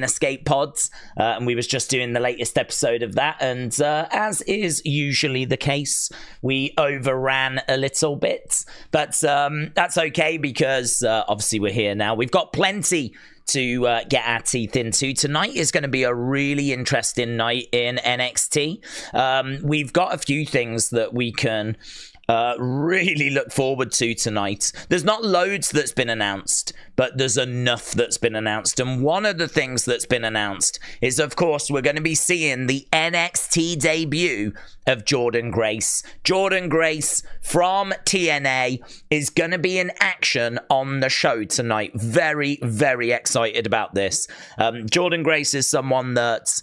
escape pods, and we was just doing the latest episode of that, and as is usually the case, we overran a little bit, but that's okay, because obviously we're here now. We've got plenty to get our teeth into. Tonight is going to be a really interesting night in NXT. We've got a few things that we can really look forward to tonight. There's not loads that's been announced, but there's enough that's been announced. And one of the things that's been announced is, of course, we're going to be seeing the NXT debut of Jordynne Grace. Jordynne Grace from TNA is going to be in action on the show tonight. Very, very excited about this. Jordynne Grace is someone that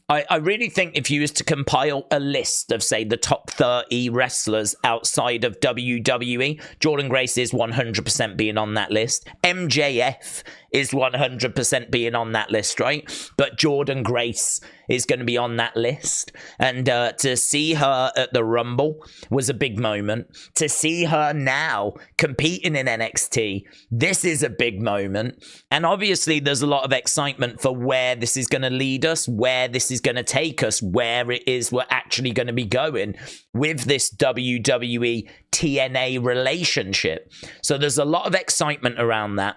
I really think if you was to compile a list of, say, the top 30 wrestlers outside of WWE, Jordynne Grace is 100% being on that list. MJF is 100% being on that list, right? But Jordynne Grace is going to be on that list. And to see her at the Rumble was a big moment. To see her now competing in NXT, this is a big moment. And obviously there's a lot of excitement for where this is going to lead us, where this is going to take us, where it is we're actually going to be going with this WWE TNA relationship. So there's a lot of excitement around that.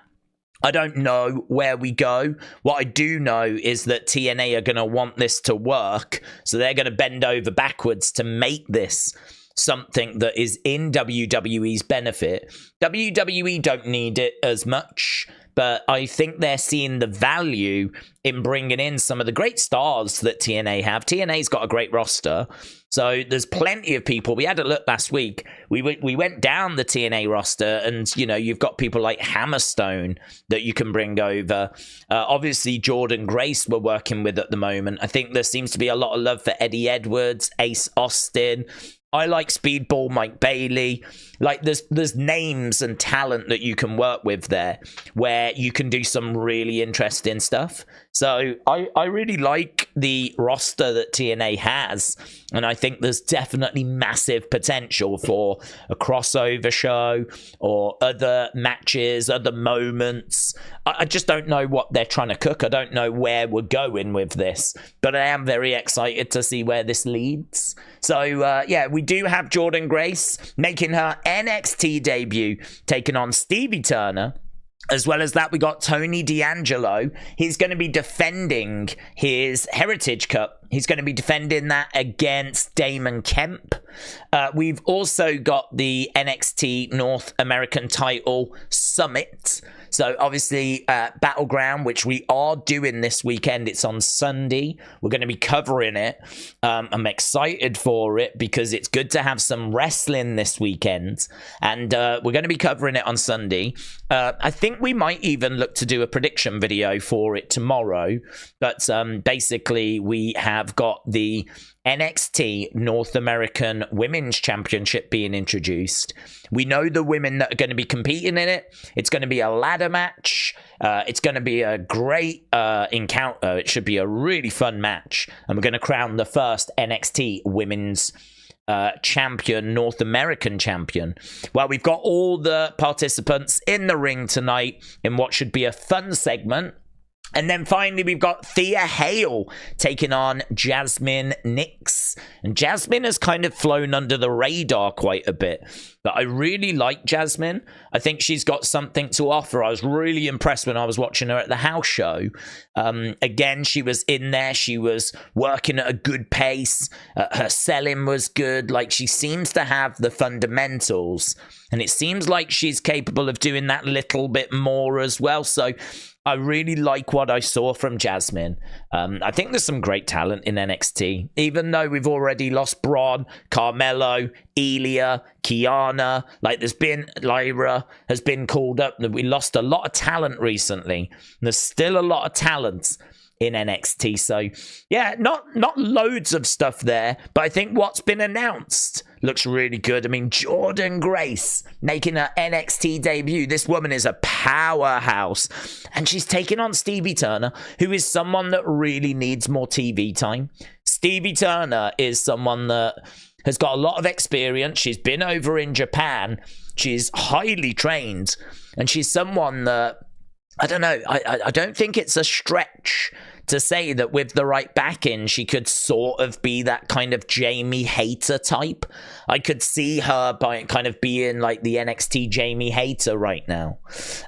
I don't know where we go. What I do know is that TNA are going to want this to work, so they're going to bend over backwards to make this something that is in WWE's benefit. WWE don't need it as much, but I think they're seeing the value in bringing in some of the great stars that TNA have. TNA's got a great roster, so there's plenty of people. We had a look last week. We went down the TNA roster, and you know, you've got people like Hammerstone that you can bring over. Obviously, Jordynne Grace we're working with at the moment. I think there seems to be a lot of love for Eddie Edwards, Ace Austin. I like Speedball Mike Bailey. Like, there's names and talent that you can work with there where you can do some really interesting stuff. So I really like the roster that TNA has, and I think there's definitely massive potential for a crossover show or other matches, other moments. I just don't know what they're trying to cook. I don't know where we're going with this, but I am very excited to see where this leads. So yeah, we do have Jordynne Grace making her NXT debut, taking on Stevie Turner. As well as that, we got Tony D'Angelo. He's going to be defending his Heritage Cup. He's going to be defending that against Damon Kemp. We've also got the NXT North American title summit. So obviously Battleground, which we are doing this weekend. It's on Sunday. We're going to be covering it. I'm excited for it because it's good to have some wrestling this weekend. And we're going to be covering it on Sunday. I think we might even look to do a prediction video for it tomorrow. But basically we have got the NXT North American Women's Championship being introduced. We know the women that are going to be competing in it. It's going to be a ladder match. It's going to be a great encounter. It should be a really fun match. And we're going to crown the first NXT Women's champion, North American champion. Well, we've got all the participants in the ring tonight in what should be a fun segment. And then finally, we've got Thea Hail taking on Jazmyn Nyx. And Jazmyn has kind of flown under the radar quite a bit. But I really like Jazmyn. I think she's got something to offer. I was really impressed when I was watching her at the house show. Again, she was in there. She was working at a good pace. Her selling was good. Like, she seems to have the fundamentals. And it seems like she's capable of doing that little bit more as well. So I really like what I saw from Jazmyn. I think there's some great talent in NXT. Even though we've already lost Braun, Carmelo, Elia, Kiana, like there's been, Lyra has been called up. We lost a lot of talent recently. There's still a lot of talent in NXT. So yeah, not loads of stuff there, but I think what's been announced looks really good. I mean, Jordynne Grace making her NXT debut. This woman is a powerhouse, and she's taking on Stevie Turner, who is someone that really needs more TV time. Stevie Turner is someone that has got a lot of experience. She's been over in Japan. She's highly trained, and she's someone that, I don't know, I don't think it's a stretch to say that with the right backing, she could sort of be that kind of Jamie Hayter type. I could see her by kind of being like the NXT Jamie Hayter right now.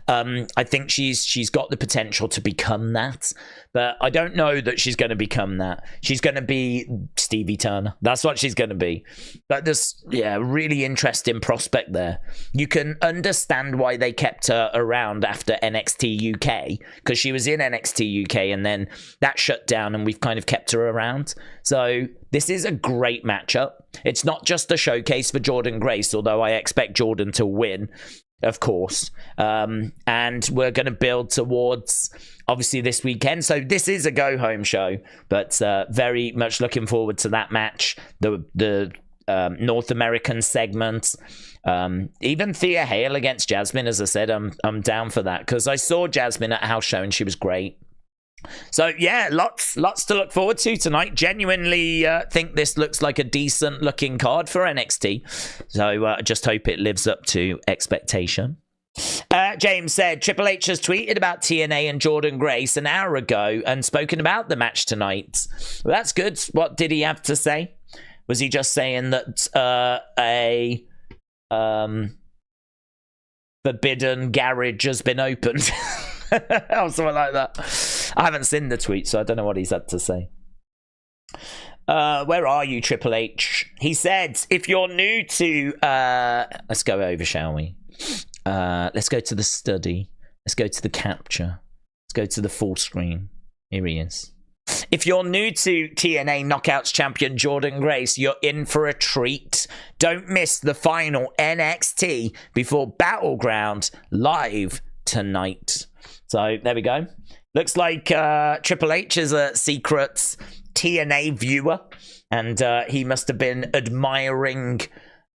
I think she's got the potential to become that, but I don't know that she's going to become that. She's going to be Stevie Turner. That's what she's going to be. But there's, really interesting prospect there. You can understand why they kept her around after NXT UK, because she was in NXT UK and then that shut down and we've kind of kept her around. So this is a great matchup. It's not just a showcase for Jordynne Grace, although I expect Jordynne to win, of course. And we're going to build towards, obviously, this weekend. So this is a go-home show, but very much looking forward to that match. The North American segment. Even Thea Hail against Jazmyn, as I said, I'm down for that, because I saw Jazmyn at a house show and she was great. So yeah, lots to look forward to tonight. Genuinely think this looks like a decent looking card for NXT. So I just hope it lives up to expectation. James said, Triple H has tweeted about TNA and Jordynne Grace an hour ago and spoken about the match tonight. Well, that's good. What did he have to say? Was he just saying that a forbidden garage has been opened? Or something like that. I haven't seen the tweet, so I don't know what he's had to say. Where are you, Triple H? He said, if you're new to... let's go over, shall we? Let's go to the study. Let's go to the capture. Let's go to the full screen. Here he is. If you're new to TNA Knockouts champion Jordynne Grace, you're in for a treat. Don't miss the final NXT before Battleground live tonight. So there we go. Looks like Triple H is a secret TNA viewer, and he must have been admiring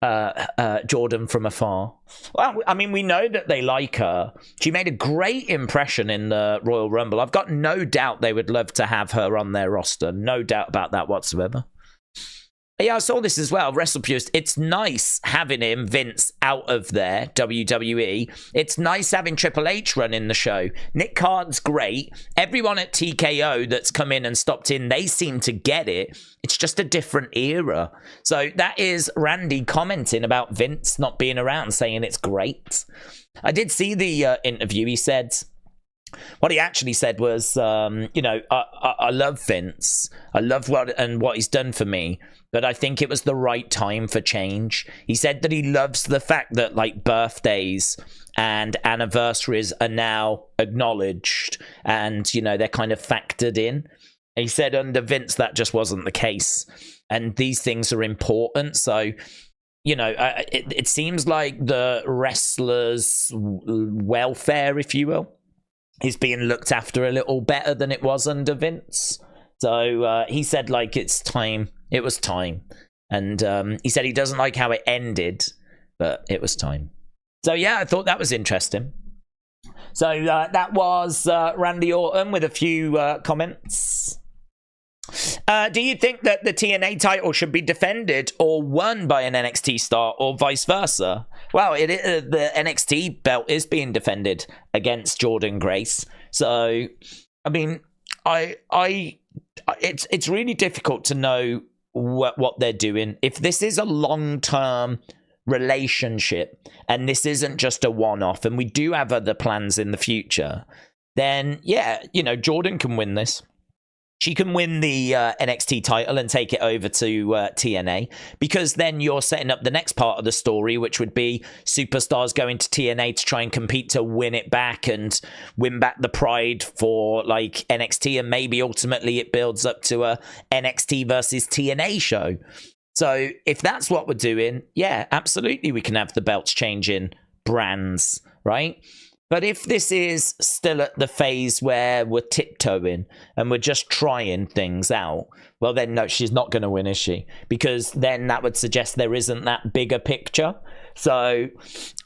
Jordynne from afar. Well, I mean, we know that they like her. She made a great impression in the Royal Rumble. I've got no doubt they would love to have her on their roster. No doubt about that whatsoever. Yeah, I saw this as well. WrestlePurist. It's nice having him, Vince, out of there, WWE. It's nice having Triple H running the show. Nick Khan's great. Everyone at TKO that's come in and stopped in, they seem to get it. It's just a different era. So that is Randy commenting about Vince not being around, saying it's great. I did see the interview. He said... What he actually said was, I love Vince. I love what he's done for me, but I think it was the right time for change. He said that he loves the fact that like birthdays and anniversaries are now acknowledged and, they're kind of factored in. He said under Vince that just wasn't the case, and these things are important. So, it seems like the wrestlers' welfare, if you will, is being looked after a little better than it was under Vince. So he said, like, it's time. It was time. And he said he doesn't like how it ended, but it was time. So, yeah, I thought that was interesting. So that was Randy Orton with a few comments. Do you think that the TNA title should be defended or won by an NXT star or vice versa? Well, the NXT belt is being defended against Jordynne Grace. So, I mean, it's really difficult to know what they're doing. If this is a long-term relationship and this isn't just a one-off and we do have other plans in the future, then, yeah, Jordynne can win this. She can win the NXT title and take it over to TNA, because then you're setting up the next part of the story, which would be superstars going to TNA to try and compete to win it back and win back the pride for like NXT, and maybe ultimately it builds up to a NXT versus TNA show. So if that's what we're doing, yeah, absolutely we can have the belts changing brands, right? But if this is still at the phase where we're tiptoeing and we're just trying things out, well, then no, she's not going to win, is she? Because then that would suggest there isn't that bigger picture. So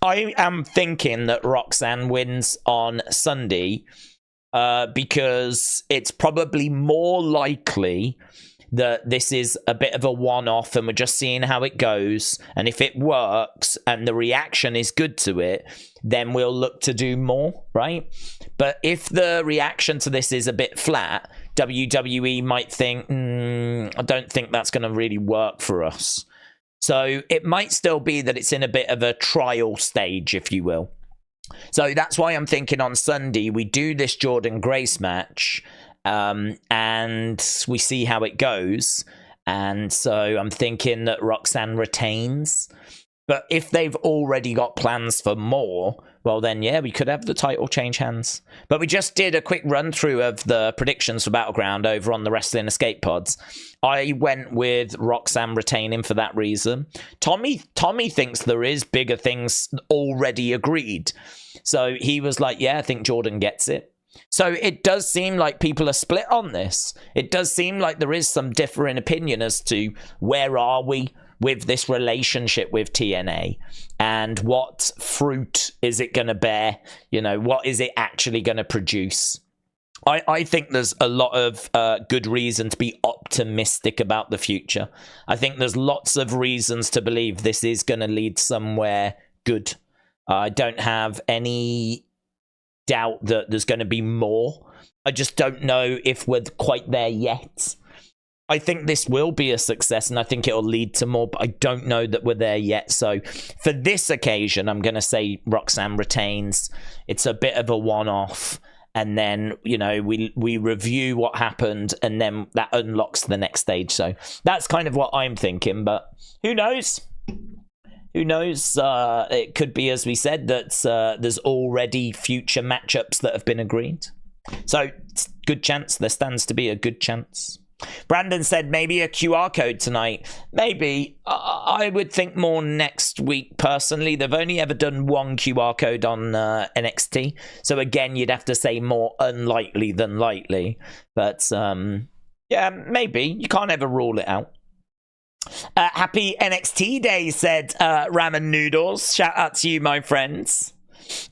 I am thinking that Roxanne wins on Sunday because it's probably more likely that this is a bit of a one-off and we're just seeing how it goes. And if it works and the reaction is good to it, then we'll look to do more, right? But if the reaction to this is a bit flat, WWE might think, I don't think that's going to really work for us. So it might still be that it's in a bit of a trial stage, if you will. So that's why I'm thinking on Sunday we do this Jordynne Grace match, and we see how it goes. And so I'm thinking that Roxanne retains. But if they've already got plans for more, well then, yeah, we could have the title change hands. But we just did a quick run through of the predictions for Battleground over on the Wrestling Escape Pods. I went with Roxanne retaining for that reason. Tommy thinks there is bigger things already agreed. So he was like, yeah, I think Jordynne gets it. So it does seem like people are split on this. It does seem like there is some differing opinion as to where are we with this relationship with TNA and what fruit is it going to bear? You know, what is it actually going to produce? I think there's a lot of good reason to be optimistic about the future. I think there's lots of reasons to believe this is going to lead somewhere good. I don't have any doubt that there's going to be more. I just don't know if we're quite there yet. I think this will be a success and I think it'll lead to more, but I don't know that we're there yet. So for this occasion, I'm going to say Roxanne retains. It's a bit of a one-off. And then, you know, we review what happened and then that unlocks the next stage. So that's kind of what I'm thinking, but who knows? Who knows? It could be, as we said, that there's already future matchups that have been agreed. So good chance. There stands to be a good chance. Brandon said maybe a QR code tonight. Maybe. I would think more next week, personally. They've only ever done one QR code on NXT. So again, you'd have to say more unlikely than likely. But yeah, maybe. You can't ever rule it out. Happy NXT Day, said Ramen Noodles. Shout out to you, my friends.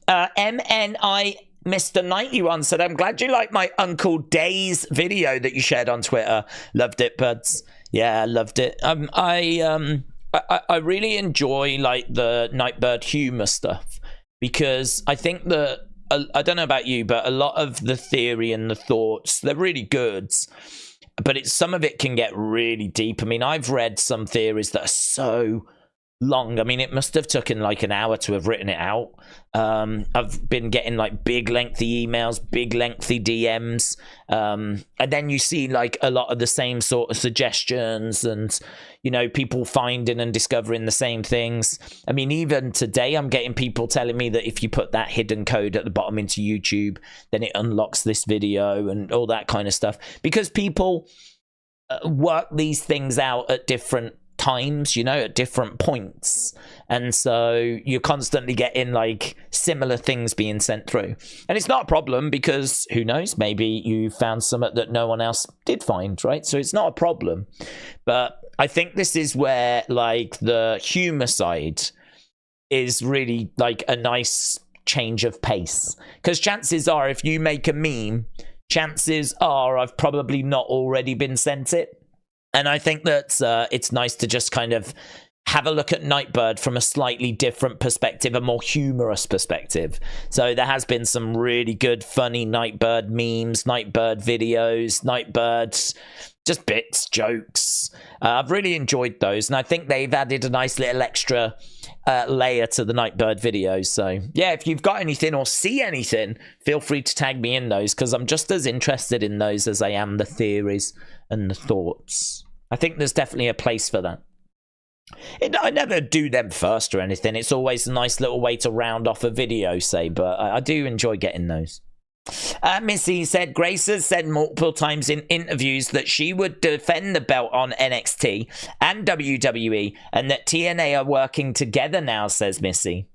MNI Mr. 91 said, I'm glad you liked my Uncle Daze video that you shared on Twitter. Loved it, buds. Yeah, loved it. I really enjoy like the Nightbird humor stuff because I think that, I don't know about you, but a lot of the theory and the thoughts, they're really good. But some of it can get really deep. I mean, I've read some theories that are so long. I mean, it must have taken like an hour to have written it out. I've been getting like big lengthy emails, big lengthy DMs. And then you see like a lot of the same sort of suggestions and, you know, people finding and discovering the same things. I mean, even today, I'm getting people telling me that if you put that hidden code at the bottom into YouTube, then it unlocks this video and all that kind of stuff. Because people work these things out at different times, you know, at different points, and so you're constantly getting like similar things being sent through, and it's not a problem because who knows, maybe you found something that no one else did find, right? So it's not a problem. But I think this is where like the humor side is really like a nice change of pace, because chances are if you make a meme, chances are I've probably not already been sent it. And I think that it's nice to just kind of have a look at Nightbird from a slightly different perspective, a more humorous perspective. So there has been some really good, funny Nightbird memes, Nightbird videos, Nightbird just bits, jokes. I've really enjoyed those. And I think they've added a nice little extra layer to the Nightbird videos. So yeah, if you've got anything or see anything, feel free to tag me in those, because I'm just as interested in those as I am the theories and the thoughts. I think there's definitely a place for that. I never do them first or anything. It's always a nice little way to round off a video, say, but I do enjoy getting those. Missy said, Grace has said multiple times in interviews that she would defend the belt on NXT and WWE, and that TNA are working together now, says Missy.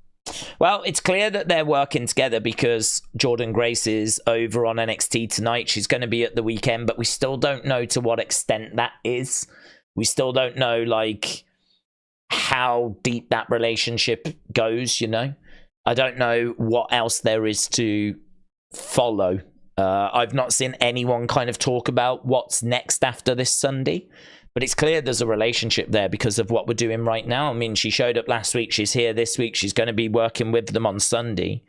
Well, it's clear that they're working together because Jordynne Grace is over on NXT tonight. She's going to be at the weekend, but we still don't know to what extent that is. We still don't know, like, how deep that relationship goes, you know? I don't know what else there is to follow. I've not seen anyone kind of talk about what's next after this Sunday, but it's clear there's a relationship there because of what we're doing right now. I mean, she showed up last week, she's here this week, she's going to be working with them on Sunday.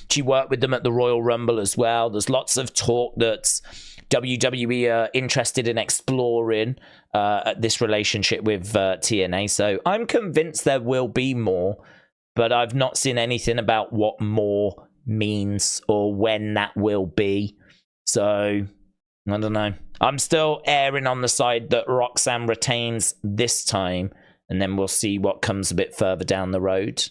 She worked with them at the Royal Rumble as well. There's lots of talk that WWE are interested in exploring this relationship with TNA. So I'm convinced there will be more, but I've not seen anything about what more means or when that will be. So I don't know. I'm still erring on the side that Roxanne retains this time, and then we'll see what comes a bit further down the road.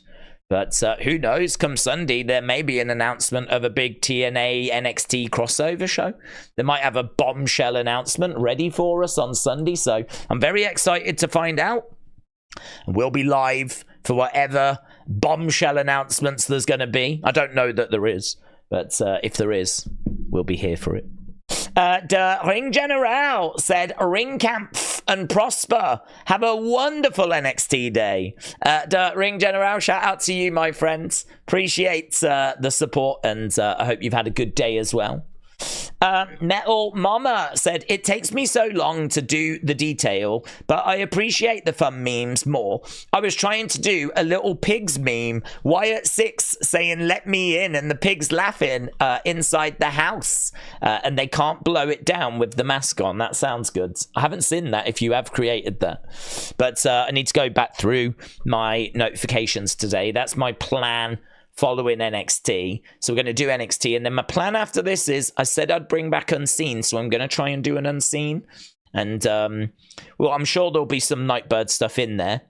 But who knows, come Sunday, there may be an announcement of a big TNA NXT crossover show. They might have a bombshell announcement ready for us on Sunday, so I'm very excited to find out. And we'll be live for whatever bombshell announcements there's going to be. I don't know that there is, but if there is, we'll be here for it. The Ring General said, Ring Camp and Prosper. Have a wonderful NXT day. The Ring General, shout out to you, my friends. Appreciate the support, and I hope you've had a good day as well. Metal Mama said, it takes me so long to do the detail, but I appreciate the fun memes more. I was trying to do a little pigs meme, Wyatt 6 saying let me in and the pigs laughing inside the house, and they can't blow it down with the mask on. That sounds good. I haven't seen that if you have created that, but I need to go back through my notifications today. That's my plan following NXT. So we're going to do NXT, and then my plan after this is, I said I'd bring back Unseen, so I'm going to try and do an Unseen, and well, I'm sure there'll be some Nightbird stuff in there,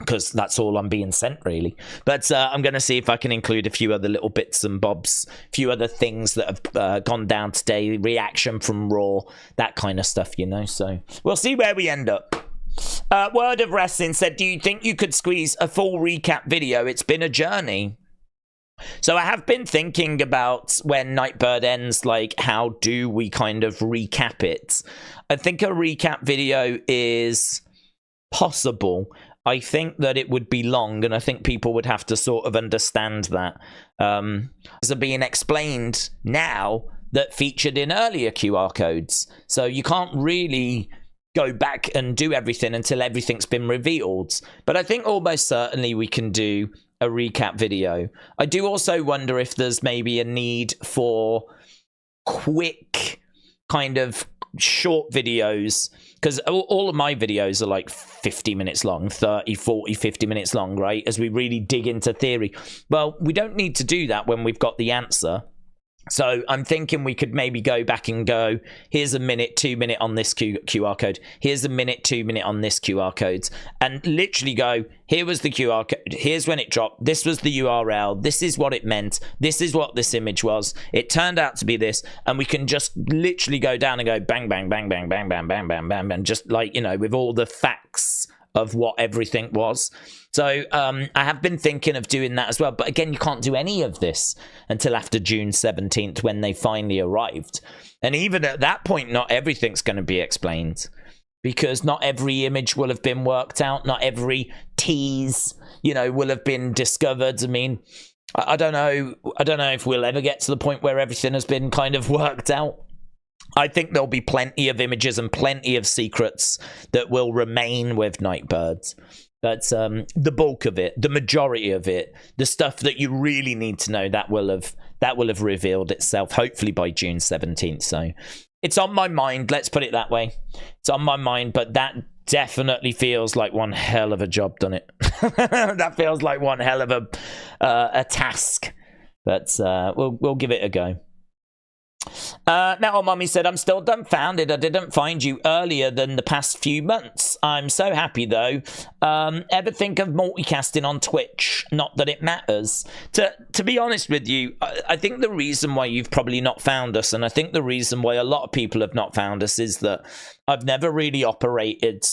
because that's all I'm being sent, really. But I'm going to see if I can include a few other little bits and bobs, a few other things that have gone down today, reaction from Raw, that kind of stuff, you know, so we'll see where we end up. Word of Wrestling said, do you think you could squeeze a full recap video? It's been a journey. So I have been thinking about when Nightbird ends, like, how do we kind of recap it? I think a recap video is possible. I think that it would be long, and I think people would have to sort of understand that. Things are being explained now that featured in earlier QR codes. So you can't really go back and do everything until everything's been revealed. But I think almost certainly we can do a recap video. I do also wonder if there's maybe a need for quick kind of short videos, because all of my videos are like 50 minutes long, 30, 40, 50 minutes long, right? As we really dig into theory. Well, we don't need to do that when we've got the answer. So I'm thinking we could maybe go back and go, here's a minute, 2 minute on this QR code. Here's a minute, 2 minute on this QR code. And literally go, here was the QR code. Here's when it dropped. This was the URL. This is what it meant. This is what this image was. It turned out to be this. And we can just literally go down and go bang, bang, bang, bang, bang, bang, bang, bang, bang, bang. Just like, you know, with all the facts of what everything was. So I have been thinking of doing that as well. But again, you can't do any of this until after June 17th when they finally arrived. And even at that point, not everything's going to be explained, because not every image will have been worked out. Not every tease, you know, will have been discovered. I mean, I don't know. I don't know if we'll ever get to the point where everything has been kind of worked out. I think there'll be plenty of images and plenty of secrets that will remain with Nightbirds. But the bulk of it, the majority of it, the stuff that you really need to know, that will have revealed itself, hopefully by June 17th. So it's on my mind, let's put it that way. It's on my mind, but that definitely feels like one hell of a job, doesn't it? That feels like one hell of a task. But we'll give it a go. Metal Mommy said, I'm still dumbfounded. I didn't find you earlier than the past few months. I'm so happy though. Ever think of multicasting on Twitch? Not that it matters. To be honest with you, I think the reason why you've probably not found us, and I think the reason why a lot of people have not found us, is that I've never really operated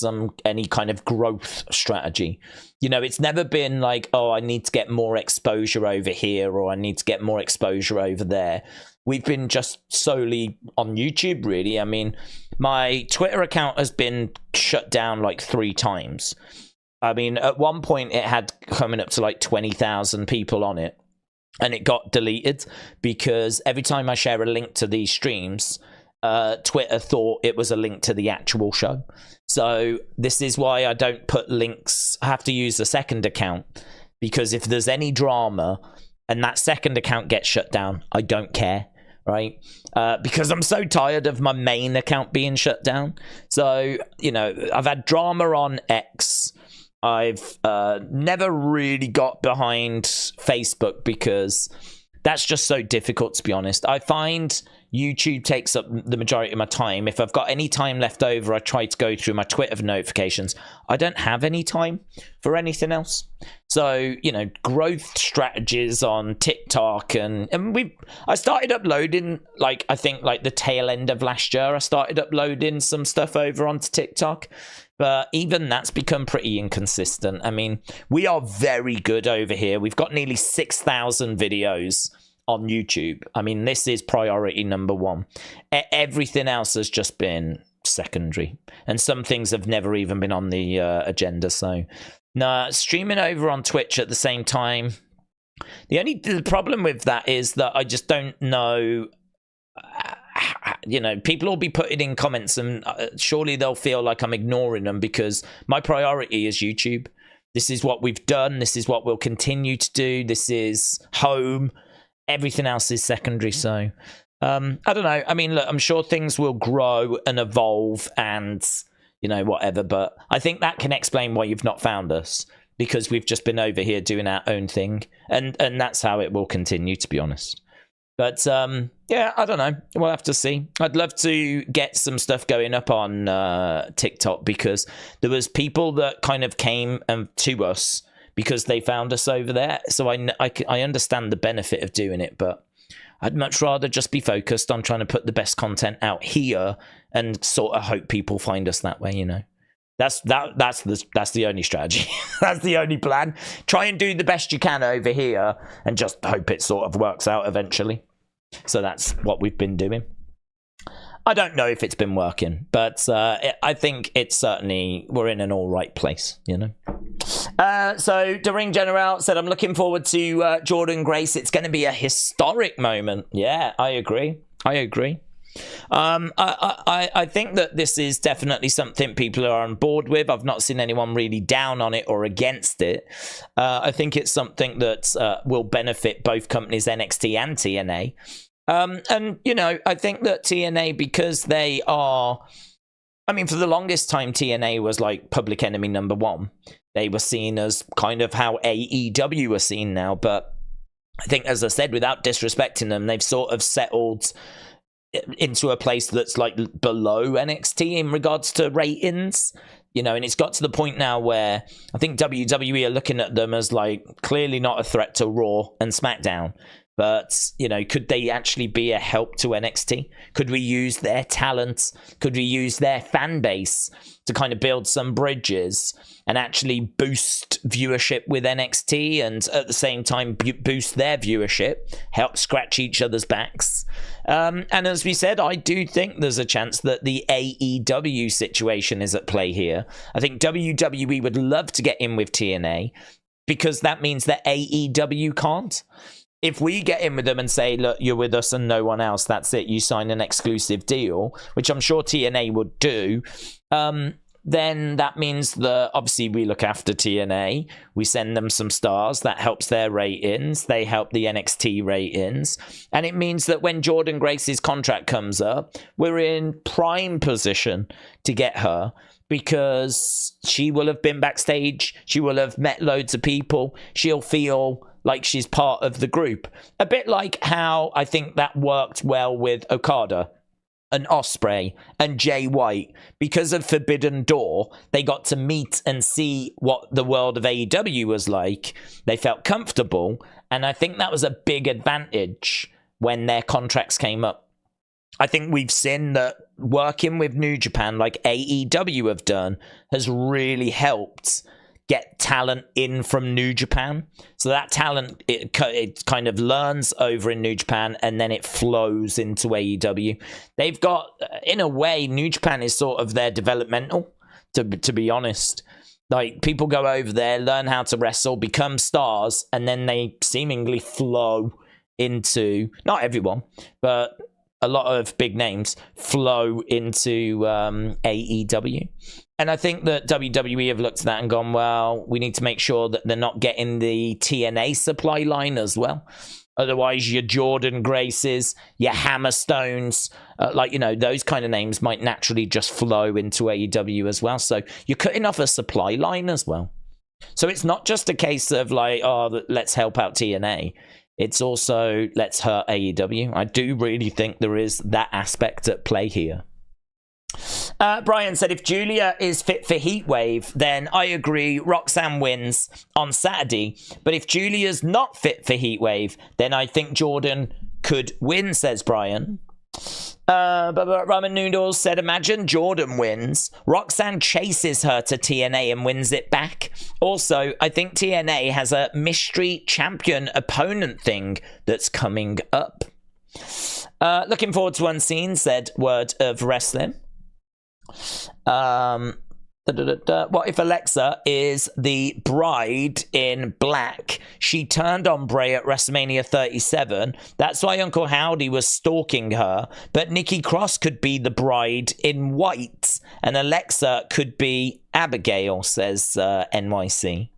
any kind of growth strategy. You know, it's never been like, oh, I need to get more exposure over here, or I need to get more exposure over there. We've been just solely on YouTube, really. I mean, my Twitter account has been shut down like 3 times. I mean, at one point it had coming up to like 20,000 people on it, and it got deleted because every time I share a link to these streams, Twitter thought it was a link to the actual show. So this is why I don't put links. I have to use a second account, because if there's any drama and that second account gets shut down, I don't care. right? Because I'm so tired of my main account being shut down. So, you know, I've had drama on X. I've never really got behind Facebook because that's just so difficult, to be honest. I find YouTube takes up the majority of my time. If I've got any time left over, I try to go through my Twitter notifications. I don't have any time for anything else. So, you know, growth strategies on TikTok and I started uploading, like, I think like the tail end of last year, I started uploading some stuff over onto TikTok. But even that's become pretty inconsistent. I mean, we are very good over here. We've got nearly 6,000 videos on YouTube. I mean, this is priority number one. Everything else has just been secondary. And some things have never even been on the agenda. So, no, streaming over on Twitch at the same time. The problem with that is that I just don't know. You know, people will be putting in comments and surely they'll feel like I'm ignoring them because my priority is YouTube. This is what we've done. This is what we'll continue to do. This is home. Everything else is secondary. So, I don't know. I mean, look, I'm sure things will grow and evolve and, you know, whatever. But I think that can explain why you've not found us, because we've just been over here doing our own thing. And that's how it will continue, to be honest. But, yeah, I don't know. We'll have to see. I'd love to get some stuff going up on TikTok because there was people that kind of came to us because they found us over there. So I understand the benefit of doing it, but I'd much rather just be focused on trying to put the best content out here and sort of hope people find us that way, you know. That's the only strategy. That's the only plan. Try and do the best you can over here and just hope it sort of works out eventually. So that's what we've been doing. I don't know if it's been working, but I think it's certainly, we're in an all right place, you know. So the Ring General said, I'm looking forward to Jordynne Grace. It's going to be a historic moment. Yeah, I agree. I think that this is definitely something people are on board with. I've not seen anyone really down on it or against it. I think it's something that will benefit both companies, NXT and TNA. And, you know, I think that TNA, because they are, I mean, for the longest time, TNA was like public enemy number one. They were seen as kind of how AEW are seen now. But I think, as I said, without disrespecting them, they've sort of settled into a place that's like below NXT in regards to ratings, you know, and it's got to the point now where I think WWE are looking at them as like clearly not a threat to Raw and SmackDown. But, you know, could they actually be a help to NXT? Could we use their talent? Could we use their fan base to kind of build some bridges and actually boost viewership with NXT and at the same time boost their viewership, help scratch each other's backs? And as we said, I do think there's a chance that the AEW situation is at play here. I think WWE would love to get in with TNA because that means that AEW can't. If we get in with them and say, look, you're with us and no one else, that's it, you sign an exclusive deal, which I'm sure TNA would do, then that means that obviously we look after TNA, we send them some stars, that helps their ratings, they help the NXT ratings, and it means that when Jordynne Grace's contract comes up, we're in prime position to get her, because she will have been backstage, she will have met loads of people, she'll feel like she's part of the group. A bit like how I think that worked well with Okada and Ospreay and Jay White. Because of Forbidden Door, they got to meet and see what the world of AEW was like. They felt comfortable, and I think that was a big advantage when their contracts came up. I think we've seen that working with New Japan, like AEW have done, has really helped get talent in from New Japan. So that talent, it kind of learns over in New Japan and then it flows into AEW. They've got, in a way, New Japan is sort of their developmental, to be honest. Like, people go over there, learn how to wrestle, become stars, and then they seemingly flow into, not everyone, but a lot of big names flow into AEW. And I think that WWE have looked at that and gone, well, we need to make sure that they're not getting the TNA supply line as well. Otherwise, your Jordynne Graces, your Hammerstones, those kind of names might naturally just flow into AEW as well. So you're cutting off a supply line as well. So it's not just a case of let's help out TNA. It's also let's hurt AEW. I do really think there is that aspect at play here. Brian said, if Julia is fit for Heatwave, then I agree, Roxanne wins on Saturday. But if Julia's not fit for Heatwave, then I think Jordynne could win, says Brian. But Ramen Noodles said, imagine Jordynne wins, Roxanne chases her to TNA and wins it back. Also, I think TNA has a mystery champion opponent thing that's coming up. Looking forward to Unseen, said Word of Wrestling. What if Alexa is the bride in black? She turned on Bray at WrestleMania 37. That's why Uncle Howdy was stalking her. But Nikki Cross could be the bride in white, and Alexa could be Abigail, says NYC.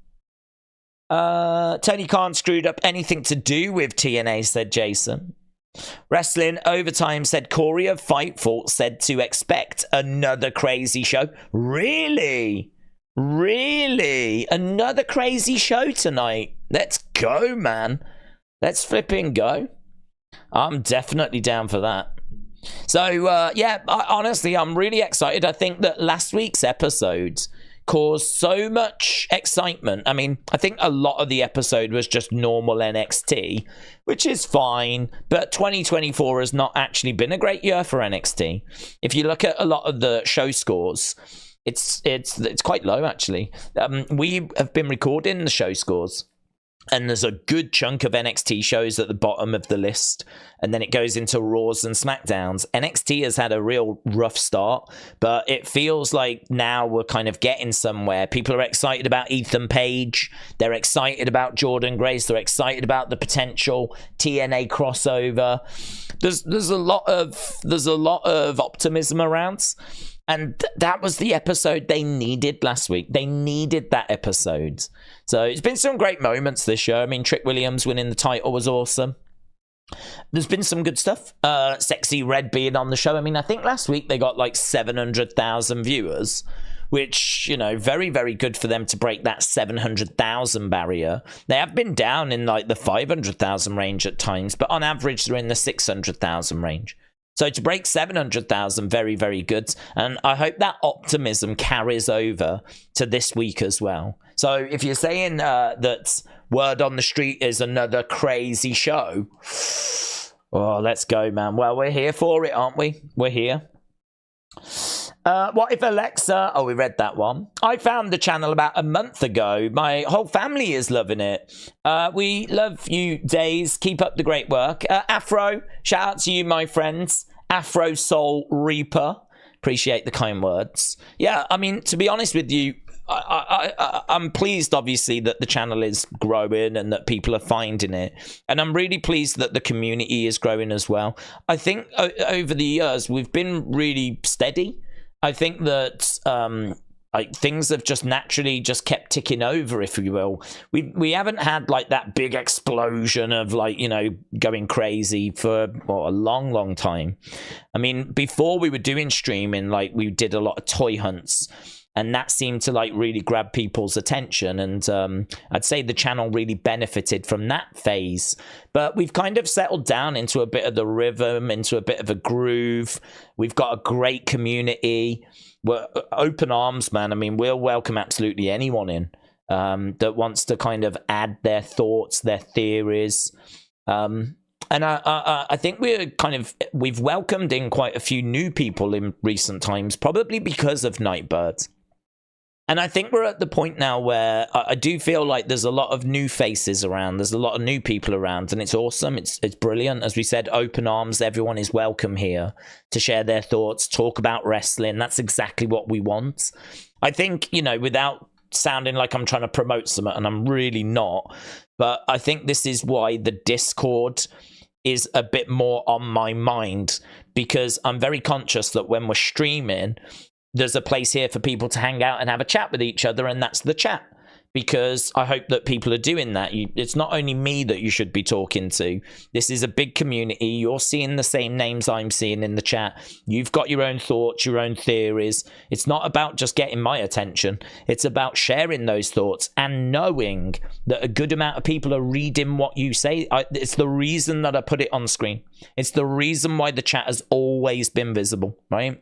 Tony Khan screwed up anything to do with TNA, said Jason. Wrestling Overtime said Corey of Fightful said to expect another crazy show. Really? Another crazy show tonight? Let's go, man. Let's flipping go. I'm definitely down for that. So, honestly, I'm really excited. I think that last week's episode caused so much excitement. I mean, I think a lot of the episode was just normal NXT, which is fine, but 2024 has not actually been a great year for NXT. If you look at a lot of the show scores, it's quite low, actually. We have been recording the show scores, and there's a good chunk of NXT shows at the bottom of the list, and then it goes into Raws and SmackDowns. NXT has had a real rough start, but it feels like now we're kind of getting somewhere. People are excited about Ethan Page. They're excited about Jordynne Grace. They're excited about the potential TNA crossover. There's a lot of optimism around. And that was the episode they needed last week. They needed that episode. So it's been some great moments this show. I mean, Trick Williams winning the title was awesome. There's been some good stuff. Sexy Red being on the show. I mean, I think last week they got like 700,000 viewers, which, very, very good for them to break that 700,000 barrier. They have been down in like the 500,000 range at times, but on average, they're in the 600,000 range. So to break 700,000, very, very good. And I hope that optimism carries over to this week as well. So if you're saying that word on the street is another crazy show, oh, let's go, man. Well, we're here for it, aren't we? We're here. What if Alexa... Oh, we read that one. I found the channel about a month ago. My whole family is loving it. We love you, Daze. Keep up the great work. Afro, shout out to you, my friends. Afro Soul Reaper. Appreciate the kind words. Yeah, I mean, to be honest with you, I'm pleased, obviously, that the channel is growing and that people are finding it. And I'm really pleased that the community is growing as well. I think over the years, we've been really steady. I think that things have just naturally just kept ticking over, if you will. We haven't had like that big explosion of going crazy for a long, long time. I mean, before we were doing streaming, we did a lot of toy hunts. And that seemed to really grab people's attention. And I'd say the channel really benefited from that phase. But we've kind of settled down into a bit of the rhythm, into a bit of a groove. We've got a great community. We're open arms, man. I mean, we'll welcome absolutely anyone in that wants to kind of add their thoughts, their theories. And I think we've welcomed in quite a few new people in recent times, probably because of Nightbird. And I think we're at the point now where I do feel like there's a lot of new faces around. There's a lot of new people around, and it's awesome. It's brilliant. As we said, open arms. Everyone is welcome here to share their thoughts, talk about wrestling. That's exactly what we want. I think, without sounding like I'm trying to promote something, and I'm really not, but I think this is why the Discord is a bit more on my mind, because I'm very conscious that when we're streaming, there's a place here for people to hang out and have a chat with each other, and that's the chat. because I hope that people are doing that. It's not only me that you should be talking to. This is a big community. You're seeing the same names I'm seeing in the chat. You've got your own thoughts, your own theories. It's not about just getting my attention. It's about sharing those thoughts and knowing that a good amount of people are reading what you say. It's the reason that I put it on screen. It's the reason why the chat has always been visible, right?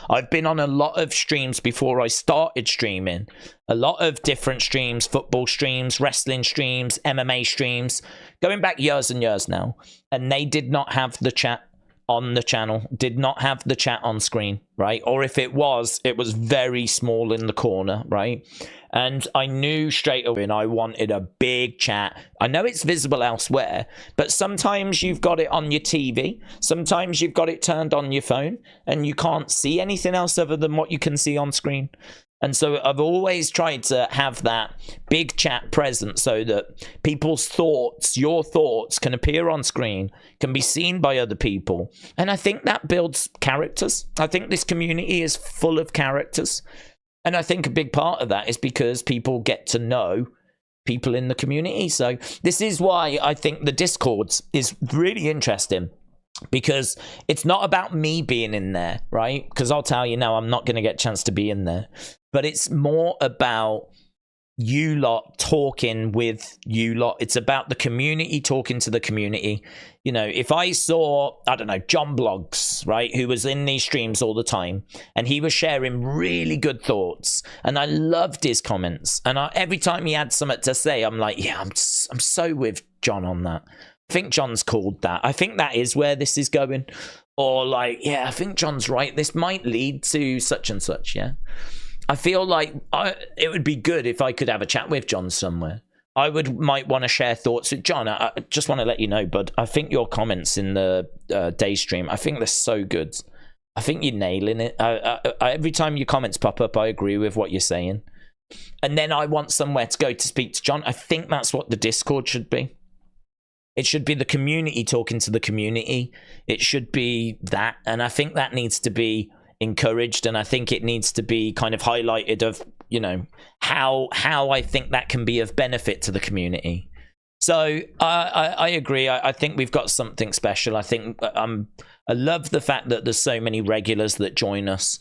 I've been on a lot of streams before I started streaming. A lot of different streams, football streams, wrestling streams, MMA streams, going back years and years now. And they did not have the chat on the channel, did not have the chat on screen, right? Or if it was very small in the corner, right? And I knew straight away I wanted a big chat. I know it's visible elsewhere, but sometimes you've got it on your TV. Sometimes you've got it turned on your phone and you can't see anything else other than what you can see on screen. And so I've always tried to have that big chat present so that people's thoughts, your thoughts, can appear on screen, can be seen by other people. And I think that builds characters. I think this community is full of characters. And I think a big part of that is because people get to know people in the community. So this is why I think the Discords is really interesting. Because it's not about me being in there, right? Because I'll tell you now, I'm not going to get a chance to be in there. But it's more about you lot talking with you lot. It's about the community talking to the community. You know, if I saw, I don't know, John Blogs, right, who was in these streams all the time, and he was sharing really good thoughts, and I loved his comments. And every time he had something to say, I'm like, yeah, I'm so with John on that. I think John's called that. I think that is where this is going. Or like, yeah, I think John's right. This might lead to such and such, yeah. I feel like it would be good if I could have a chat with John somewhere. Might want to share thoughts with John. I just want to let you know, bud, I think your comments in the day stream, I think they're so good. I think you're nailing it. Every time your comments pop up, I agree with what you're saying. And then I want somewhere to go to speak to John. I think that's what the Discord should be. It should be the community talking to the community. It should be that. And I think that needs to be encouraged. And I think it needs to be kind of highlighted of, you know, how I think that can be of benefit to the community. So I agree. I think we've got something special. I think I love the fact that there's so many regulars that join us.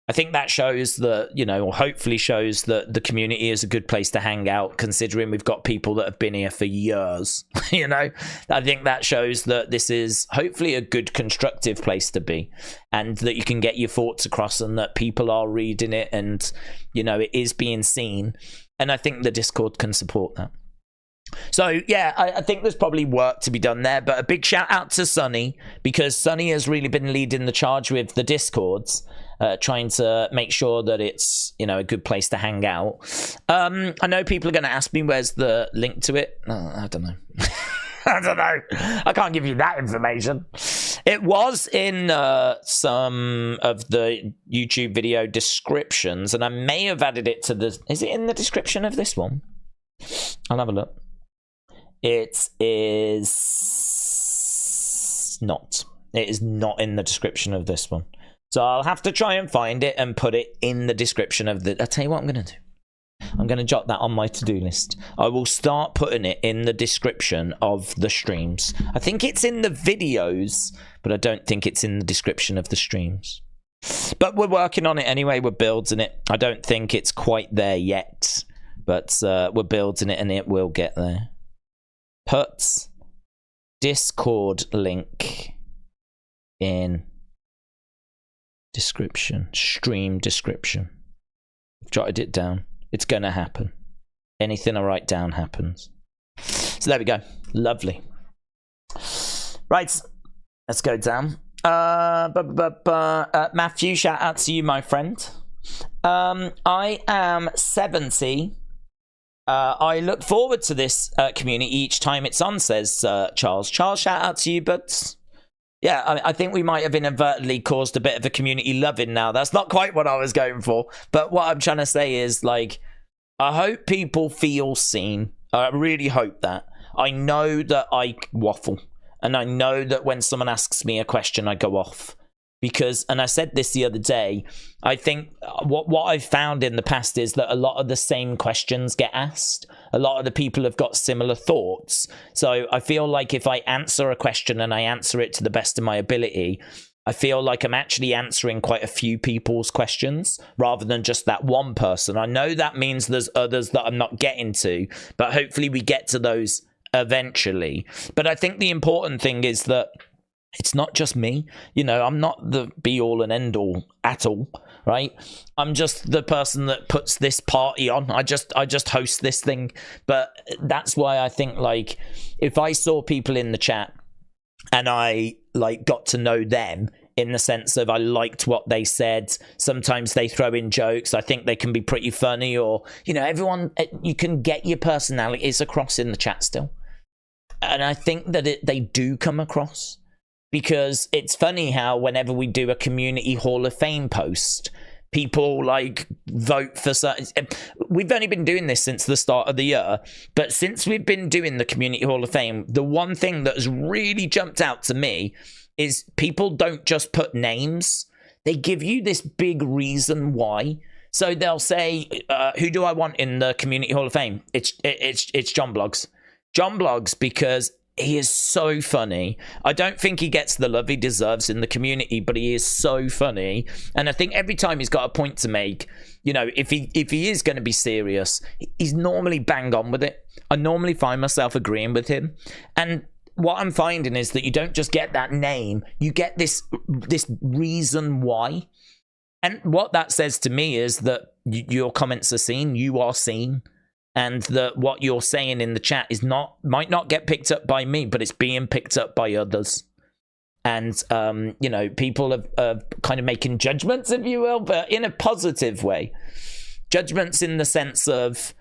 I think that shows that, you know, or hopefully shows that the community is a good place to hang out, considering we've got people that have been here for years. You know, I think that shows that this is hopefully a good, constructive place to be, and that you can get your thoughts across, and that people are reading it, and, you know, it is being seen. And I think the Discord can support that. So, yeah, I think there's probably work to be done there. But a big shout out to Sonny, because Sonny has really been leading the charge with the Discords, trying to make sure that it's, you know, a good place to hang out. I know people are going to ask me where's the link to it. I don't know. I don't know. I can't give you that information. It was in some of the YouTube video descriptions, and I may have added it to the... Is it in the description of this one? I'll have a look. It is not. It is not in the description of this one. So I'll have to try and find it and put it in the description of the... I'll tell you what I'm going to do. I'm going to jot that on my to-do list. I will start putting it in the description of the streams. I think it's in the videos, but I don't think it's in the description of the streams. But we're working on it anyway. We're building it. I don't think it's quite there yet, but we're building it, and it will get there. Put Discord link in description. Stream description. I've jotted it down. It's going to happen. Anything I write down happens. So there we go. Lovely. Right. Let's go down. Matthew, shout out to you, my friend. I am 70. I look forward to this community each time it's on, says Charles. Charles, shout out to you, but yeah, I think we might have inadvertently caused a bit of a community loving now. That's not quite what I was going for. But what I'm trying to say is, like, I hope people feel seen. I really hope that. I know that I waffle. And I know that when someone asks me a question, I go off. because, and I said this the other day, I think what I've found in the past is that a lot of the same questions get asked. A lot of the people have got similar thoughts. So I feel like if I answer a question and I answer it to the best of my ability, I feel like I'm actually answering quite a few people's questions rather than just that one person. I know that means there's others that I'm not getting to, but hopefully we get to those eventually. But I think the important thing is that it's not just me. You know, I'm not the be all and end all at all, right? I'm just the person that puts this party on. I just host this thing. But that's why I think, like, if I saw people in the chat and I like got to know them in the sense of I liked what they said, sometimes they throw in jokes, I think they can be pretty funny, or, you know, everyone, you can get your personalities across in the chat still. And I think that they do come across. Because it's funny how whenever we do a Community Hall of Fame post, people like vote for certain. We've only been doing this since the start of the year, but since we've been doing the Community Hall of Fame, the one thing that has really jumped out to me is people don't just put names. They give you this big reason why. So they'll say, who do I want in the Community Hall of Fame? It's John Bloggs. John Bloggs, because he is so funny. I don't think he gets the love he deserves in the community, but he is so funny. And I think every time he's got a point to make, you know, if he is going to be serious, he's normally bang on with it. I normally find myself agreeing with him. And what I'm finding is that you don't just get that name, you get this reason why. And what that says to me is that your comments are seen, you are seen. And that what you're saying in the chat might not get picked up by me, but it's being picked up by others. And, you know, people are kind of making judgments, if you will, but in a positive way. Judgments in the sense of,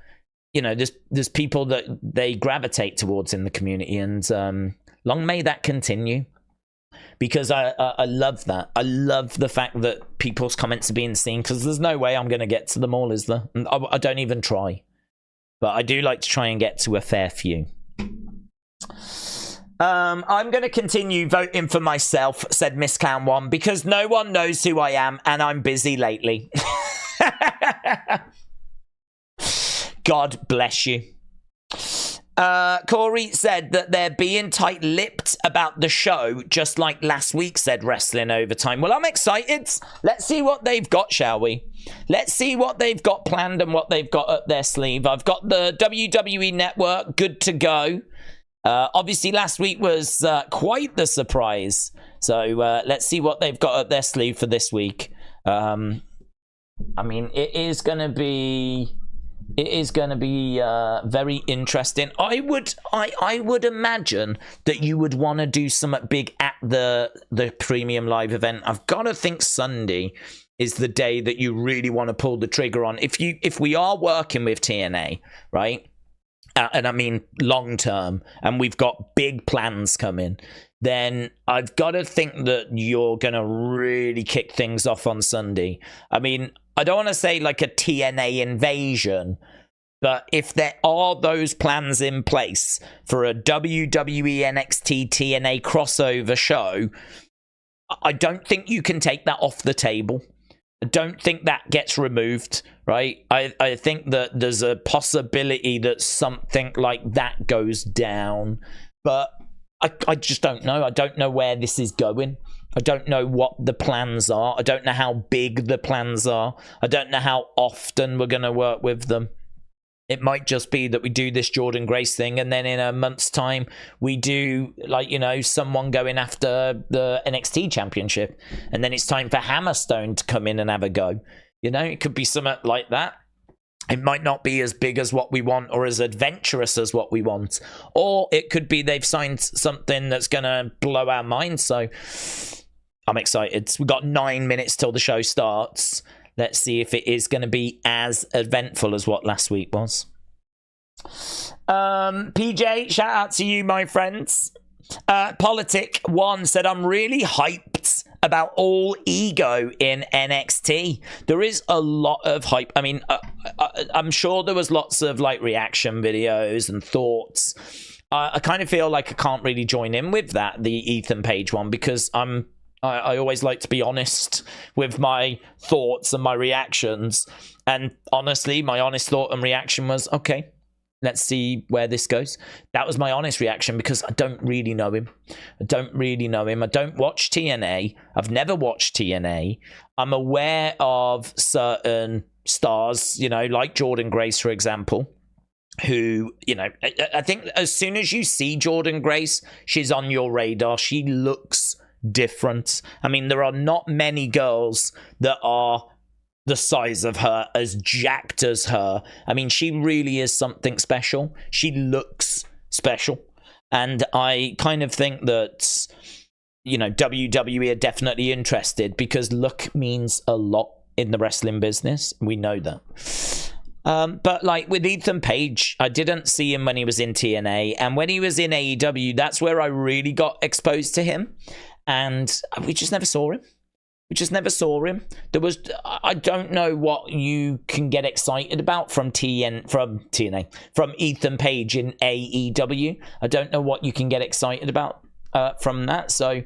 you know, there's people that they gravitate towards in the community. And long may that continue. Because I love that. I love the fact that people's comments are being seen, because there's no way I'm going to get to them all, is there? I don't even try. But I do like to try and get to a fair few. I'm going to continue voting for myself, said Miss Clown 1, because no one knows who I am and I'm busy lately. God bless you. Corey said that they're being tight-lipped about the show, just like last week, said Wrestling Overtime. Well, I'm excited. Let's see what they've got, shall we? Let's see what they've got planned and what they've got up their sleeve. I've got the WWE Network good to go. Obviously, last week was quite the surprise. So let's see what they've got up their sleeve for this week. I mean, it is going to be very interesting. I would imagine that you would want to do something big at the premium live event. I've got to think Sunday is the day that you really want to pull the trigger on. If we are working with TNA, right? And I mean long term, and we've got big plans coming, then I've got to think that you're going to really kick things off on Sunday. I mean, I don't want to say like a TNA invasion, but if there are those plans in place for a WWE NXT TNA crossover show, I don't think you can take that off the table. I don't think that gets removed, right? I think that there's a possibility that something like that goes down, but I just don't know. I don't know where this is going. I don't know what the plans are. I don't know how big the plans are. I don't know how often we're going to work with them. It might just be that we do this Jordynne Grace thing, and then in a month's time, we do, like, you know, someone going after the NXT championship, and then it's time for Hammerstone to come in and have a go. You know, it could be something like that. It might not be as big as what we want or as adventurous as what we want. Or it could be they've signed something that's going to blow our minds. So I'm excited. We've got 9 minutes till the show starts. Let's see if it is going to be as eventful as what last week was. PJ, shout out to you, my friends. Politic1 said, I'm really hyped about all ego in NXT. There is a lot of hype. I mean, I'm sure there was lots of like reaction videos and thoughts. I kind of feel like I can't really join in with that, the Ethan Page one, because I'm I always like to be honest with my thoughts and my reactions. And honestly, my honest thought and reaction was, okay, let's see where this goes. That was my honest reaction because I don't really know him. I don't watch TNA. I've never watched TNA. I'm aware of certain stars, you know, like Jordynne Grace, for example, who, you know, I think as soon as you see Jordynne Grace, she's on your radar. She looks different. I mean, there are not many girls that are the size of her, as jacked as her. I mean, she really is something special. She looks special. And I kind of think that, you know, WWE are definitely interested because look means a lot in the wrestling business. We know that. But like with Ethan Page, I didn't see him when he was in TNA. And when he was in AEW, that's where I really got exposed to him. And we just never saw him. There was, I don't know what you can get excited about from Ethan Page in AEW. I don't know what you can get excited about from that. So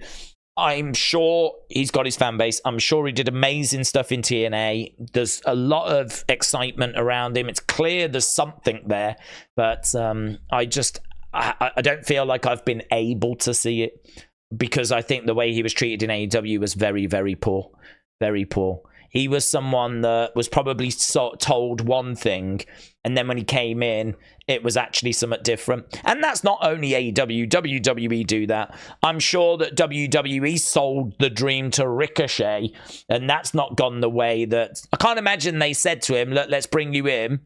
I'm sure he's got his fan base. I'm sure he did amazing stuff in TNA. There's a lot of excitement around him. It's clear there's something there, but I don't feel like I've been able to see it. Because I think the way he was treated in AEW was very, very poor. Very poor. He was someone that was probably told one thing, and then when he came in, it was actually somewhat different. And that's not only AEW. WWE do that. I'm sure that WWE sold the dream to Ricochet, and that's not gone the way that... I can't imagine they said to him, look, let's bring you in.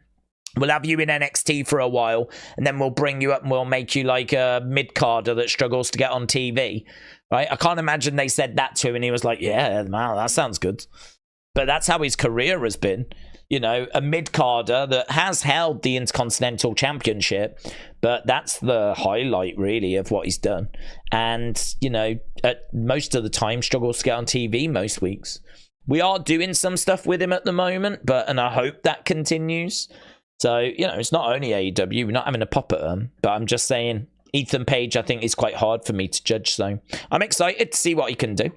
We'll have you in NXT for a while, and then we'll bring you up and we'll make you like a mid-carder that struggles to get on TV, right? I can't imagine they said that to him, and he was like, yeah, wow, that sounds good. But that's how his career has been. You know, a mid-carder that has held the Intercontinental Championship, but that's the highlight, really, of what he's done. And, you know, most of the time struggles to get on TV most weeks. We are doing some stuff with him at the moment, and I hope that continues. So, you know, it's not only AEW. We're not having a pop at them. But I'm just saying, Ethan Page, I think, is quite hard for me to judge. So I'm excited to see what he can do.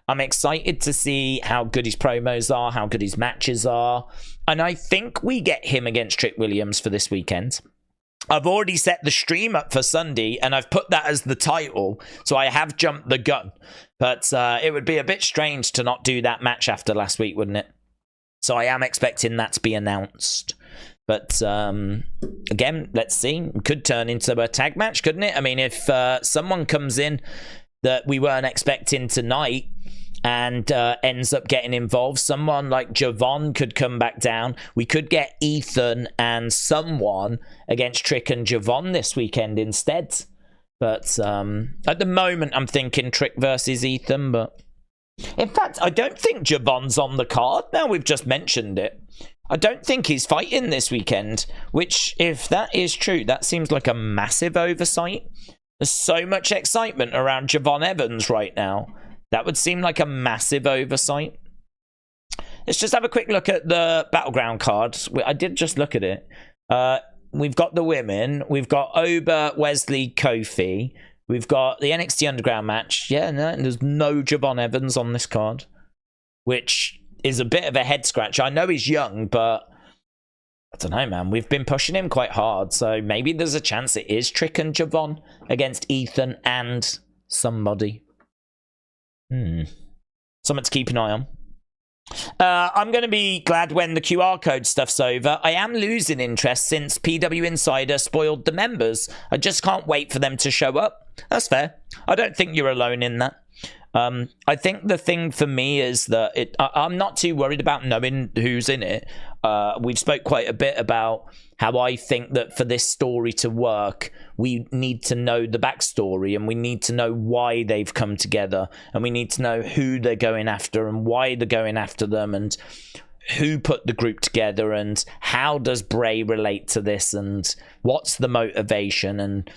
I'm excited to see how good his promos are, how good his matches are. And I think we get him against Trick Williams for this weekend. I've already set the stream up for Sunday, and I've put that as the title. So I have jumped the gun. But it would be a bit strange to not do that match after last week, wouldn't it? So I am expecting that to be announced. But again, let's see. It could turn into a tag match, couldn't it? I mean, if someone comes in that we weren't expecting tonight and ends up getting involved, someone like Javon could come back down. We could get Ethan and someone against Trick and Javon this weekend instead. But at the moment, I'm thinking Trick versus Ethan. But in fact, I don't think Javon's on the card now we've just mentioned it. I don't think he's fighting this weekend, which, if that is true, that seems like a massive oversight. There's so much excitement around Javon Evans right now. That would seem like a massive oversight. Let's just have a quick look at the Battleground cards. I did just look at it. We've got the women. We've got Oba, Wesley, Kofi. We've got the NXT Underground match. Yeah, no, there's no Javon Evans on this card, which is a bit of a head scratch. I know he's young, but I don't know, man. We've been pushing him quite hard, so maybe there's a chance it is Trick and Javon against Ethan and somebody. Something to keep an eye on. I'm going to be glad when the QR code stuff's over. I am losing interest since PW Insider spoiled the members. I just can't wait for them to show up. That's fair. I don't think you're alone in that. I think the thing for me is that I'm not too worried about knowing who's in it. We've spoke quite a bit about how I think that for this story to work, we need to know the backstory, and we need to know why they've come together, and we need to know who they're going after and why they're going after them, and who put the group together, and how does Bray relate to this, and what's the motivation. And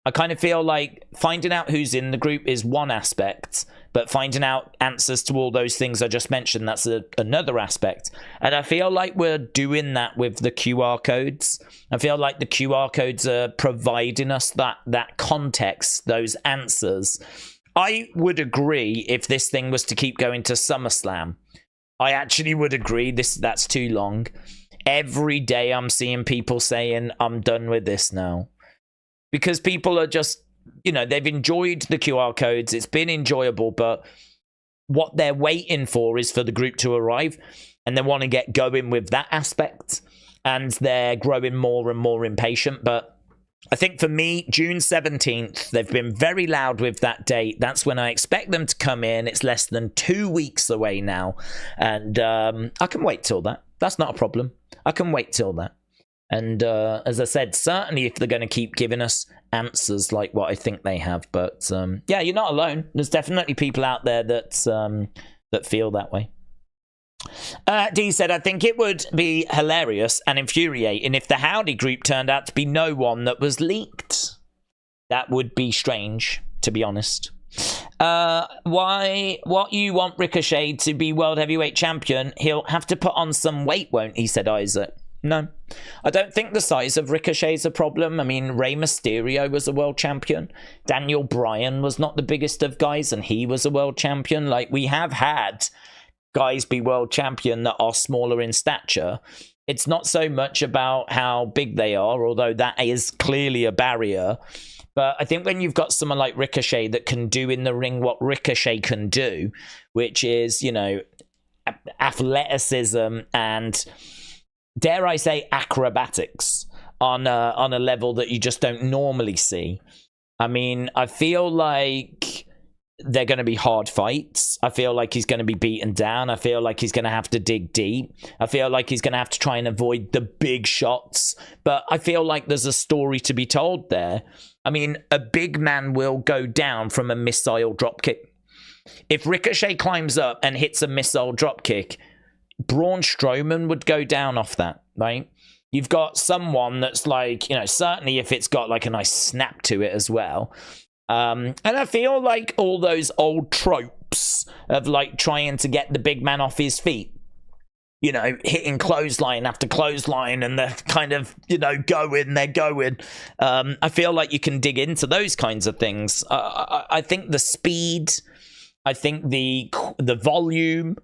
I kind of feel like finding out who's in the group is one aspect, but finding out answers to all those things I just mentioned, that's another aspect. And I feel like we're doing that with the QR codes. I feel like the QR codes are providing us that context, those answers I would agree if this thing was to keep going to SummerSlam. I actually would agree that's too long. Every day I'm seeing people saying, I'm done with this now. Because people are just, you know, they've enjoyed the QR codes. It's been enjoyable, but what they're waiting for is for the group to arrive, and they want to get going with that aspect, and they're growing more and more impatient. But I think for me, June 17th, they've been very loud with that date. That's when I expect them to come in. It's less than 2 weeks away now, and I can wait till that. That's not a problem. I can wait till that. And as I said, certainly if they're going to keep giving us answers like what I think they have. But yeah, you're not alone. There's definitely people out there that feel that way. D said, I think it would be hilarious and infuriating if the Howdy group turned out to be no one that was leaked. That would be strange, to be honest. What you want Ricochet to be World Heavyweight Champion? He'll have to put on some weight, won't he? Said Isaac. No, I don't think the size of Ricochet is a problem. I mean, Rey Mysterio was a world champion. Daniel Bryan was not the biggest of guys, and he was a world champion. Like, we have had guys be world champion that are smaller in stature. It's not so much about how big they are, although that is clearly a barrier. But I think when you've got someone like Ricochet that can do in the ring what Ricochet can do, which is, you know, athleticism and, dare I say, acrobatics on a level that you just don't normally see. I mean, I feel like they're going to be hard fights. I feel like he's going to be beaten down. I feel like he's going to have to dig deep. I feel like he's going to have to try and avoid the big shots. But I feel like there's a story to be told there. I mean, a big man will go down from a missile dropkick. If Ricochet climbs up and hits a missile dropkick, Braun Strowman would go down off that, right? You've got someone that's like, you know, certainly if it's got like a nice snap to it as well. And I feel like all those old tropes of like trying to get the big man off his feet, you know, hitting clothesline after clothesline, and they're kind of, you know, they're going. I feel like you can dig into those kinds of things. I think the speed, I think the volume,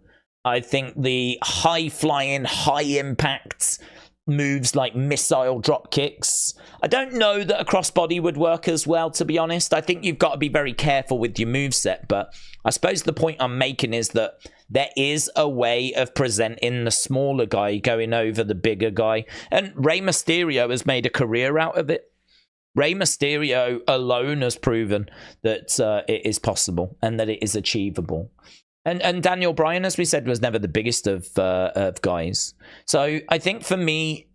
I think the high-flying, high-impact moves like missile drop kicks. I don't know that a crossbody would work as well, to be honest. I think you've got to be very careful with your moveset, but I suppose the point I'm making is that there is a way of presenting the smaller guy going over the bigger guy, and Rey Mysterio has made a career out of it. Rey Mysterio alone has proven that it is possible and that it is achievable. And Daniel Bryan, as we said, was never the biggest of guys. So I think for me,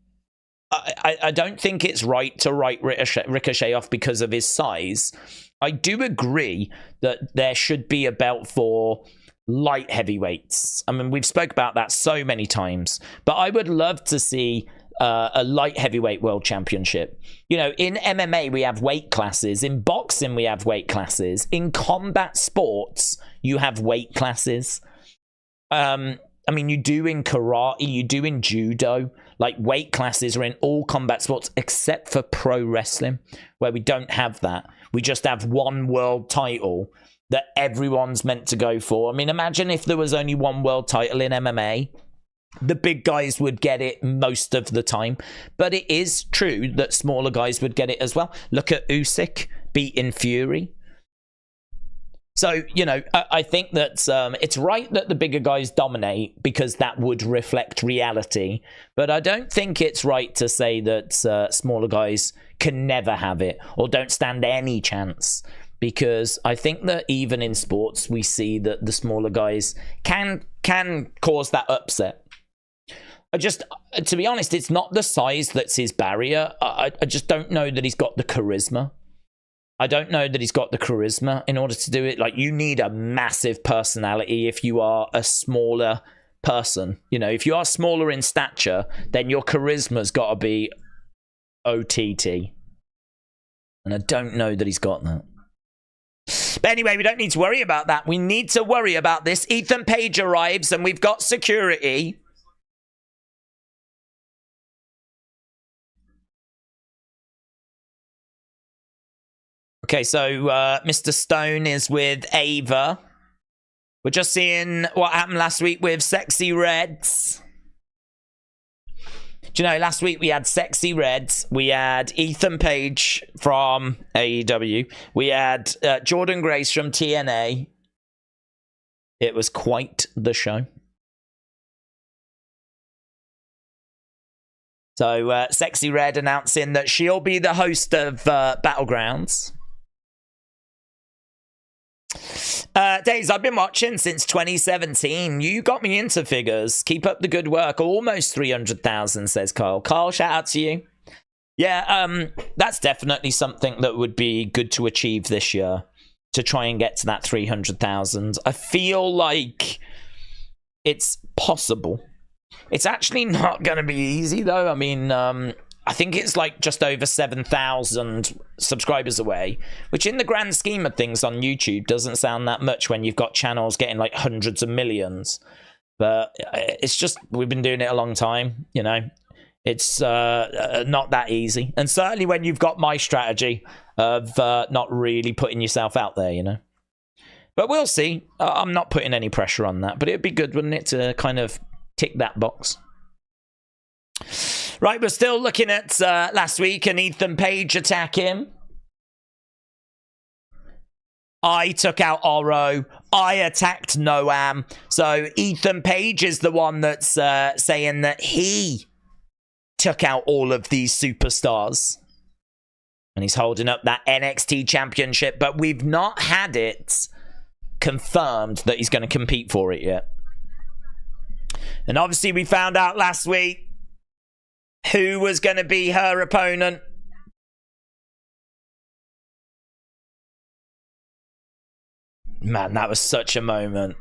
I don't think it's right to write Ricochet off because of his size. I do agree that there should be a belt for light heavyweights. I mean, we've spoke about that so many times, but I would love to see a light heavyweight world championship. You know, in MMA we have weight classes, in boxing we have weight classes, in combat sports you have weight classes. I mean, you do in karate, you do in judo. Like, weight classes are in all combat sports except for pro wrestling, where we don't have that. We just have one world title that everyone's meant to go for. I mean, imagine if there was only one world title in MMA. The big guys would get it most of the time, but it is true that smaller guys would get it as well. Look at Usyk beating Fury. So, you know, I think that it's right that the bigger guys dominate because that would reflect reality, but I don't think it's right to say that smaller guys can never have it or don't stand any chance, because I think that even in sports we see that the smaller guys can cause that upset. To be honest, it's not the size that's his barrier. I just don't know that he's got the charisma. I don't know that he's got the charisma in order to do it. Like, you need a massive personality if you are a smaller person. You know, if you are smaller in stature, then your charisma's got to be OTT. And I don't know that he's got that. But anyway, we don't need to worry about that. We need to worry about this. Ethan Page arrives and we've got security. Okay, so Mr. Stone is with Ava. We're just seeing what happened last week with Sexy Reds. Do you know, last week we had Sexy Reds. We had Ethan Page from AEW. We had Jordynne Grace from TNA. It was quite the show. So, Sexy Red announcing that she'll be the host of Battlegrounds. Daze, I've been watching since 2017. You got me into figures. Keep up the good work. Almost 300,000, says Kyle. Kyle, shout out to you. Yeah, that's definitely something that would be good to achieve this year, to try and get to that 300,000. I feel like it's possible. It's actually not going to be easy, though. I mean, I think it's like just over 7,000 subscribers away, which in the grand scheme of things on YouTube doesn't sound that much when you've got channels getting like hundreds of millions. But it's just, we've been doing it a long time, you know. It's not that easy. And certainly when you've got my strategy of not really putting yourself out there, you know. But we'll see. I'm not putting any pressure on that. But it'd be good, wouldn't it, to kind of tick that box. Right, we're still looking at last week and Ethan Page attack him. I took out Oro. I attacked Noam. So Ethan Page is the one that's saying that he took out all of these superstars. And he's holding up that NXT championship. But we've not had it confirmed that he's going to compete for it yet. And obviously we found out last week who was going to be her opponent. Man, that was such a moment.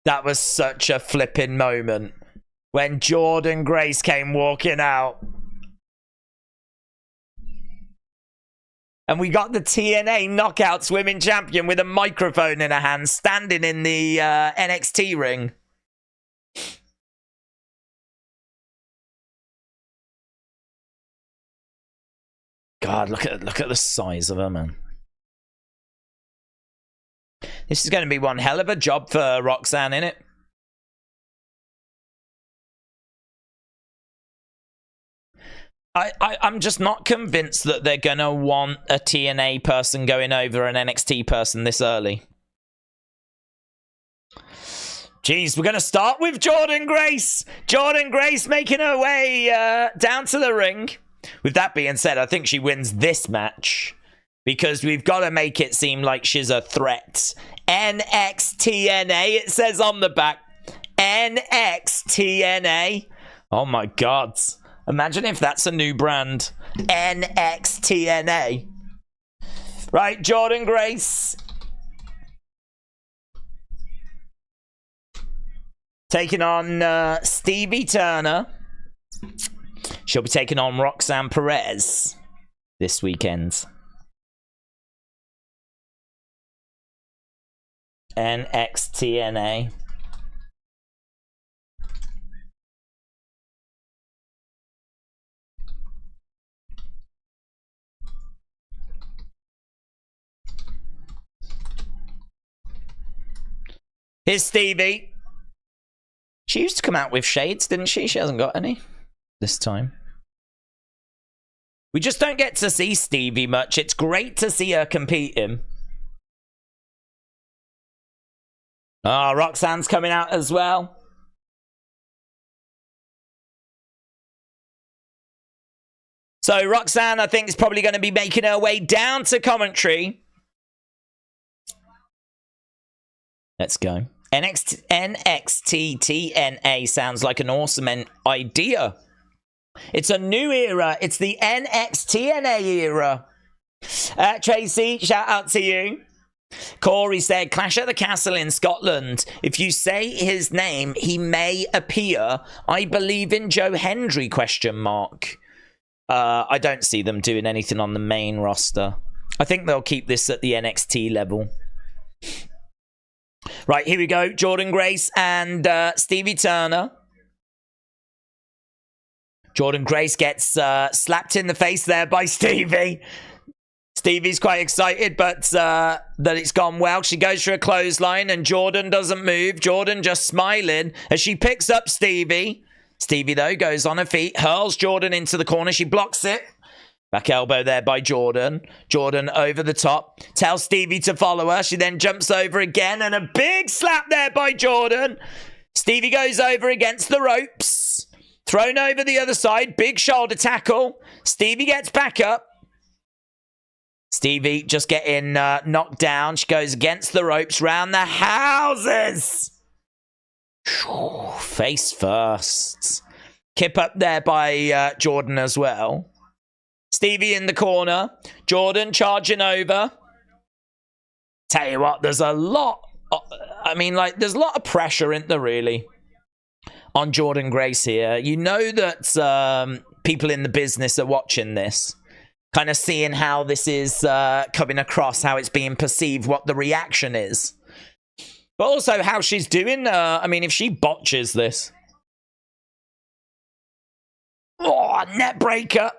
That was such a flipping moment. When Jordynne Grace came walking out. And we got the TNA Knockouts Women Champion with a microphone in her hand, standing in the NXT ring. God, look at the size of her, man. This is going to be one hell of a job for Roxanne, innit? I'm just not convinced that they're going to want a TNA person going over an NXT person this early. Jeez, we're going to start with Jordynne Grace. Jordynne Grace making her way down to the ring. With that being said, I think she wins this match because we've got to make it seem like she's a threat. NXTNA, it says on the back. NXTNA. Oh my God. Imagine if that's a new brand. NXTNA. Right, Jordynne Grace. Taking on Stevie Turner. She'll be taking on Roxanne Perez this weekend. NXTNA. Here's Stevie. She used to come out with shades, didn't she? She hasn't got any this time. We just don't get to see Stevie much. It's great to see her competing. Ah, Roxanne's coming out as well. So Roxanne, I think, is probably going to be making her way down to commentary. Let's go. NXT TNA sounds like an awesome idea. It's a new era. It's the NXTNA era. Tracy, shout out to you. Corey said, Clash at the Castle in Scotland. If you say his name, he may appear. I believe in Joe Hendry, ? I don't see them doing anything on the main roster. I think they'll keep this at the NXT level. Right, here we go. Jordynne Grace and Stevie Turner. Jordynne Grace gets slapped in the face there by Stevie. Stevie's quite excited, but that it's gone well. She goes for a clothesline, and Jordynne doesn't move. Jordynne just smiling as she picks up Stevie. Stevie, though, goes on her feet, hurls Jordynne into the corner. She blocks it. Back elbow there by Jordynne. Jordynne over the top. Tells Stevie to follow her. She then jumps over again, and a big slap there by Jordynne. Stevie goes over against the ropes. Thrown over the other side. Big shoulder tackle. Stevie gets back up. Stevie just getting knocked down. She goes against the ropes, round the houses. Face first. Kip up there by Jordynne as well. Stevie in the corner. Jordynne charging over. Tell you what, there's a lot. There's a lot of pressure, isn't there, really, on Jordynne Grace here. You know that people in the business are watching this, kind of seeing how this is coming across, how it's being perceived, what the reaction is. But also how she's doing. If she botches this. Oh, net breaker.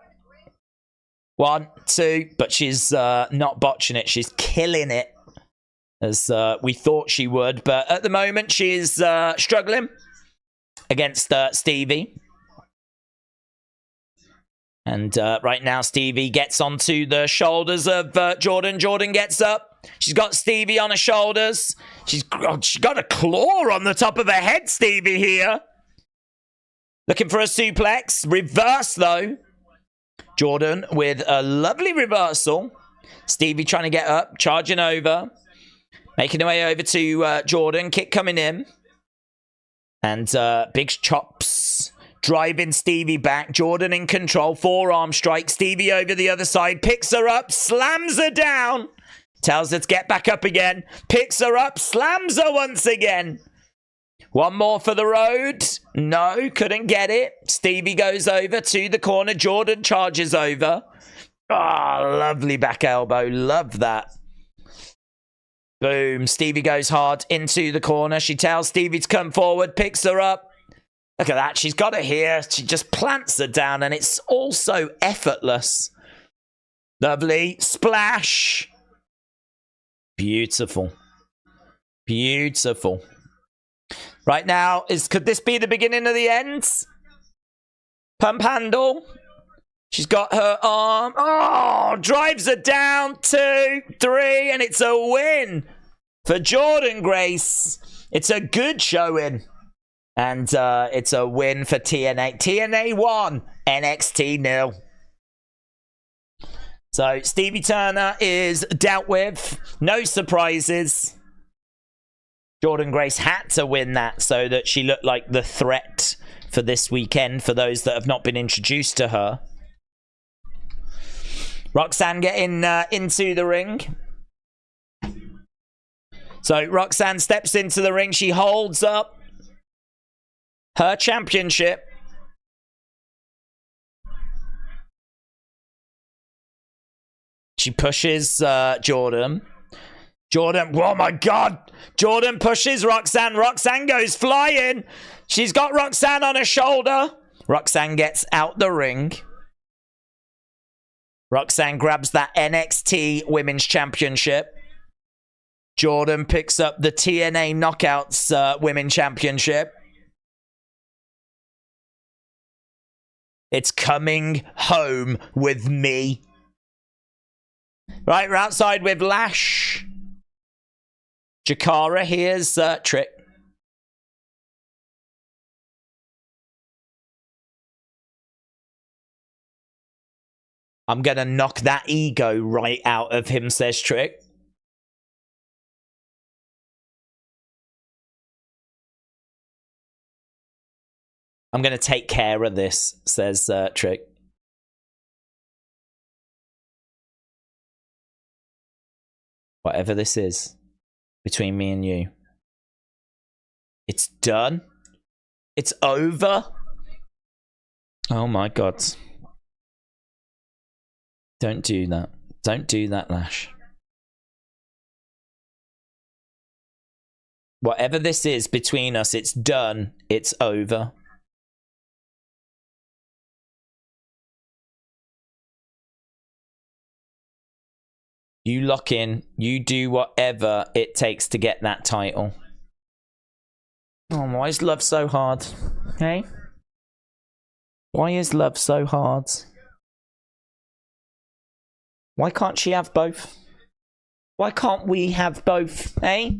1, 2, but she's not botching it. She's killing it, as we thought she would. But at the moment, she's struggling against Stevie. And right now, Stevie gets onto the shoulders of Jordynne. Jordynne gets up. She's got Stevie on her shoulders. She's got a claw on the top of her head, Stevie, here. Looking for a suplex. Reverse, though. Jordynne with a lovely reversal. Stevie trying to get up, charging over. Making her way over to Jordynne. Kick coming in. And big chops. Driving Stevie back. Jordynne in control. Forearm strike. Stevie over the other side. Picks her up. Slams her down. Tells her to get back up again. Picks her up. Slams her once again. One more for the road. No, couldn't get it. Stevie goes over to the corner. Jordynne charges over. Oh, lovely back elbow. Love that. Boom. Stevie goes hard into the corner. She tells Stevie to come forward. Picks her up. Look at that. She's got her here. She just plants her down, and it's also effortless. Lovely. Splash. Beautiful. Beautiful. Right now, could this be the beginning of the end? Pump handle. She's got her arm. Oh, drives her down. 2, 3, and it's a win for Jordynne Grace. It's a good showing. And it's a win for TNA. TNA 1, NXT 0. So Stevie Turner is dealt with. No surprises. Jordynne Grace had to win that so that she looked like the threat for this weekend for those that have not been introduced to her. Roxanne getting into the ring. So Roxanne steps into the ring. She holds up her championship. She pushes Jordynne. Jordynne, oh my God. Jordynne pushes Roxanne. Roxanne goes flying. She's got Roxanne on her shoulder. Roxanne gets out the ring. Roxanne grabs that NXT Women's Championship. Jordynne picks up the TNA Knockouts Women's Championship. It's coming home with me. Right, we're outside with Lash. Jakara, here's Trick. I'm going to knock that ego right out of him, says Trick. I'm going to take care of this, says Trick. Whatever this is between me and you. It's done. It's over. Oh my God. Don't do that. Don't do that, Lash. Whatever this is between us, it's done. It's over. You lock in. You do whatever it takes to get that title. Oh, why is love so hard? Hey? Why is love so hard? Why can't she have both? Why can't we have both? Eh?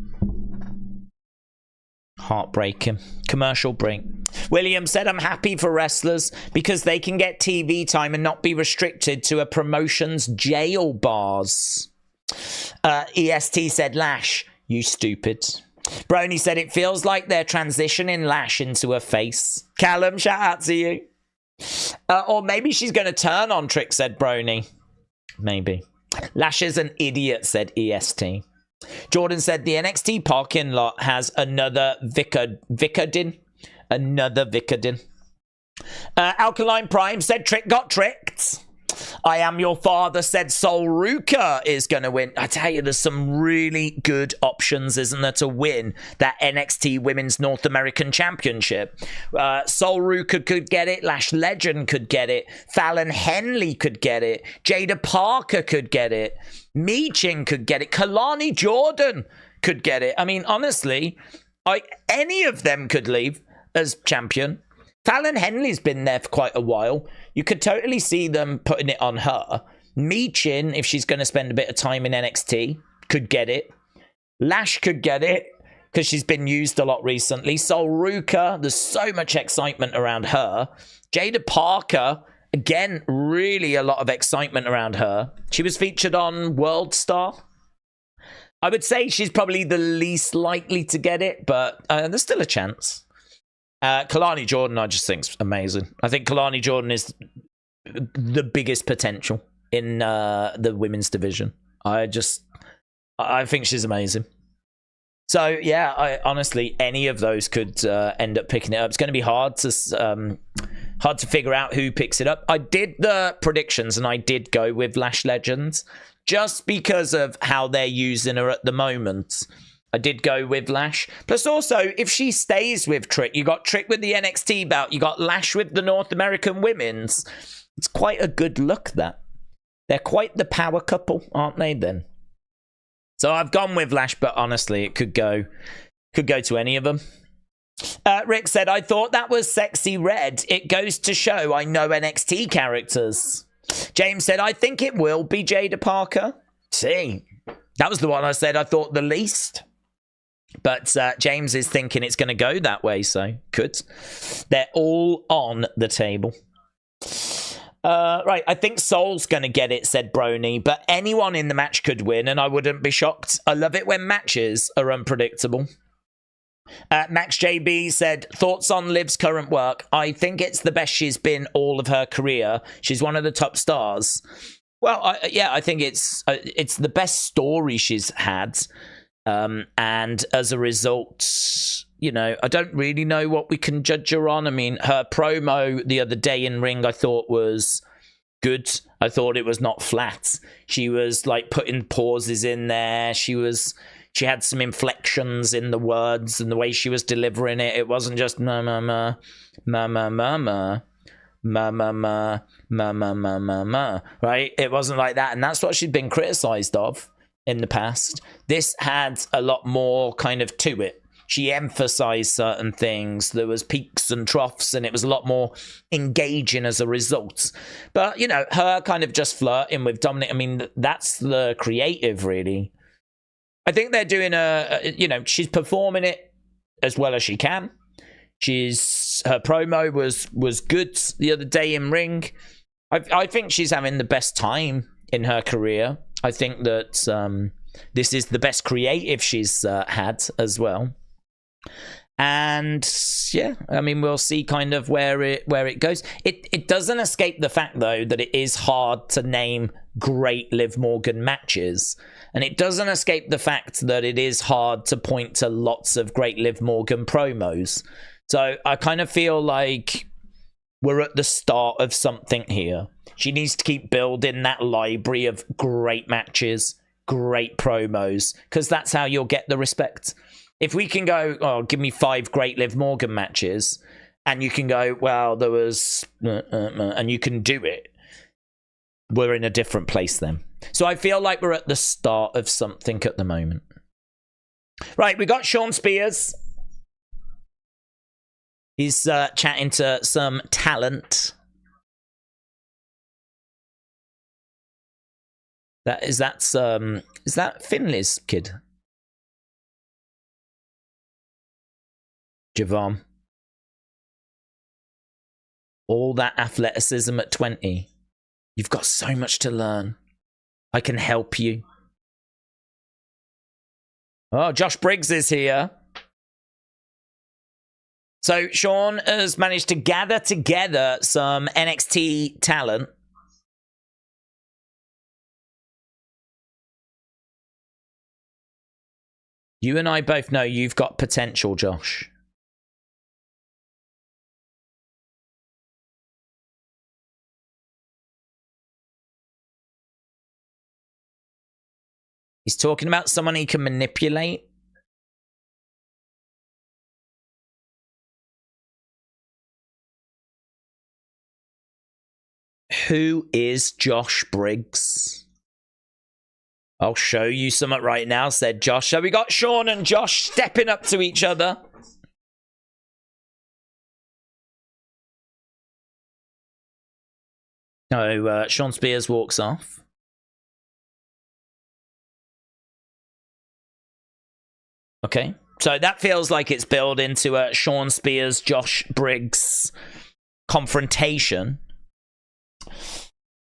Heartbreaking. Commercial break. William said, I'm happy for wrestlers because they can get TV time and not be restricted to a promotion's jail bars. EST said, Lash, you stupid. Brony said, it feels like they're transitioning Lash into a face. Callum, shout out to you. Or maybe she's going to turn on Trick, said Brony. Maybe. Lash is an idiot, said EST. Jordan said, the NXT parking lot has another Vicodin. Another Vicodin. Alkaline Prime said, Trick got tricked. I am your father, said Sol Ruka is going to win. I tell you, there's some really good options, isn't there, to win that NXT Women's North American Championship. Sol Ruka could get it. Lash Legend could get it. Fallon Henley could get it. Jada Parker could get it. Meechin could get it. Kalani Jordan could get it. I mean, honestly, any of them could leave as champion. Fallon Henley's been there for quite a while. You could totally see them putting it on her. Meechin, if she's going to spend a bit of time in NXT, could get it. Lash could get it because she's been used a lot recently. Sol Ruka, there's so much excitement around her. Jada Parker, again, really a lot of excitement around her. She was featured on World Star. I would say she's probably the least likely to get it, but there's still a chance. Kalani Jordan, I just think is amazing. I think Kalani Jordan is the biggest potential in the women's division. I think she's amazing. So yeah, honestly, any of those could end up picking it up. It's going to be hard to figure out who picks it up. I did the predictions and I did go with Lash Legends just because of how they're using her at the moment. I did go with Lash. Plus also, if she stays with Trick, you got Trick with the NXT belt, you got Lash with the North American Women's. It's quite a good look, that. They're quite the power couple, aren't they, then? So I've gone with Lash, but honestly, it could go to any of them. Rick said, I thought that was Sexy Red. It goes to show I know NXT characters. James said, I think it will be Jada Parker. See, that was the one I said I thought the least. But James is thinking it's going to go that way, so could. They're all on the table. Right, I think Sol's going to get it, said Brony, but anyone in the match could win, and I wouldn't be shocked. I love it when matches are unpredictable. Max JB said, thoughts on Liv's current work? I think it's the best she's been all of her career. She's one of the top stars. Well, I think it's the best story she's had. And as a result, you know, I don't really know what we can judge her on. I mean, her promo the other day in ring, I thought was good. I thought it was not flat. She was like putting pauses in there. She had some inflections in the words and the way she was delivering it. It wasn't just ma ma ma ma ma ma ma ma ma ma ma ma ma ma ma, right? It wasn't like that, and that's what she'd been criticized of in the past. This had a lot more kind of to it. She emphasized certain things. There was peaks and troughs, and it was a lot more engaging as a result. But, you know, her kind of just flirting with Dominic, I mean, that's the creative, really. I think they're doing you know, she's performing it as well as she can. Her promo was good the other day in ring. I think she's having the best time in her career. I think that this is the best creative she's had as well. And yeah, I mean, we'll see kind of where it goes. It doesn't escape the fact, though, that it is hard to name great Liv Morgan matches. And it doesn't escape the fact that it is hard to point to lots of great Liv Morgan promos. So I kind of feel like we're at the start of something here. She needs to keep building that library of great matches, great promos, because that's how you'll get the respect. If we can go, oh, give me 5 great Liv Morgan matches, and you can go, well, there was, and you can do it, we're in a different place then. So I feel like we're at the start of something at the moment. Right, we got Shawn Spears. He's chatting to some talent. Is that Finley's kid? Javon. All that athleticism at 20. You've got so much to learn. I can help you. Oh, Josh Briggs is here. So Shawn has managed to gather together some NXT talent. You and I both know you've got potential, Josh. He's talking about someone he can manipulate. Who is Josh Briggs? I'll show you something right now, said Josh. So we got Shawn and Josh stepping up to each other. No, Shawn Spears walks off. Okay, so that feels like it's built into a Shawn Spears, Josh Briggs confrontation.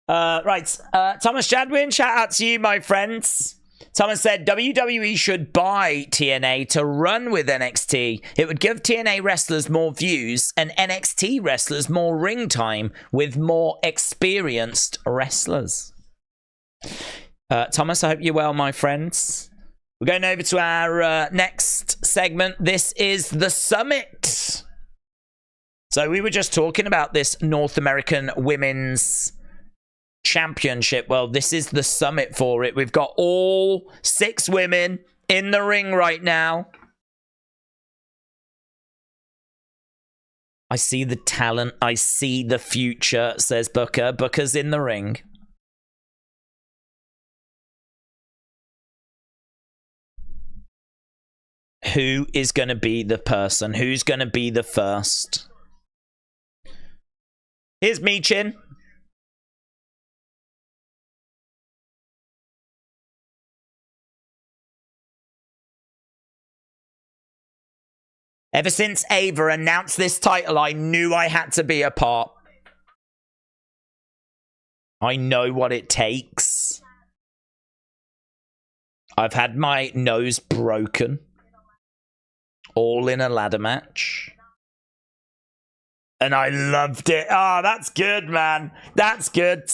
Right, Thomas Jadwin, shout out to you, my friends. Thomas said, WWE should buy TNA to run with NXT. It would give TNA wrestlers more views and NXT wrestlers more ring time with more experienced wrestlers. Thomas, I hope you're well, my friends. We're going over to our next segment. This is the Summit. So we were just talking about this North American Women's Championship. Well, this is the Summit for it. We've got all 6 women in the ring right now. I see the talent. I see the future, says Booker. Booker's in the ring. Who is going to be the person? Who's going to be the first? Here's Michin. Ever since Ava announced this title, I knew I had to be a part. I know what it takes. I've had my nose broken. All in a ladder match. And I loved it. Oh, that's good, man. That's good.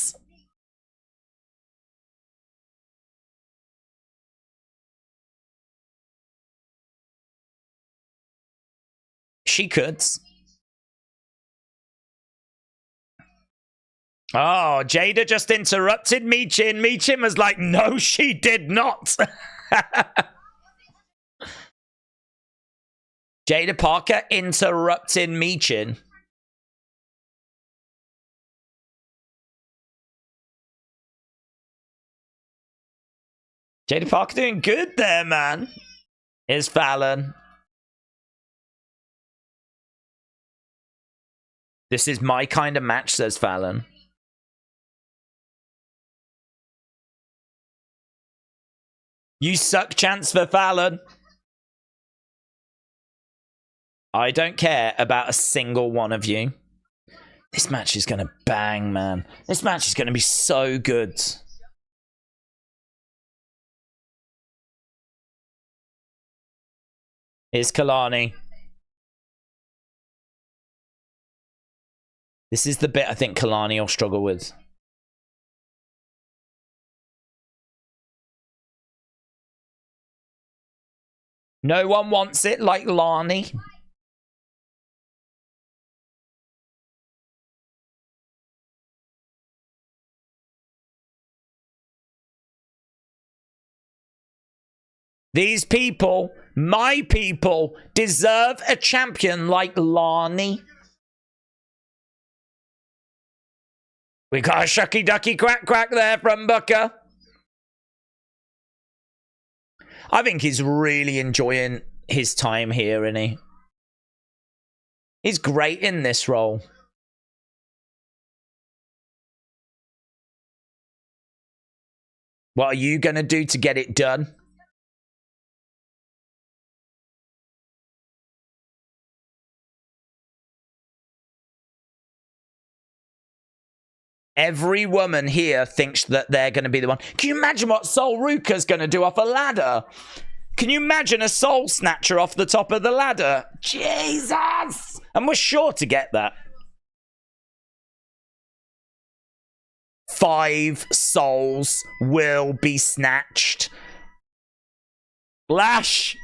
She could. Oh, Jada just interrupted Michin. Michin was like, no, she did not. Jada Parker interrupting Michin. Jada Parker doing good there, man. Here's Fallon. This is my kind of match, says Fallon. You suck chance for Fallon. I don't care about a single one of you. This match is going to bang, man. This match is going to be so good. Here's Kalani. This is the bit I think Kalani will struggle with. No one wants it like Lani. These people, my people, deserve a champion like Lani. We got a shucky ducky quack quack there from Booker. I think he's really enjoying his time here, isn't he? He's great in this role. What are you going to do to get it done? Every woman here thinks that they're going to be the one. Can you imagine what Sol Ruka's going to do off a ladder? Can you imagine a soul snatcher off the top of the ladder? Jesus! And we're sure to get that. 5 souls will be snatched. Lash!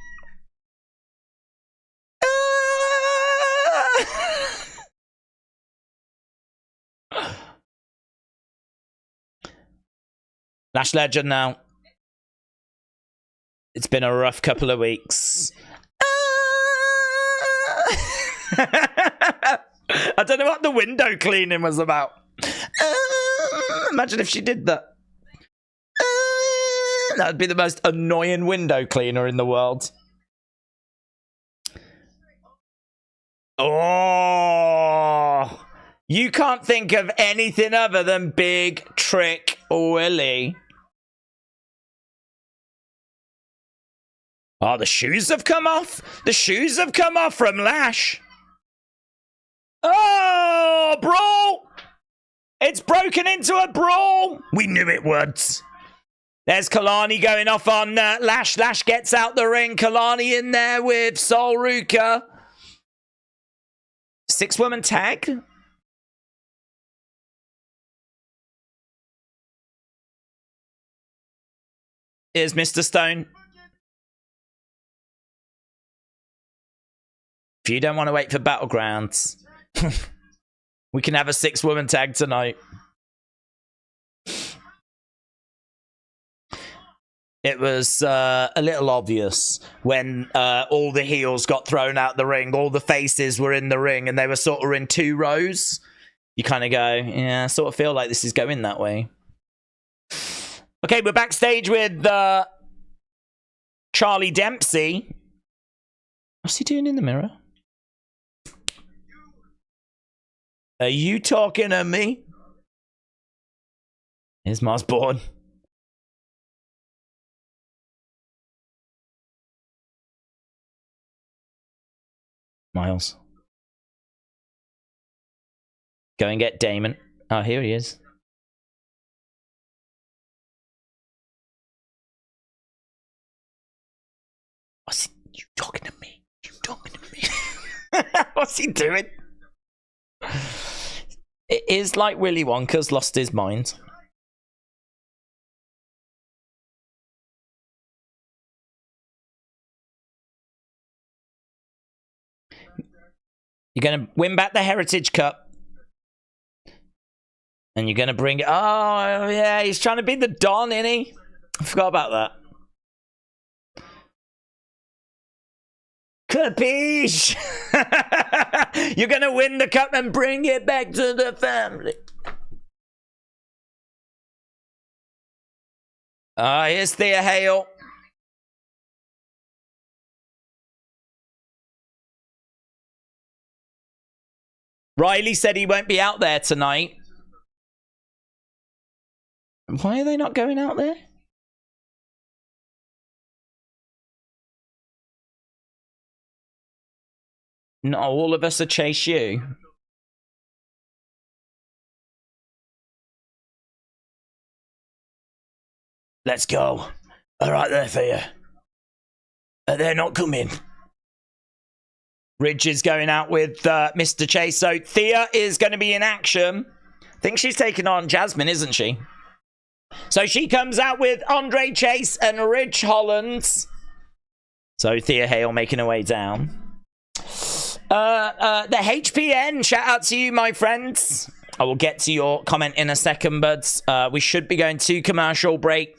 Lash Legend now. It's been a rough couple of weeks. I don't know what the window cleaning was about. Imagine if she did that. That would be the most annoying window cleaner in the world. Oh, you can't think of anything other than Big Trick Willie. Oh, the shoes have come off. The shoes have come off from Lash. Oh, brawl. It's broken into a brawl. We knew it would. There's Kalani going off on Lash. Lash gets out the ring. Kalani in there with Sol Ruka. 6-woman tag. Here's Mr. Stone. If you don't want to wait for Battlegrounds, we can have a 6-woman tag tonight. It was a little obvious when all the heels got thrown out the ring. All the faces were in the ring and they were sort of in 2 rows. You kind of go, yeah, I sort of feel like this is going that way. Okay, we're backstage with Charlie Dempsey. What's he doing in the mirror? Are you talking to me? Here's Mars Bourne. Miles. Go and get Damon. Oh, here he is. What's he? You talking to me? You talking to me? What's he doing? It is like Willy Wonka's lost his mind. You're going to win back the Heritage Cup. And you're going to bring it. Oh, yeah, he's trying to be the Don, isn't he? I forgot about that. Capiche! You're going to win the cup and bring it back to the family. Here's Thea Hail. Riley said he won't be out there tonight. Why are they not going out there? Not all of us are Chase U. Let's go. All right there, Thea. They're not coming. Ridge is going out with Mr. Chase. So Thea is going to be in action. I think she's taking on Jazmyn, isn't she? So she comes out with Andre Chase and Ridge Holland. So Thea Hail making her way down. The HPN, shout out to you, my friends. I will get to your comment in a second, but we should be going to commercial break.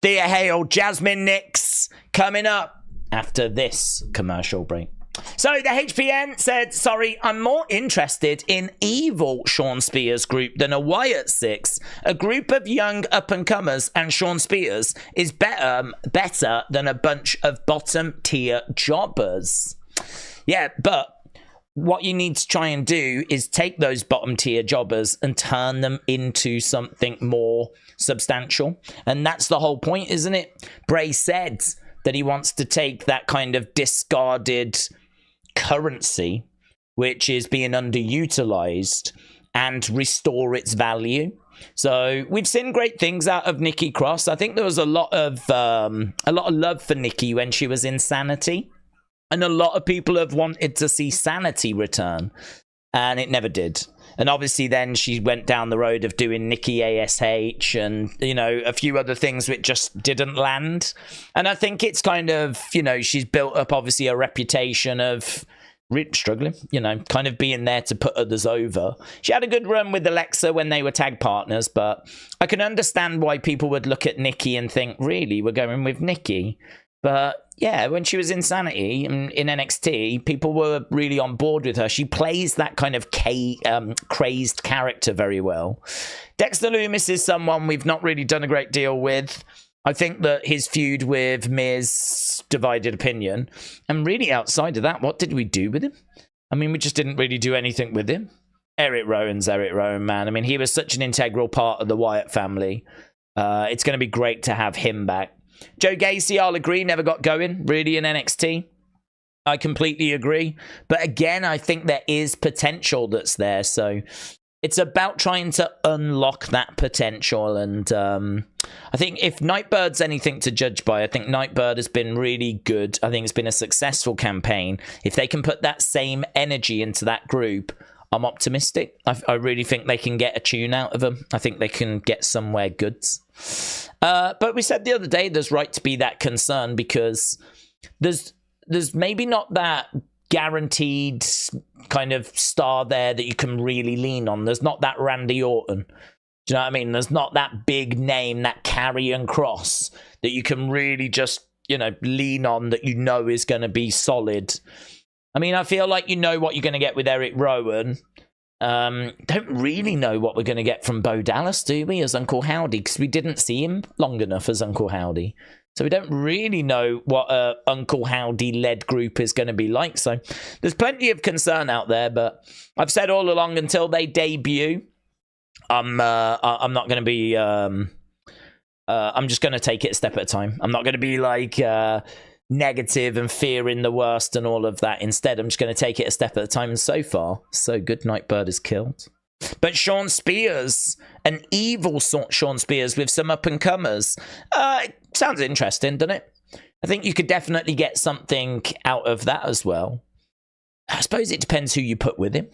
Thea Hail, Jazmyn Nyx coming up after this commercial break. So the HPN said, sorry, I'm more interested in evil Sean Spears group than a Wyatt Six. A group of young up-and-comers and Sean Spears is better than a bunch of bottom-tier jobbers. Yeah, but what you need to try and do is take those bottom-tier jobbers and turn them into something more substantial. And that's the whole point, isn't it? Bray said that he wants to take that kind of discarded currency, which is being underutilized, and restore its value. So we've seen great things out of Nikki Cross. I think there was a lot of love for Nikki when she was in Sanity, and a lot of people have wanted to see Sanity return, and it never did. And obviously then she went down the road of doing Nikki ASH and, you know, a few other things which just didn't land. And I think it's kind of, you know, she's built up obviously a reputation of struggling, you know, kind of being there to put others over. She had a good run with Alexa when they were tag partners, but I can understand why people would look at Nikki and think, really, we're going with Nikki? But yeah, when she was in Sanity in NXT, people were really on board with her. She plays that kind of crazed character very well. Dexter Lumis is someone we've not really done a great deal with. I think that his feud with Miz divided opinion. And really outside of that, what did we do with him? I mean, we just didn't really do anything with him. Eric Rowan's Eric Rowan, man. I mean, he was such an integral part of the Wyatt family. It's going to be great to have him back. Joe Gacy, I'll agree, never got going, really, in NXT. I completely agree. But again, I think there is potential that's there. So it's about trying to unlock that potential. And I think if Nightbird's anything to judge by, I think Nightbird has been really good. I think it's been a successful campaign. If they can put that same energy into that group, I'm optimistic. I really think they can get a tune out of them. I think they can get somewhere goods. But we said the other day there's right to be that concern because there's maybe not that guaranteed kind of star there that you can really lean on. There's not that Randy Orton. Do you know what I mean? There's not that big name, that Karrion Kross that you can really just, you know, lean on that you know is going to be solid. I mean, I feel like you know what you're going to get with Eric Rowan. Don't really know what we're going to get from Bo Dallas, do we, as Uncle Howdy? Because we didn't see him long enough as Uncle Howdy. So we don't really know what a Uncle Howdy-led group is going to be like. So there's plenty of concern out there, but I've said all along until they debut, I'm not going to be... I'm just going to take it a step at a time. I'm not going to be like... negative and fearing the worst and all of that. Instead, I'm just going to take it a step at a time. And so far, so good. Nightbird is killed. But Sean Spears, an evil sort Sean Spears with some up-and-comers. It sounds interesting, doesn't it? I think you could definitely get something out of that as well. I suppose it depends who you put with him.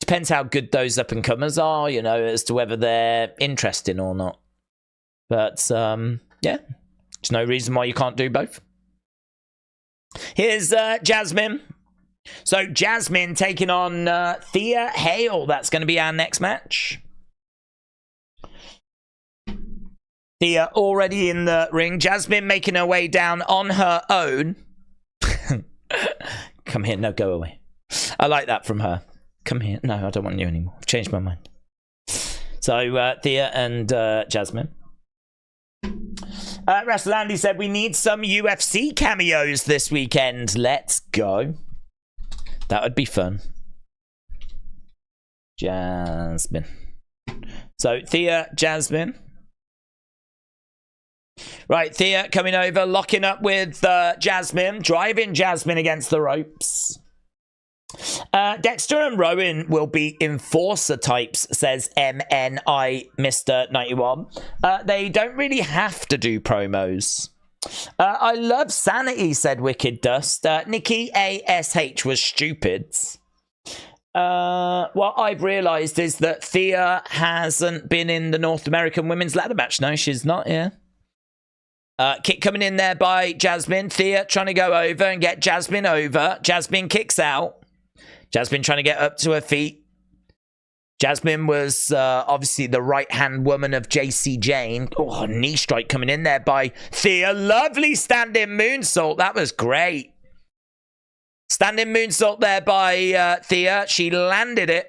Depends how good those up-and-comers are, you know, as to whether they're interesting or not. But, yeah, there's no reason why you can't do both. Here's Jazmyn. So Jazmyn taking on Thea Hail. That's going to be our next match. Thea already in the ring. Jazmyn making her way down on her own. Come here. No, go away. I like that from her. Come here. No, I don't want you anymore. I've changed my mind. So Thea and Jazmyn. Wrestle Andy said, we need some UFC cameos this weekend. Let's go. That would be fun. Jazmyn. So, Thea, Jazmyn. Right, Thea coming over, locking up with Jazmyn, driving Jazmyn against the ropes. Dexter and Rowan will be enforcer types, says MNI Mr. 91. They don't really have to do promos. I love Sanity, said Wicked Dust. Nikki ASH was stupid. What I've realised is that Thea hasn't been in the North American Women's Ladder Match. No, she's not, yeah. Kick coming in there by Jazmyn. Thea trying to go over and get Jazmyn over. Jazmyn kicks out. Jazmyn trying to get up to her feet. Jazmyn was obviously the right-hand woman of JC Jane. Oh, knee strike coming in there by Thea. Lovely standing moonsault. That was great. Standing moonsault there by Thea. She landed it.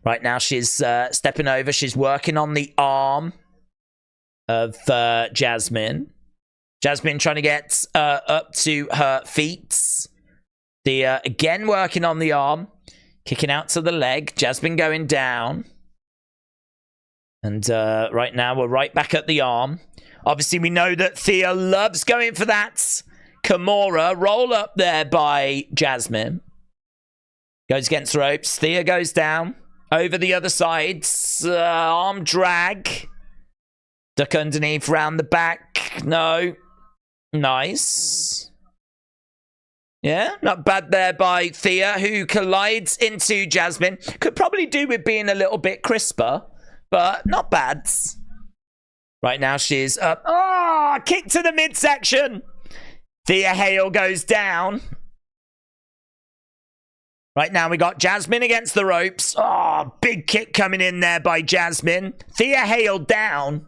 Right now she's stepping over. She's working on the arm of Jazmyn. Jazmyn trying to get up to her feet. Thea again working on the arm. Kicking out to the leg. Jazmyn going down. And right now we're right back at the arm. Obviously we know that Thea loves going for that Kimura. Roll up there by Jazmyn. Goes against the ropes. Thea goes down. Over the other side. Arm drag. Duck underneath, round the back. No. Nice. Yeah, not bad there by Thea, who collides into Jazmyn. Could probably do with being a little bit crisper, but not bad. Right now she's up. Oh, kick to the midsection. Thea Hail goes down. Right now we got Jazmyn against the ropes. Oh, big kick coming in there by Jazmyn. Thea Hail down.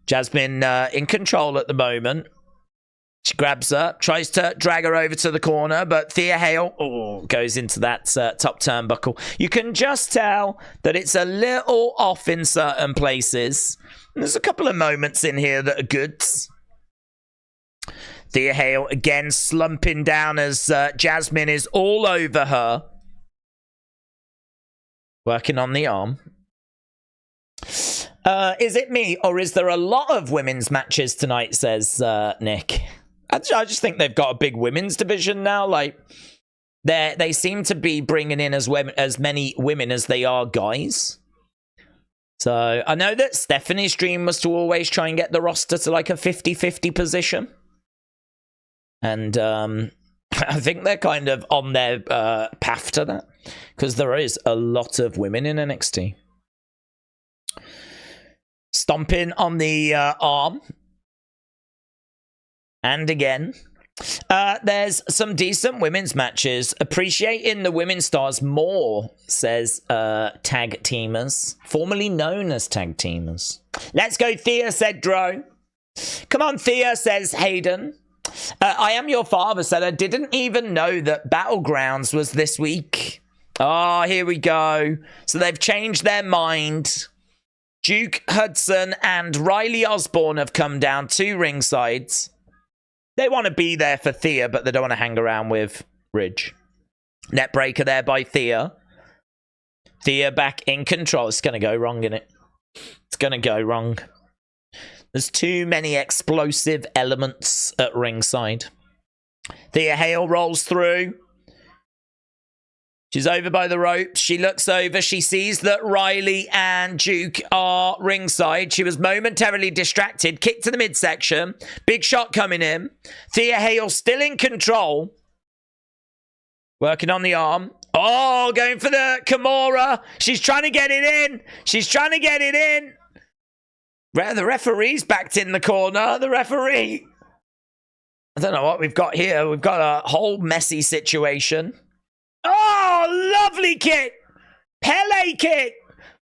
Jazmyn in control at the moment. She grabs her, tries to drag her over to the corner, but Thea Hail goes into that top turnbuckle. You can just tell that it's a little off in certain places. There's a couple of moments in here that are good. Thea Hail again slumping down as Jazmyn is all over her. Working on the arm. Is it me, or is there a lot of women's matches tonight, says Nick. I just think they've got a big women's division now. Like, they seem to be bringing in as many women as they are guys. So, I know that Stephanie's dream was to always try and get the roster to like a 50-50 position. And I think they're kind of on their path to that. Because there is a lot of women in NXT. Stomping on the arm. And again. There's some decent women's matches. Appreciating the women's stars more, says tag teamers. Formerly known as tag teamers. Let's go, Thea, said Dro. Come on, Thea, says Hayden. I am your father, said I didn't even know that Battlegrounds was this week. Oh, here we go. So they've changed their mind. Duke Hudson and Riley Osborne have come down to ringsides. They want to be there for Thea, but they don't want to hang around with Ridge. Net breaker there by Thea. Thea back in control. It's going to go wrong, isn't it? It's going to go wrong. There's too many explosive elements at ringside. Thea Hail rolls through. She's over by the ropes. She looks over. She sees that Riley and Duke are ringside. She was momentarily distracted. Kick to the midsection. Big shot coming in. Thea Hail still in control. Working on the arm. Oh, going for the Kimura. She's trying to get it in. She's trying to get it in. The referee's backed in the corner. The referee. I don't know what we've got here. We've got a whole messy situation. Oh, lovely kick. Pele kick.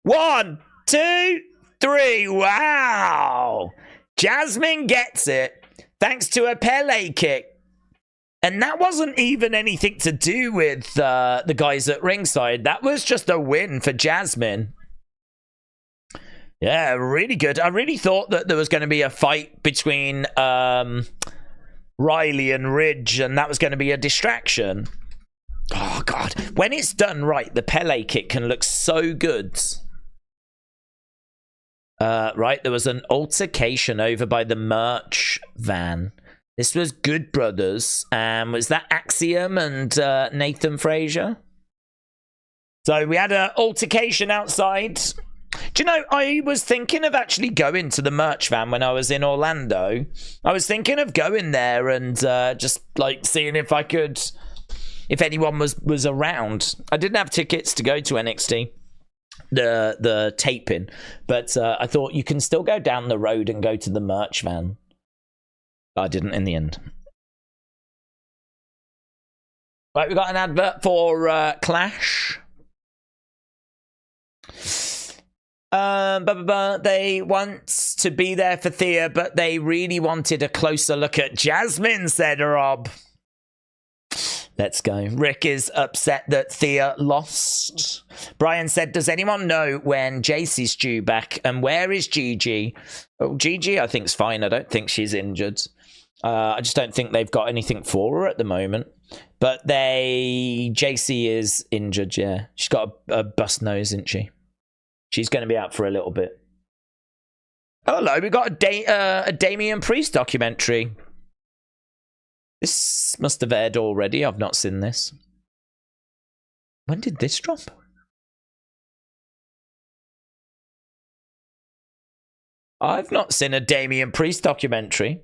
1, 2, 3. Wow. Jazmyn gets it thanks to a Pele kick. And that wasn't even anything to do with the guys at ringside. That was just a win for Jazmyn. Yeah, really good. I really thought that there was going to be a fight between Riley and Ridge, and that was going to be a distraction. Oh, God. When it's done right, the Pele kick can look so good. Right, there was an altercation over by the merch van. This was Good Brothers. Was that Axiom and Nathan Frazier? So we had an altercation outside. Do you know, I was thinking of actually going to the merch van when I was in Orlando. I was thinking of going there and just like seeing if I could, if anyone was around. I didn't have tickets to go to NXT, the taping, but I thought you can still go down the road and go to the merch van. But I didn't in the end. Right, we got an advert for Clash. They want to be there for Thea, but they really wanted a closer look at Jazmyn, said Rob. Let's go. Rick is upset that Thea lost. Brian said, does anyone know when JC's due back? And where is Gigi? Oh, Gigi, I think, is fine. I don't think she's injured. I just don't think they've got anything for her at the moment. But JC is injured, yeah. She's got a bust nose, isn't she? She's going to be out for a little bit. Oh, hello, we got a Damian Priest documentary. This must have aired already. I've not seen this. When did this drop? I've not seen a Damian Priest documentary.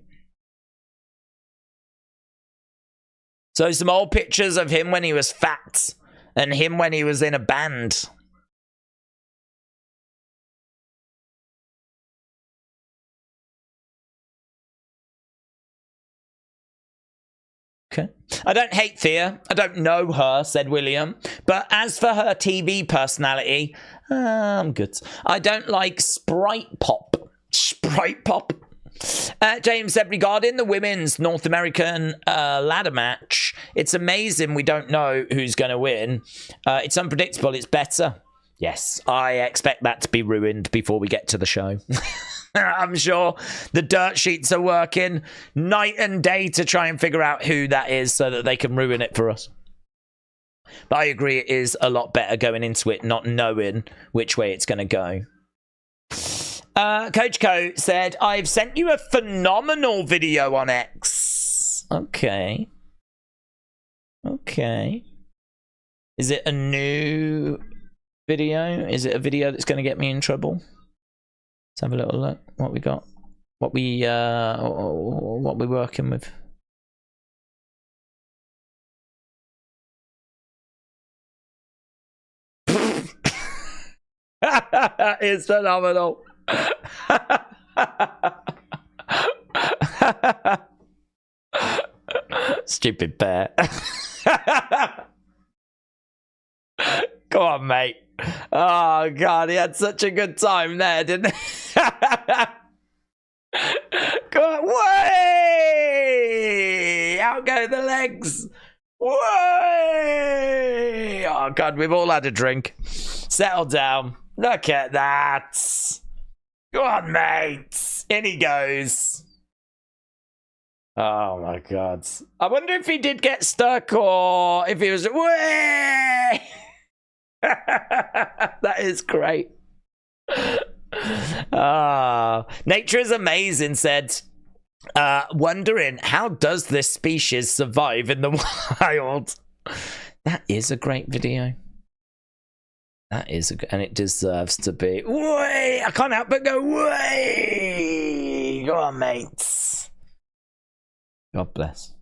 So some old pictures of him when he was fat and him when he was in a band. Okay. I don't hate Thea. I don't know her, said William. But as for her TV personality, I'm good. I don't like Sprite Pop. Sprite Pop. James said, regarding the women's North American ladder match, it's amazing we don't know who's going to win. It's unpredictable. It's better. Yes, I expect that to be ruined before we get to the show. I'm sure the dirt sheets are working night and day to try and figure out who that is so that they can ruin it for us. But I agree, it is a lot better going into it not knowing which way it's going to go. Coach Co said, I've sent you a phenomenal video on X. Okay. Okay. Is it a new video? Is it a video that's going to get me in trouble? Let's have a little look. What we got? What we're working with. It's phenomenal. Stupid bear. Go on, mate. Oh god, he had such a good time there, didn't he? Go on, way! Out go the legs. Way! Oh god, we've all had a drink. Settle down. Look at that. Go on, mate. In he goes. Oh my god. I wonder if he did get stuck or if he was way. That is great. Nature is amazing said, wondering how does this species survive in the wild? That is a great video. That is and it deserves to be. Way! I can't help but go way. Go on, mates. God bless.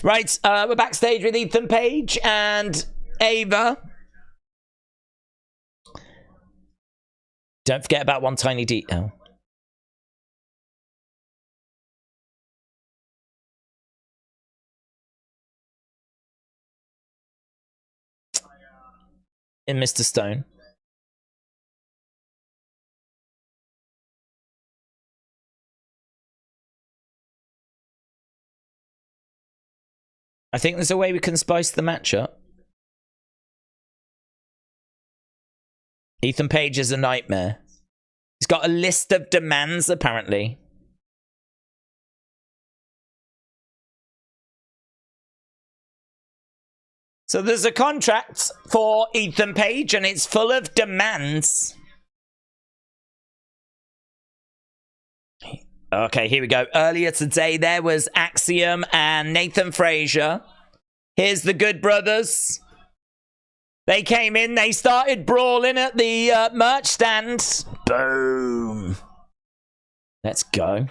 Right, we're backstage with Ethan Page and Ava. Don't forget about one tiny detail. In Mr. Stone. I think there's a way we can spice the match up. Ethan Page is a nightmare. He's got a list of demands, apparently. So there's a contract for Ethan Page, and it's full of demands. Okay, here we go. Earlier today, there was Axiom and Nathan Frazier. Here's the Good Brothers. They came in, they started brawling at the merch stand. Boom. Let's go.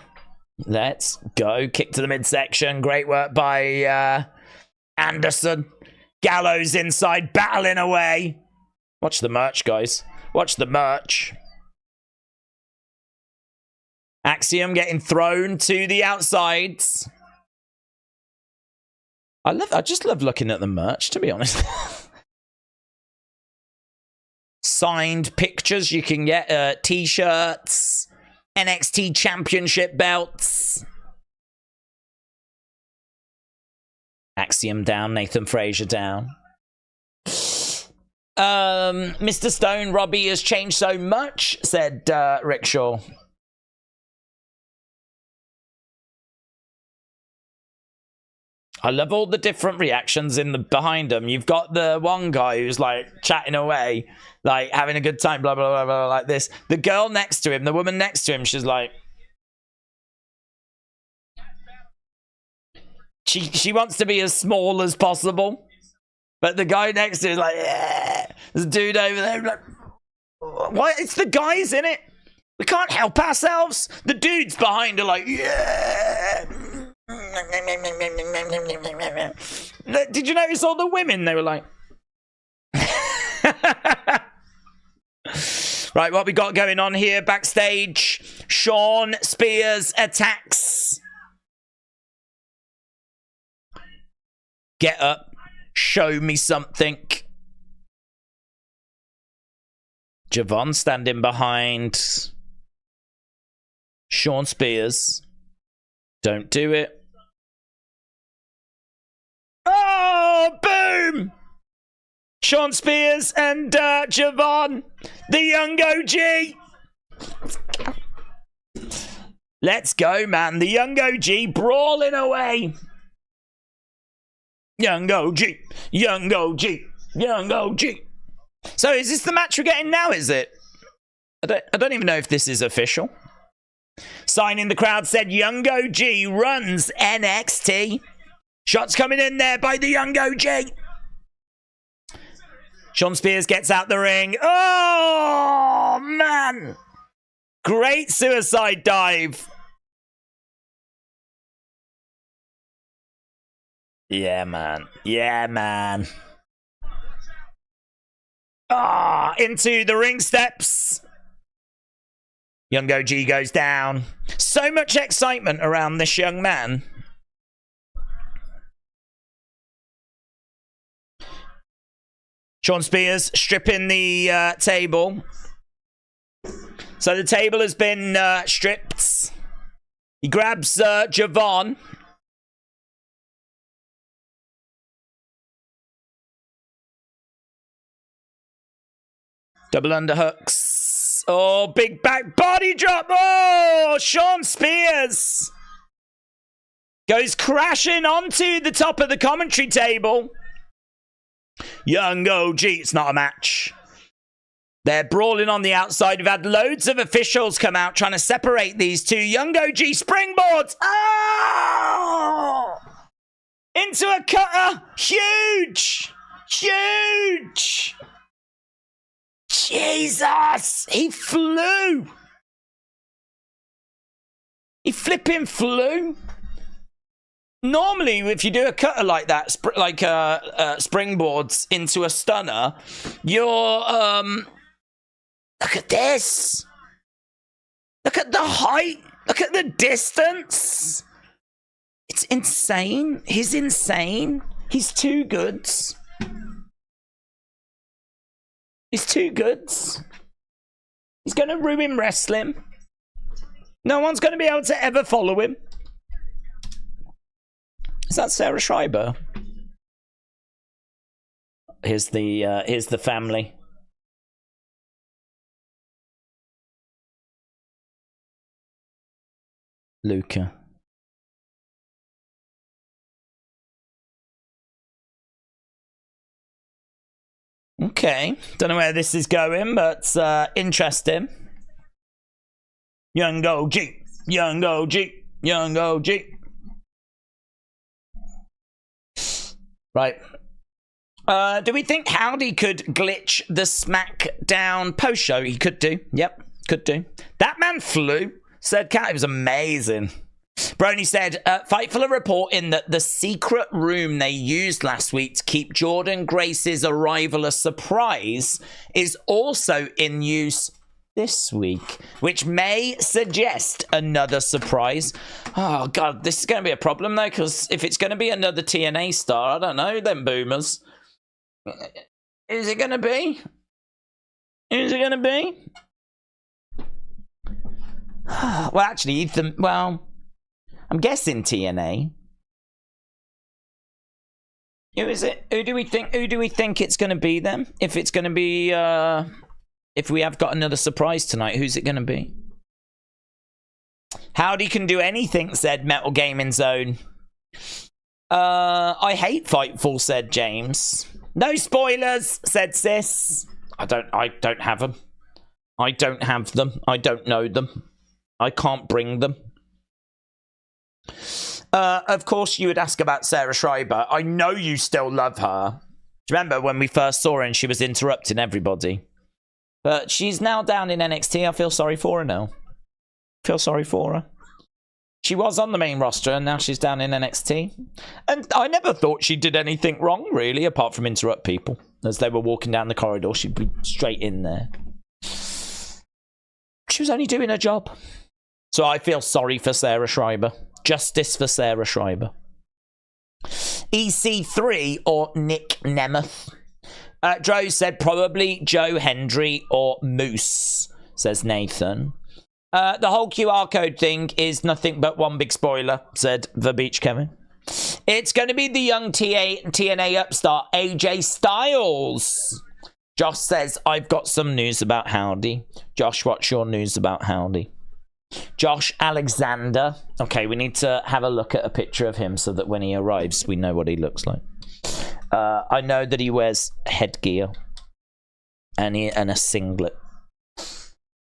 Let's go. Kick to the midsection. Great work by Anderson. Gallows inside, battling away. Watch the merch, guys. Watch the merch. Axiom getting thrown to the outsides. I just love looking at the merch, to be honest. Signed pictures you can get, t-shirts, NXT Championship belts. Axiom down, Nathan Frazier down. Mr. Stone, Robbie has changed so much, said Rickshaw. I love all the different reactions in the behind him. You've got the one guy who's like chatting away, like having a good time, blah, blah, blah, blah, like this. The girl next to him, the woman next to him, she's like, she wants to be as small as possible. But the guy next to him is like, yeah. There's a dude over there like, what? It's the guys, in it. We can't help ourselves. The dudes behind are like, yeah. Did you notice all the women? They were like, right, what we got going on here backstage? Shawn Spears attacks. Get up. Show me something. Javon standing behind Shawn Spears. Don't do it. Oh, boom! Shawn Spears and Javon, the young OG. Let's go, man. The young OG brawling away. Young OG, young OG, young OG. So is this the match we're getting now, is it? I don't even know if this is official. Sign in the crowd said Young OG runs NXT. Shots coming in there by the Young OG. Shawn Spears gets out the ring. Oh, man. Great suicide dive. Yeah, man. Yeah, man. Ah, into the ring steps. Young OG goes down. So much excitement around this young man. Shawn Spears stripping the table. So the table has been stripped. He grabs Javon. Double underhooks. Oh, big back body drop. Oh, Shawn Spears goes crashing onto the top of the commentary table. Young OG, it's not a match. They're brawling on the outside. We've had loads of officials come out trying to separate these two. Young OG springboards. Oh! Into a cutter. Huge. Huge. Jesus. He flew. He flipping flew. Normally, if you do a cutter like that, springboards into a stunner, you're, look at this. Look at the height. Look at the distance. It's insane. He's insane. He's too good. He's too good. He's going to ruin wrestling. No one's going to be able to ever follow him. Is that Sarah Schreiber? Here's the family. Luca. Okay, don't know where this is going, but interesting. Young OG, young OG, young OG. Right. Do we think Howdy could glitch the SmackDown post-show? He could do. Yep, could do. That man flew. Said Cat, it was amazing. Brony said, Fightful are reporting that the secret room they used last week to keep Jordynne Grace's arrival a surprise is also in use this week, which may suggest another surprise. Oh, God, this is going to be a problem, though, because if it's going to be another TNA star, I don't know, them boomers. Is it going to be? Is it going to be? Well, actually, Ethan, well, I'm guessing TNA. Who is it? Who do we think it's going to be then? If it's going to be, if we have got another surprise tonight, who's it going to be? Howdy can do anything, said Metal Gaming Zone. I hate Fightful, said James. No spoilers, said Sis. I don't have them. I don't have them. I don't know them. I can't bring them. Of course, you would ask about Sarah Schreiber. I know you still love her. Do you remember when we first saw her and she was interrupting everybody? But she's now down in NXT. I feel sorry for her now. Feel sorry for her. She was on the main roster and now she's down in NXT. And I never thought she did anything wrong, really, apart from interrupt people. As they were walking down the corridor, she'd be straight in there. She was only doing her job. So I feel sorry for Sarah Schreiber. Justice for Sarah Schreiber. EC3 or Nick Nemeth? Dro said probably Joe Hendry or Moose, says Nathan. The whole QR code thing is nothing but one big spoiler, said The Beach Kevin. It's going to be the young TNA upstart AJ Styles. Josh says, I've got some news about Howdy. Josh, what's your news about Howdy? Josh Alexander. Okay, we need to have a look at a picture of him so that when he arrives, we know what he looks like. I know that he wears headgear and a singlet.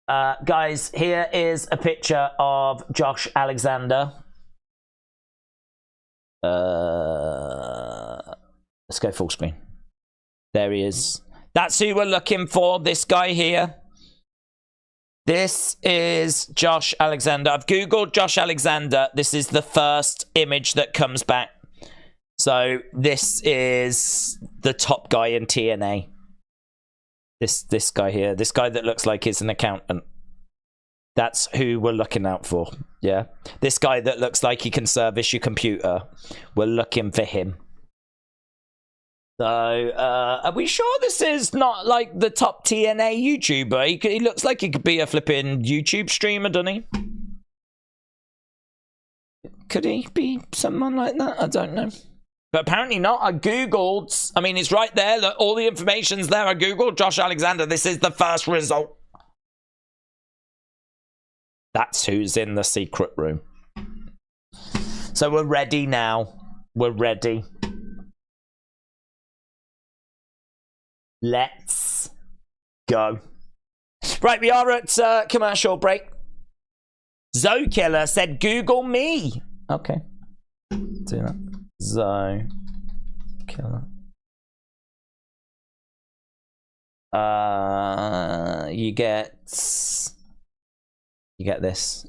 Guys, here is a picture of Josh Alexander. Let's go full screen. There he is. That's who we're looking for, this guy here. This is Josh Alexander. I've Googled Josh Alexander. This is the first image that comes back. So this is the top guy in TNA. This guy here. This guy that looks like he's an accountant. That's who we're looking out for. Yeah. This guy that looks like he can service your computer. We're looking for him. So, are we sure this is not like the top TNA YouTuber? He looks like he could be a flipping YouTube streamer, doesn't he? Could he be someone like that? I don't know. But apparently not. I Googled. I mean, it's right there. Look, all the information's there. I Googled Josh Alexander. This is the first result. That's who's in the secret room. So we're ready now. We're ready. Let's go. Right, we are at commercial break. Zoe Killer said, Google me. Okay. Do that. Zoe Killer. You get this.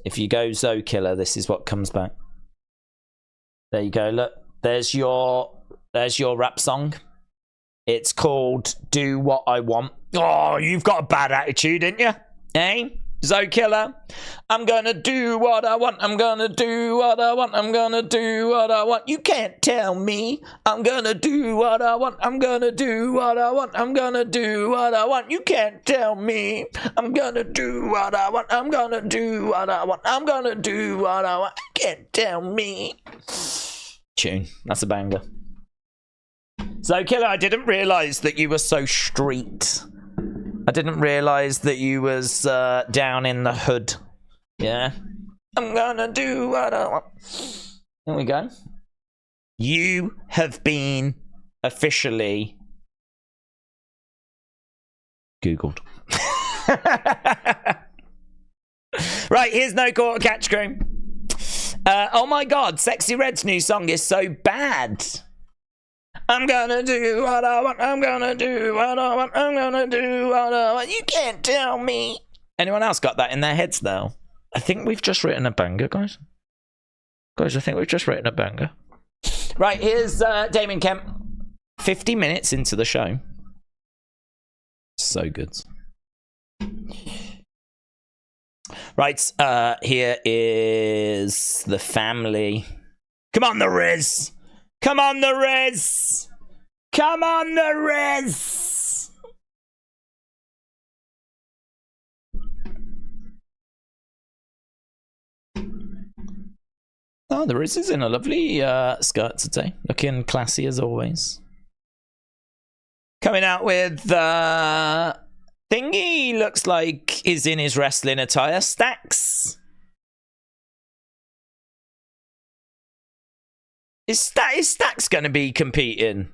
If you go Zoe Killer, this is what comes back. There you go. Look, there's your rap song. It's called Do What I Want. Oh, you've got a bad attitude, didn't you? Eh? Zoe Killer. I'm gonna do what I want. I'm gonna do what I want. I'm gonna do what I want. You can't tell me. I'm gonna do what I want. I'm gonna do what I want. I'm gonna do what I want. You can't tell me. I'm gonna do what I want. I'm gonna do what I want. I'm gonna do what I want. You can't tell me. Tune. That's a banger. So, Killer, I didn't realise that you were so street. I didn't realise that you was down in the hood. Yeah. I'm gonna do what I want. There we go. You have been officially Googled. Right, here's No Quarter Catch Crew. Oh my god, Sexy Red's new song is so bad. I'm gonna do what I want. I'm gonna do what I want. I'm gonna do what I want. You can't tell me. Anyone else got that in their heads though? I think we've just written a banger, guys. Guys, I think we've just written a banger. Right, here's Damon Kemp. 50 minutes into the show. So good. Right, here is the family. Come on, the Riz. Come on, the Riz. Come on, the Riz. Oh, the Riz is in a lovely skirt today. Looking classy as always. Coming out with Thingy looks like is in his wrestling attire. Stacks. Is Stacks going to be competing?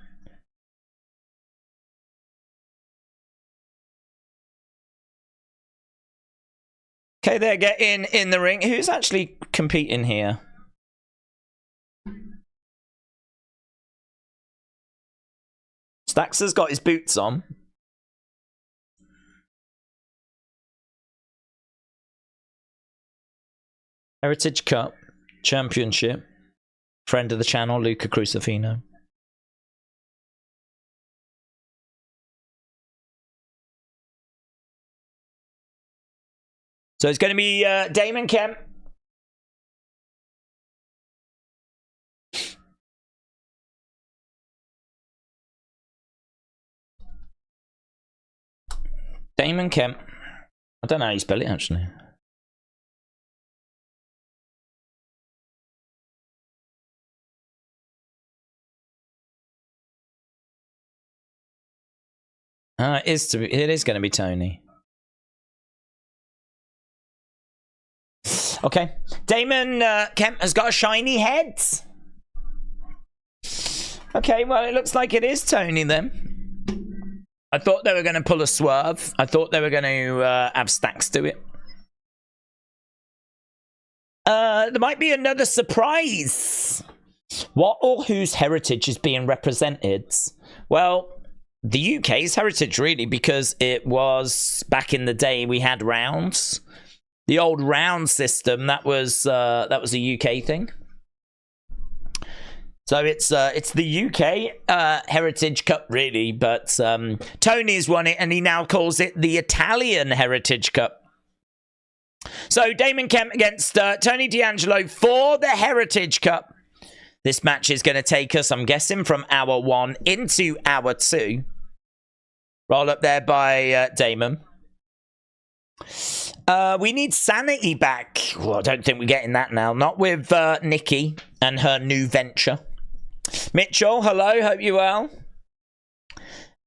Okay, they're getting in the ring. Who's actually competing here? Stacks has got his boots on. Heritage Cup Championship. Friend of the channel, Luca Crucifino. So it's going to be Damon Kemp. Damon Kemp. I don't know how you spell it, actually. It is going to be Tony. Okay. Damon Kemp has got a shiny head. Okay, well, it looks like it is Tony then. I thought they were going to pull a swerve. I thought they were going to have Stacks do it. There might be another surprise. What or whose heritage is being represented? Well, the UK's heritage, really, because it was back in the day we had rounds. The old round system, that was a UK thing. So it's the UK Heritage Cup, really, but Tony's won it, and he now calls it the Italian Heritage Cup. So Damon Kemp against Tony D'Angelo for the Heritage Cup. This match is going to take us, I'm guessing, from hour 1 into hour 2. Roll up there by Damon. We need Sanity back. Well, I don't think we're getting that now. Not with Nikki and her new venture. Mitchell, hello. Hope you're well.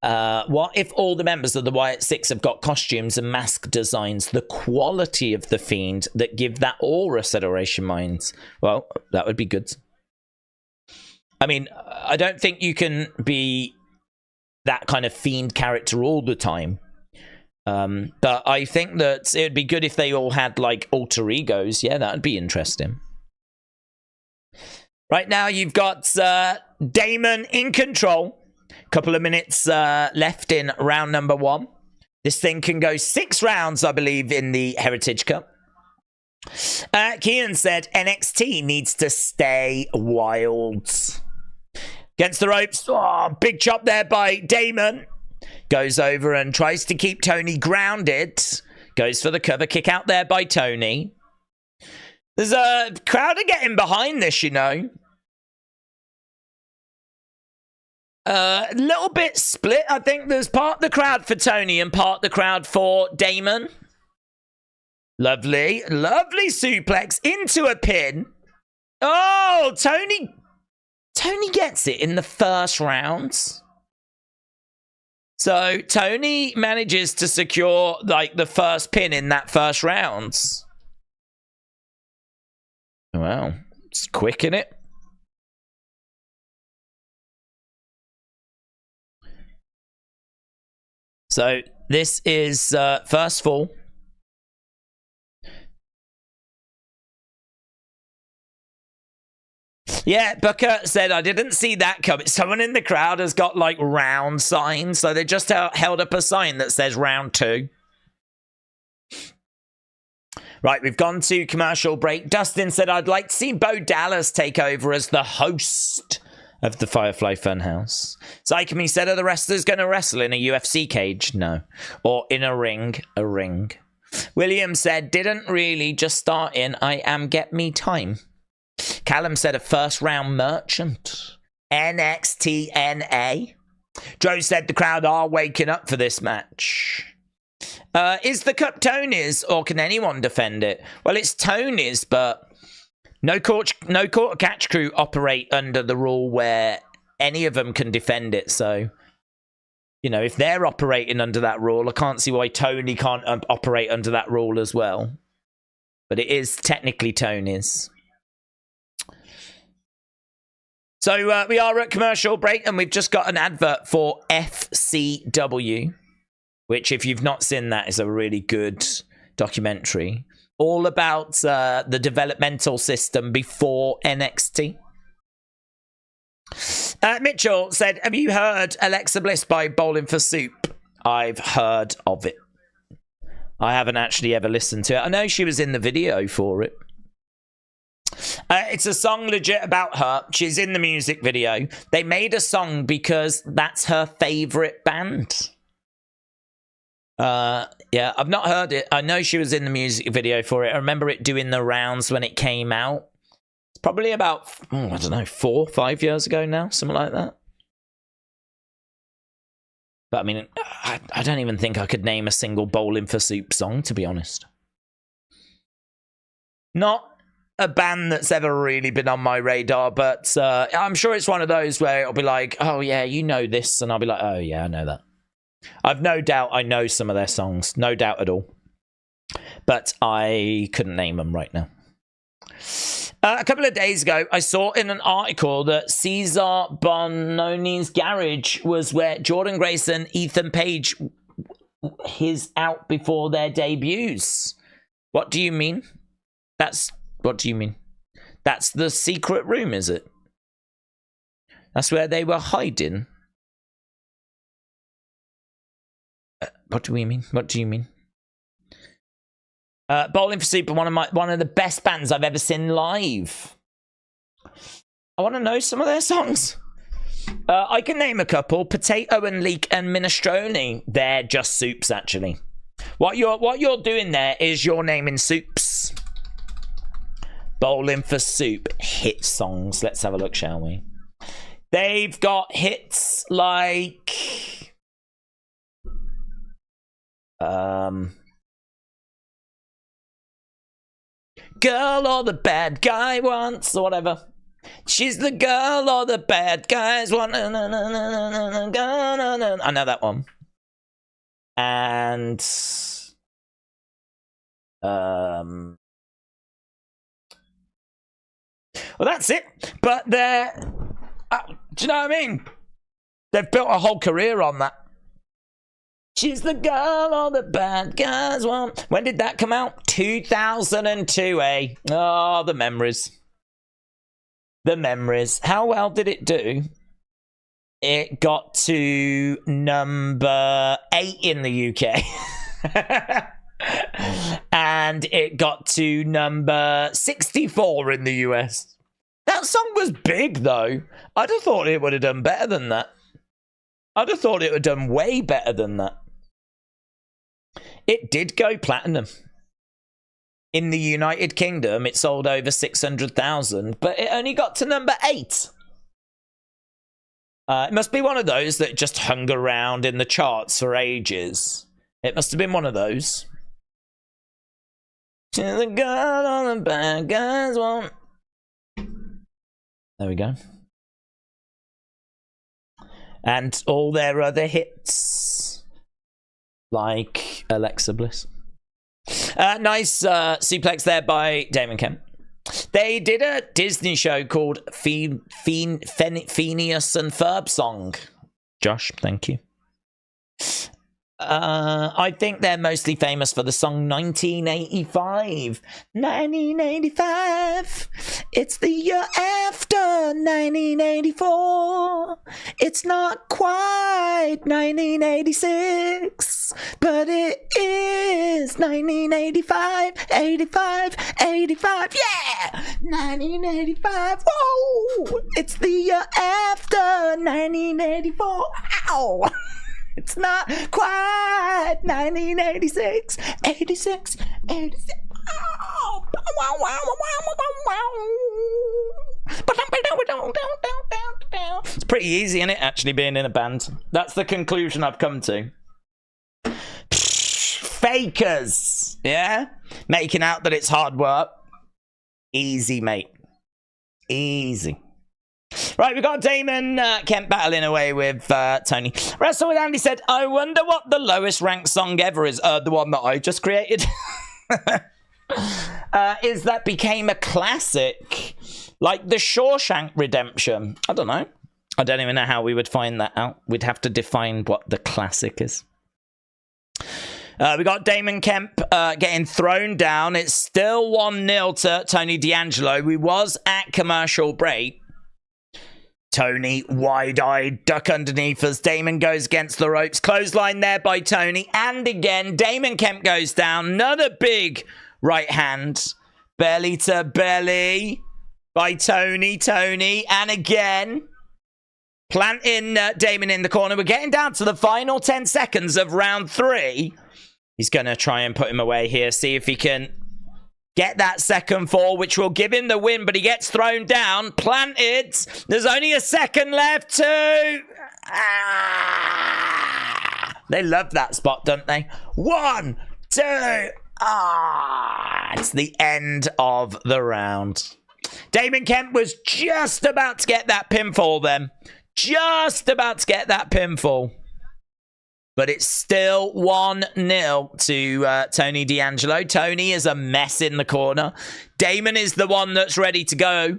What if all the members of the Wyatt Six have got costumes and mask designs? The quality of the Fiend that give that aura, said Oration Minds. Well, that would be good. I mean, I don't think you can be that kind of Fiend character all the time. But I think that it would be good if they all had, like, alter egos. Yeah, that would be interesting. Right now, you've got Damon in control. Couple of minutes left in round number 1. This thing can go 6 rounds, I believe, in the Heritage Cup. Kian said NXT needs to stay wild. Against the ropes. Oh, big chop there by Damon. Goes over and tries to keep Tony grounded. Goes for the cover kick out there by Tony. There's a crowd are getting behind this, you know. A little bit split. I think there's part the crowd for Tony and part the crowd for Damon. Lovely. Lovely suplex into a pin. Oh, Tony gets it in the first round. So Tony manages to secure, like, the first pin in that first round. Wow. It's quick, innit? So this is first fall. Yeah, Booker said, I didn't see that coming. Someone in the crowd has got, like, round signs. So they just held up a sign that says round 2. Right, we've gone to commercial break. Dustin said, I'd like to see Bo Dallas take over as the host of the Firefly Funhouse. Psychomy said, are the wrestlers going to wrestle in a UFC cage? No. Or in a ring? A ring. William said, didn't really, just start in. I am get me time. Callum said, a first round merchant. NXT NA. Joe said, the crowd are waking up for this match. Is the cup Tony's or can anyone defend it? Well, it's Tony's, but No court catch crew operate under the rule where any of them can defend it. So, you know, if they're operating under that rule, I can't see why Tony can't operate under that rule as well. But it is technically Tony's. So we are at commercial break, and we've just got an advert for FCW, which, if you've not seen that, is a really good documentary. All about the developmental system before NXT. Mitchell said, have you heard Alexa Bliss by Bowling for Soup? I've heard of it. I haven't actually ever listened to it. I know she was in the video for it. It's a song legit about her. She's in the music video. They made a song because that's her favourite band. Yeah, I've not heard it. I know she was in the music video for it. I remember it doing the rounds when it came out. It's probably about, I don't know, 4 or 5 years ago now, something like that. But I mean, I don't even think I could name a single Bowling for Soup song, to be honest. Not a band that's ever really been on my radar, but I'm sure it's one of those where it'll be like, oh yeah, you know this, and I'll be like, oh yeah, I know that. I've no doubt I know some of their songs, no doubt at all, but I couldn't name them right now. A couple of days ago, I saw in an article that Cesar Bononi's garage was where Jordynne Grace and Ethan Page his out before their debuts. What do you mean? What do you mean? That's the secret room, is it? That's where they were hiding. What do we mean? What do you mean? Bowling for Soup, one of the best bands I've ever seen live. I want to know some of their songs. I can name a couple: Potato and Leek and Minestrone. They're just soups, actually. What you're doing there is you're naming soups. Bowling for Soup hit songs. Let's have a look, shall we? They've got hits like Girl or the Bad Guy Wants, or whatever. She's the girl or the bad guys want. I know that one. And well, that's it. But they're do you know what I mean? They've built a whole career on that. She's the girl all the bad guys want. When did that come out? 2002, eh? Oh, the memories. The memories. How well did it do? It got to number 8 in the UK. And it got to number 64 in the US. That song was big, though. I'd have thought it would have done better than that. I'd have thought it would have done way better than that. It did go platinum. In the United Kingdom, it sold over 600,000, but it only got to number 8. It must be one of those that just hung around in the charts for ages. It must have been one of those. To the girl on the bad guys want. There we go. And all their other hits, like Alexa Bliss. Nice suplex there by Damon Kemp. They did a Disney show called Phineas and Ferb Song. Josh, thank you. I think they're mostly famous for the song 1985. 1985. It's the year after 1984. It's not quite 1986, but it is 1985. 85, 85, yeah! 1985, whoa! It's the year after 1984. Ow! It's not quite 1986, 86, 86. Oh. It's pretty easy, isn't it, actually being in a band? That's the conclusion I've come to. Fakers, yeah? Making out that it's hard work. Easy, mate. Easy. Right, we've got Damon Kemp battling away with Tony. Wrestle with Andy said, I wonder what the lowest ranked song ever is. The one that I just created. Is that became a classic. Like the Shawshank Redemption. I don't know. I don't even know how we would find that out. We'd have to define what the classic is. We got Damon Kemp getting thrown down. It's still 1-0 to Tony D'Angelo. We was at commercial break. Tony, wide-eyed, duck underneath as Damon goes against the ropes. Clothesline there by Tony. And again, Damon Kemp goes down. Another big right hand. Belly to belly by Tony. Tony. And again, planting Damon in the corner. We're getting down to the final 10 seconds of round 3. He's going to try and put him away here. See if he can get that second fall, which will give him the win. But he gets thrown down. Planted. There's only a second left to... They love that spot, don't they? 1, 2... It's the end of the round. Damon Kemp was just about to get that pinfall then. Just about to get that pinfall. But it's still 1-0 to Tony D'Angelo. Tony is a mess in the corner. Damon is the one that's ready to go.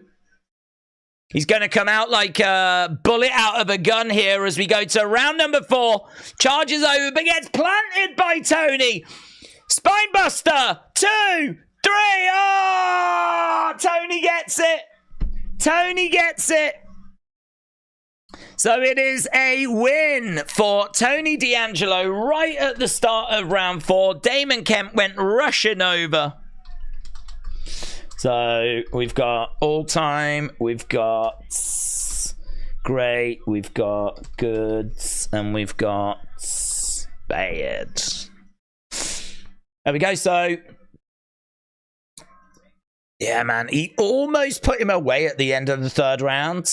He's going to come out like a bullet out of a gun here as we go to round number 4. Charges over, but gets planted by Tony. Spinebuster. 2, 3. Oh! Tony gets it. Tony gets it. So it is a win for Tony D'Angelo right at the start of round 4. Damon Kemp went rushing over. So we've got all time, we've got great, we've got goods, and we've got bad. There we go. So yeah, man, he almost put him away at the end of the 3rd round.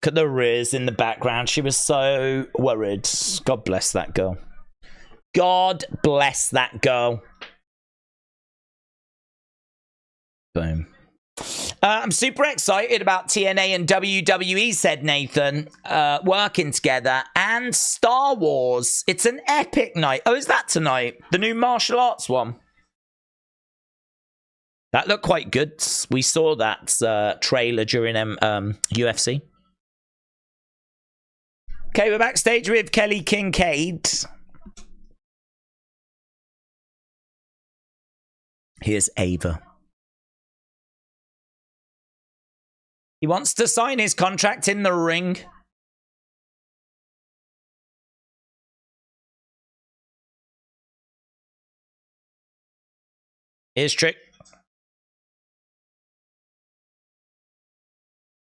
Look at the Riz in the background. She was so worried. God bless that girl. God bless that girl. Boom. I'm super excited about TNA and WWE, said Nathan, working together, and Star Wars. It's an epic night. Oh, is that tonight? The new martial arts one. That looked quite good. We saw that trailer during UFC. Okay, we're backstage with Kelly Kincaid. Here's Ava. He wants to sign his contract in the ring. Here's Trick.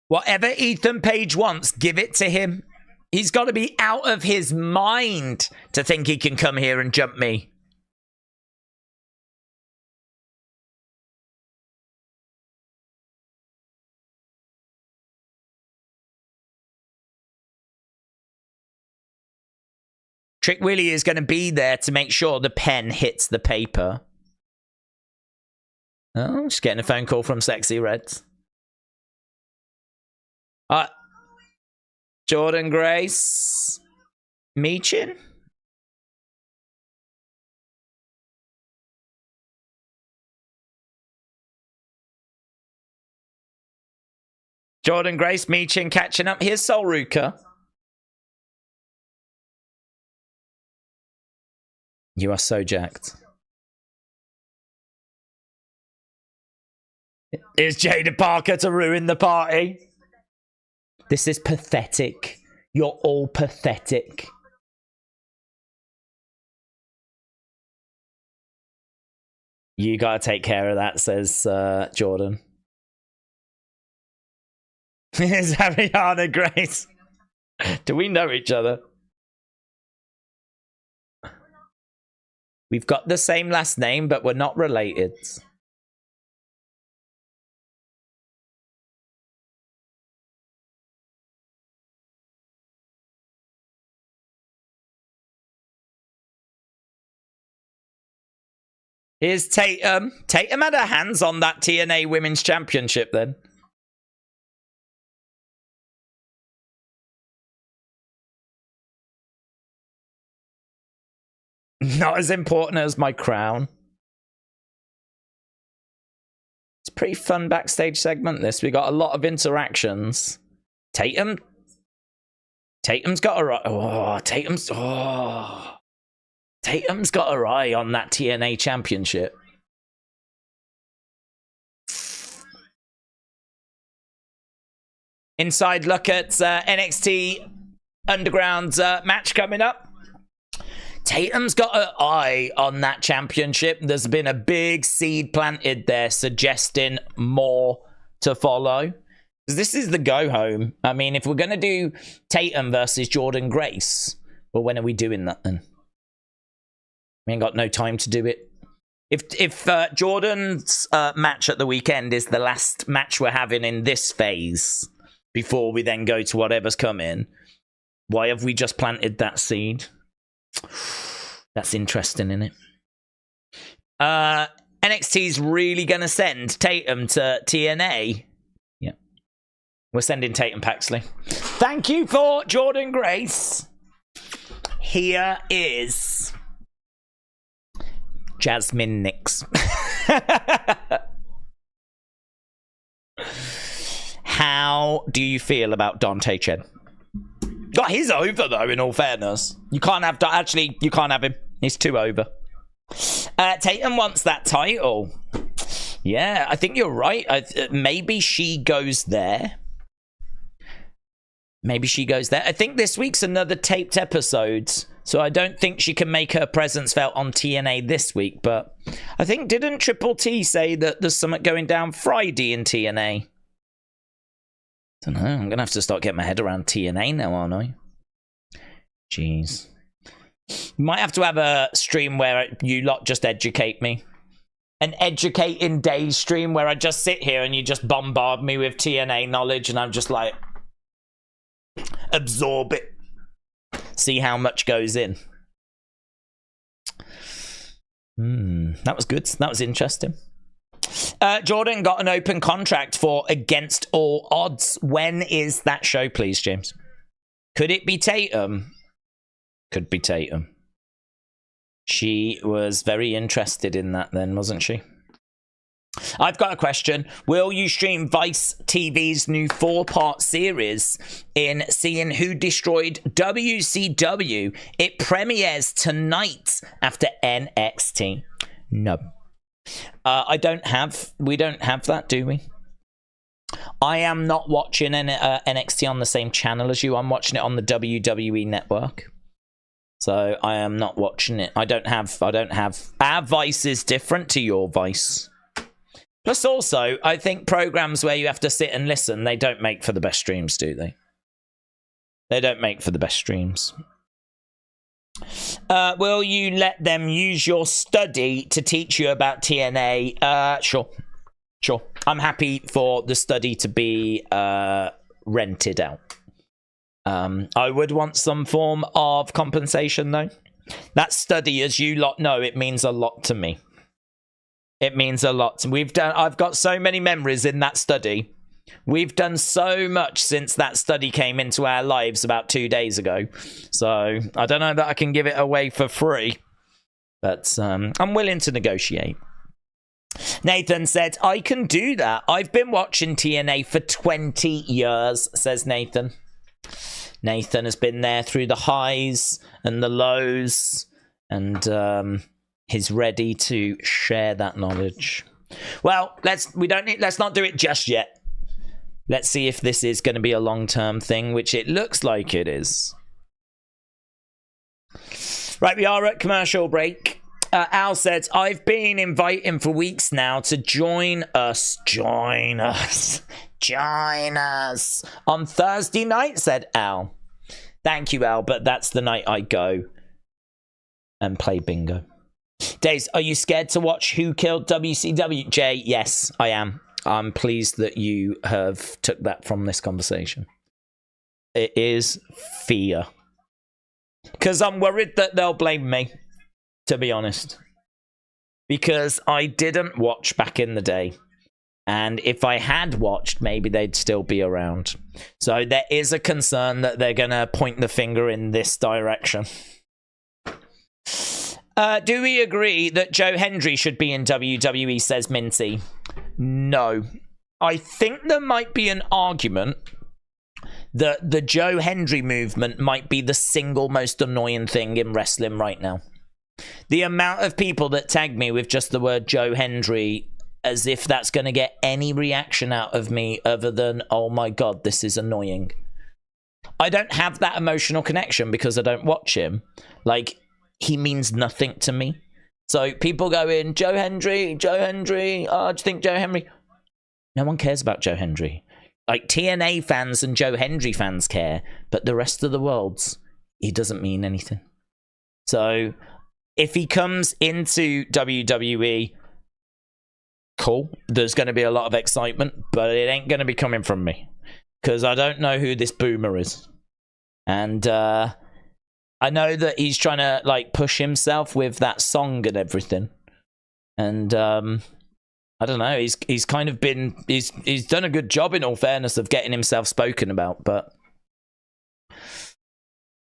Whatever Ethan Page wants, give it to him. He's got to be out of his mind to think he can come here and jump me. Trick Willie is going to be there to make sure the pen hits the paper. Oh, just getting a phone call from Sexy Reds. Jordynne Grace. Meechin. Jordynne Grace, Meechin catching up. Here's Sol Ruka. You are so jacked. Here's Jada Parker to ruin the party. This is pathetic. You're all pathetic. You gotta take care of that, says Jordan. Here's Ariana Grace. Do we know each other? We've got the same last name, but we're not related. Here's Tatum. Tatum had her hands on that TNA Women's Championship then. Not as important as my crown. It's a pretty fun backstage segment, this. We got a lot of interactions. Tatum's got a... Oh, Tatum's got her eye on that TNA Championship. Inside look at NXT Underground's match coming up. Tatum's got her eye on that championship. There's been a big seed planted there suggesting more to follow. This is the go home. I mean, if we're going to do Tatum versus Jordynne Grace, well, when are we doing that then? We ain't got no time to do it. If Jordan's match at the weekend is the last match we're having in this phase before we then go to whatever's coming, why have we just planted that seed? That's interesting, isn't it? NXT's really going to send Tatum to TNA. Yeah. We're sending Tatum Paxley. Thank you for Jordynne Grace. Here is Jazmyn Nyx. How do you feel about Dante Chen? God, he's over though, in all fairness. You can't have... Actually, you can't have him. He's too over. Tatum wants that title. Yeah, I think you're right. Maybe she goes there. Maybe she goes there. I think this week's another taped episode, so I don't think she can make her presence felt on TNA this week, but I think, didn't Triple T say that there's something going down Friday in TNA? I don't know. I'm going to have to start getting my head around TNA now, aren't I? Jeez. Might have to have a stream where you lot just educate me. An educating day stream where I just sit here and you just bombard me with TNA knowledge and I'm just like, absorb it. See how much goes in. That was good. That was interesting. Jordan got an open contract for Against All Odds. When is that show, please, James? Could it be Tatum? Could be Tatum. She was very interested in that then, wasn't she? I've got a question. Will you stream Vice TV's new 4-part series in Seeing Who Destroyed WCW? It premieres tonight after NXT. No. We don't have that, do we? I am not watching NXT on the same channel as you. I'm watching it on the WWE network. So I am not watching it. I don't have our Vice is different to your Vice. Plus also, I think programs where you have to sit and listen, they don't make for the best streams, do they? They don't make for the best streams. Will you let them use your study to teach you about TNA? Sure. I'm happy for the study to be rented out. I would want some form of compensation, though. That study, as you lot know, it means a lot to me. It means a lot. I've got so many memories in that study. We've done so much since that study came into our lives about 2 days ago. So I don't know that I can give it away for free. But I'm willing to negotiate. Nathan said, I can do that. I've been watching TNA for 20 years, says Nathan. Nathan has been there through the highs and the lows. And he's ready to share that knowledge. Well, let's not do it just yet. Let's see if this is going to be a long-term thing, which it looks like it is. Right, we are at commercial break. Al said, I've been inviting for weeks now to join us. Join us. On Thursday night, said Al. Thank you, Al, but that's the night I go and play bingo. Daze, are you scared to watch Who Killed WCW? Jay, yes, I am. I'm pleased that you have took that from this conversation. It is fear. Because I'm worried that they'll blame me, to be honest. because I didn't watch back in the day. And if I had watched, maybe they'd still be around. So there is a concern that they're going to point the finger in this direction. Do we agree that Joe Hendry should be in WWE, says Minty? No. I think there might be an argument that the Joe Hendry movement might be the single most annoying thing in wrestling right now. The amount of people that tag me with just the word Joe Hendry, as if that's going to get any reaction out of me other than, oh my God, this is annoying. I don't have that emotional connection because I don't watch him. Like, he means nothing to me. So people go in, Joe Hendry, oh, do you think Joe Hendry? No one cares about Joe Hendry. Like, TNA fans and Joe Hendry fans care, but the rest of the world, he doesn't mean anything. So if he comes into WWE, cool. There's going to be a lot of excitement, but it ain't going to be coming from me because I don't know who this boomer is. And I know that he's trying to like push himself with that song and everything. And I don't know. He's kind of been he's done a good job in all fairness of getting himself spoken about, but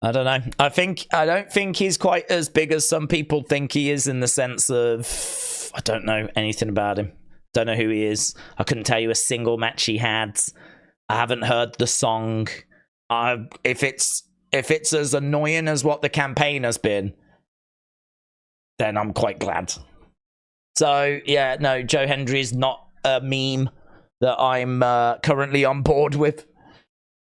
I don't know. I don't think he's quite as big as some people think he is in the sense of I don't know anything about him. Don't know who he is. I couldn't tell you a single match he had. I haven't heard the song. If it's as annoying as what the campaign has been, then I'm quite glad. So yeah, no, Joe Hendry is not a meme that I'm currently on board with.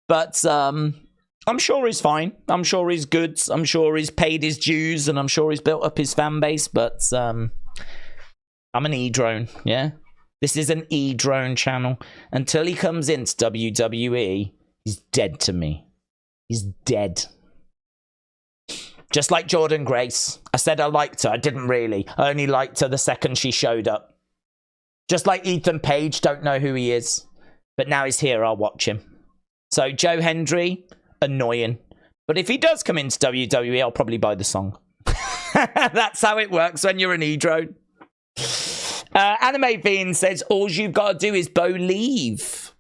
But I'm sure he's fine. I'm sure he's good. I'm sure he's paid his dues, and I'm sure he's built up his fan base. But I'm an E-drone, yeah? This is an E-drone channel. Until he comes into WWE, he's dead to me. He's dead. Just like Jordynne Grace. I said I liked her. I didn't really. I only liked her the second she showed up. Just like Ethan Page, don't know who he is. But now he's here, I'll watch him. So Joe Hendry, annoying. But if he does come into WWE, I'll probably buy the song. That's how it works when you're an E-drone. Anime Fiend says, all you've got to do is believe.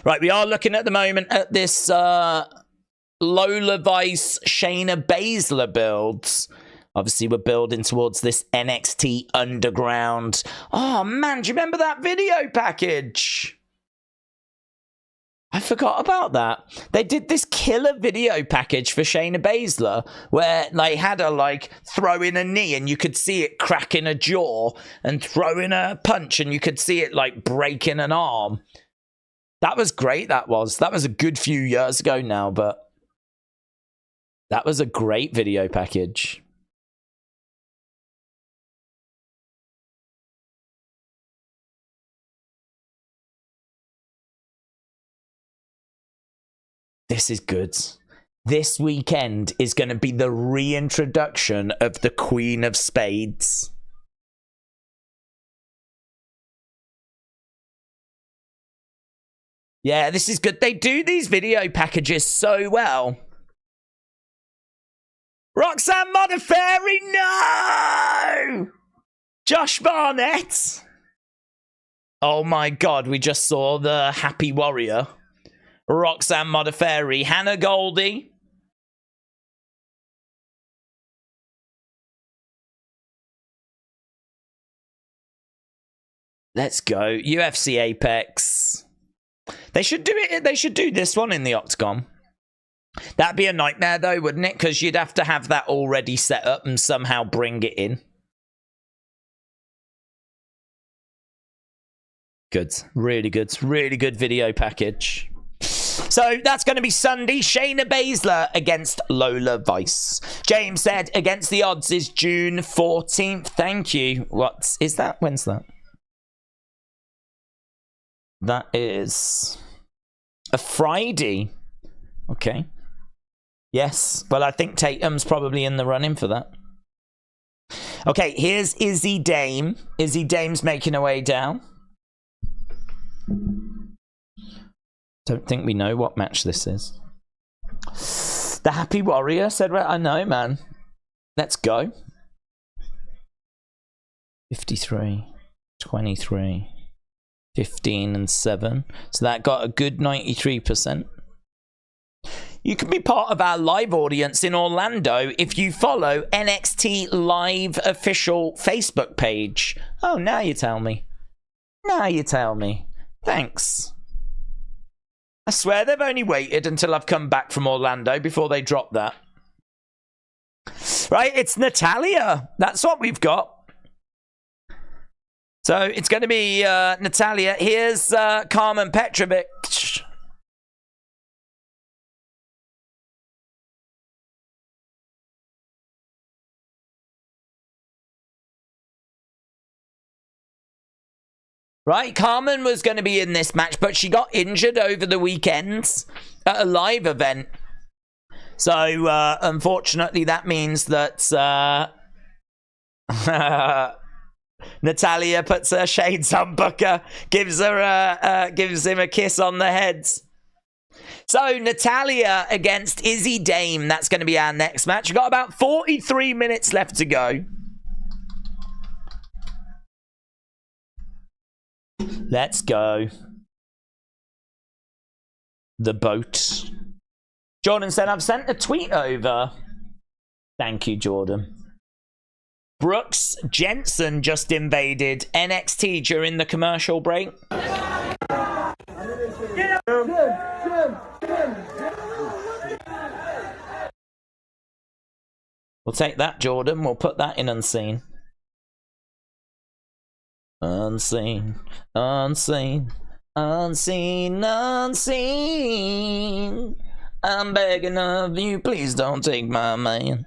Right, we are looking at the moment at this Lola Vice Shayna Baszler builds. Obviously, we're building towards this NXT Underground. Oh, man, do you remember that video package? I forgot about that. They did this killer video package for Shayna Baszler where they had her like throwing a knee and you could see it cracking a jaw and throwing a punch and you could see it like breaking an arm. That was great, that was. That was a good few years ago now, but that was a great video package. This is good. This weekend is going to be the reintroduction of the Queen of Spades. Yeah, this is good. They do these video packages so well. Roxanne Modafferi, no! Josh Barnett. Oh my God, we just saw the Happy Warrior. Roxanne Modafferi, Hannah Goldie. Let's go. UFC Apex. They should do it. They should do this one in the Octagon. That'd be a nightmare though, wouldn't it? Because you'd have to have that already set up and somehow bring it in. Good. Really good. Really good video package. So that's going to be Sunday. Shayna Baszler against Lola Vice. James said against the odds is June 14th. Thank you. What is that? When's that? That is a Friday. Okay. Yes. Well, I think Tatum's probably in the running for that. Okay, here's Izzy Dame. Izzy Dame's making her way down. Don't think we know what match this is. The Happy Warrior said, right, I know, man. Let's go. 53, 23, 15 and 7. So that got a good 93%. You can be part of our live audience in Orlando if you follow NXT Live official Facebook page. Oh, now you tell me. Now you tell me. Thanks. I swear they've only waited until I've come back from Orlando before they drop that. Right, it's Natalya. That's what we've got. So it's going to be Natalya. Here's Carmen Petrovic. Right, Carmen was going to be in this match, but she got injured over the weekend at a live event. So, unfortunately, that means that Natalya puts her shades on Booker, gives him a kiss on the head. So, Natalya against Izzy Dame. That's going to be our next match. We've got about 43 minutes left to go. Let's go. The boat. Jordan said, I've sent a tweet over. Thank you, Jordan. Brooks Jensen just invaded NXT during the commercial break. We'll take that, Jordan. We'll put that in unseen. Unseen, unseen, unseen, unseen. I'm begging of you, please don't take my man.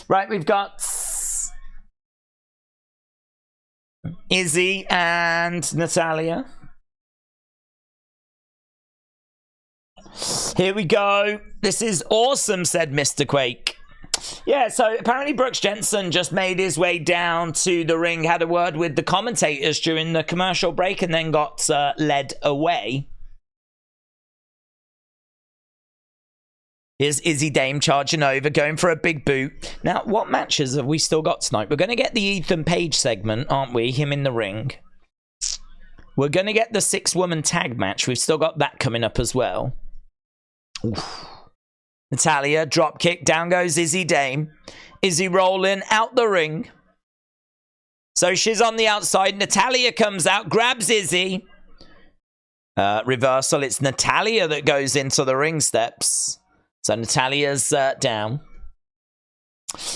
Right, we've got Izzy and Natalya. Here we go. This is awesome, said Mr. Quake. Yeah, so apparently Brooks Jensen just made his way down to the ring, had a word with the commentators during the commercial break, and then got led away. Here's Izzy Dame charging over, going for a big boot. Now, what matches have we still got tonight? We're going to get the Ethan Page segment, aren't we? Him in the ring. We're going to get the 6-woman tag match. We've still got that coming up as well. Oof. Natalya, drop kick, down goes Izzy Dame. Izzy rolling out the ring. So she's on the outside. Natalya comes out, grabs Izzy. Reversal, it's Natalya that goes into the ring steps. So Natalya's down.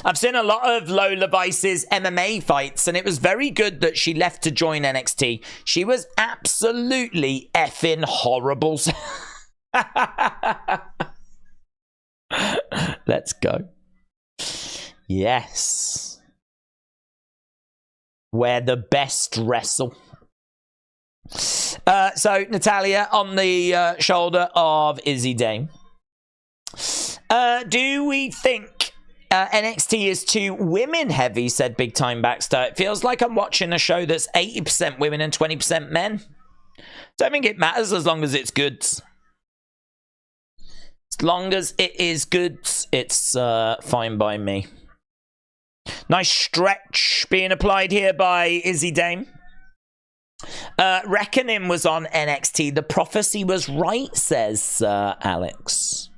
I've seen a lot of Lola Vice's MMA fights, and it was very good that she left to join NXT. She was absolutely effing horrible. Let's go. Yes. Where the best wrestle. So Natalya on the shoulder of Izzy Dame. Do we think NXT is too women heavy, said Big Time Baxter. It feels like I'm watching a show that's 80% women and 20% men. Don't think it matters as long as it's good. As long as it is good, it's fine by me. Nice stretch being applied here by Izzy Dame. Reckoning was on NXT. The prophecy was right, says Alex.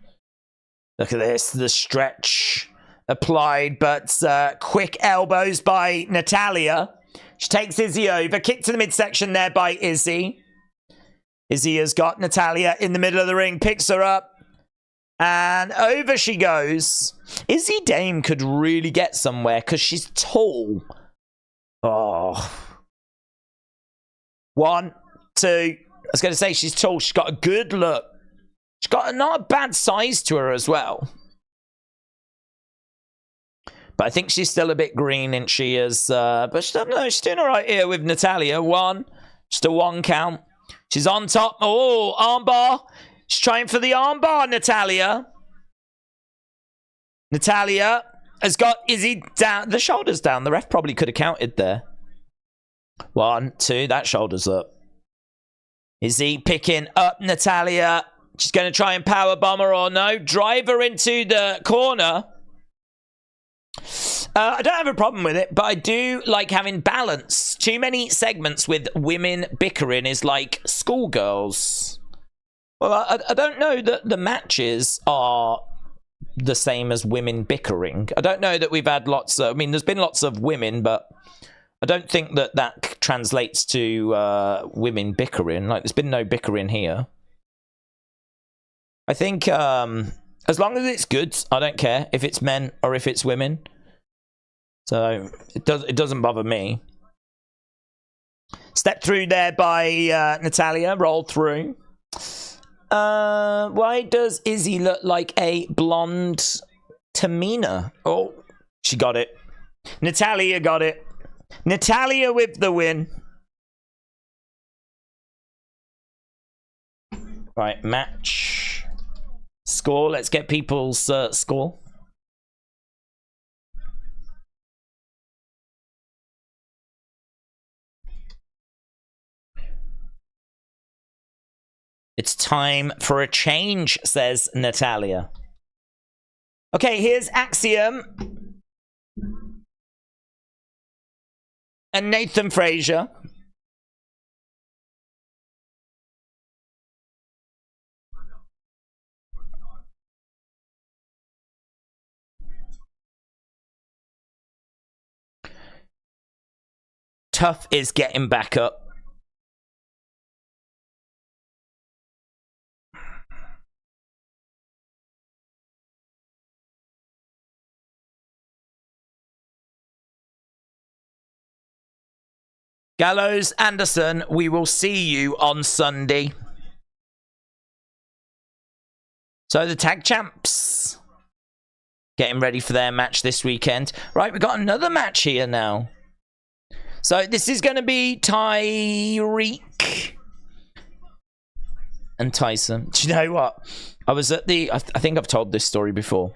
Look at this. The stretch applied, but quick elbows by Natalya. She takes Izzy over. Kick to the midsection there by Izzy. Izzy has got Natalya in the middle of the ring. Picks her up. And over she goes. Izzy Dame could really get somewhere because she's tall. Oh. 1, 2. I was going to say she's tall. She's got a good look. She's got not a bad size to her as well. But I think she's still a bit green, and she is. But she doesn't know. She's doing all right here with Natalya. 1. Just a 1 count. She's on top. Oh, armbar. She's trying for the armbar, Natalya. Natalya has got Izzy down. The shoulders down. The ref probably could have counted there. 1, 2. That shoulder's up. Izzy picking up Natalya. She's going to try and powerbomb her or no. Drive her into the corner. I don't have a problem with it, but I do like having balance. Too many segments with women bickering is like schoolgirls. Well, I don't know that the matches are the same as women bickering. I don't know that we've had lots of... I mean, there's been lots of women, but I don't think that that translates to women bickering. Like, there's been no bickering here. I think as long as it's good, I don't care if it's men or if it's women. So it doesn't bother me. Step through there by Natalia. Roll through. Why does Izzy look like a blonde Tamina? Oh, she got it. Natalia got it. Natalia with the win. Right, match. Score. Let's get people's score. It's time for a change, says Natalia. Okay, here's Axiom. And Nathan Frazier. Tough is getting back up. Gallows Anderson, we will see you on Sunday. So the tag champs getting ready for their match this weekend. Right, we've got another match here now. So this is going to be Tyreek and Tyson. Do you know what? I was at the... I think I've told this story before.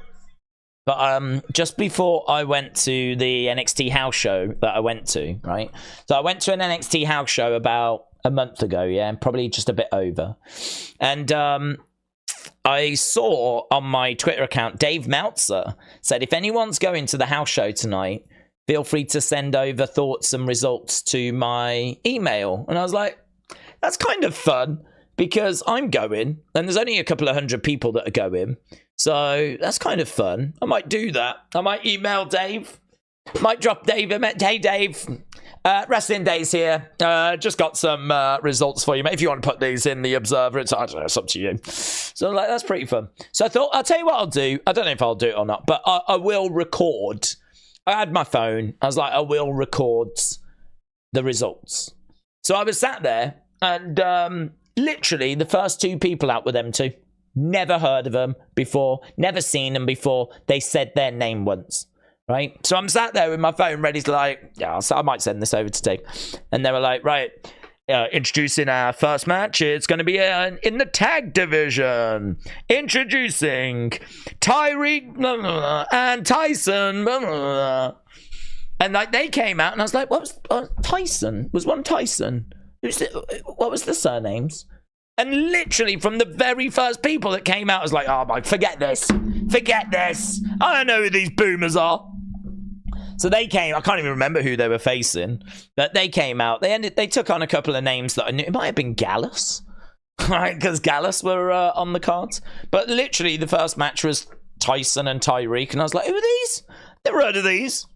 But just before I went to the NXT house show that I went to, right? So I went to an NXT house show about a month ago, yeah, probably just a bit over. And I saw on my Twitter account, Dave Meltzer said, if anyone's going to the house show tonight, feel free to send over thoughts and results to my email. And I was like, that's kind of fun because I'm going and there's only a couple of hundred people that are going. So that's kind of fun. I might do that. I might email Dave. Might drop Dave. Hey, Dave. Wrestling Daze here. Just got some results for you, mate. If you want to put these in the Observer, I don't know, it's up to you. So like, that's pretty fun. So I thought, I'll tell you what I'll do. I don't know if I'll do it or not, but I will record. I had my phone. I was like, I will record the results. So I was sat there and literally the first two people out were them two. Never heard of them before, never seen them before. They said their name once, right? So I'm sat there with my phone ready to like, yeah, I might send this over to Dave. And they were like, right, introducing our first match. It's going to be in the tag division. Introducing Tyreek and Tyson. And like they came out and I was like, what was Tyson? Was one Tyson? What was the surnames? And literally from the very first people that came out, I was like, oh my, forget this. Forget this. I don't know who these boomers are. So they came, I can't even remember who they were facing, but they came out. They took on a couple of names that I knew. It might have been Gallus, right? Because Gallus were on the cards. But literally the first match was Tyson and Tyreek. And I was like, who are these? Never heard of these.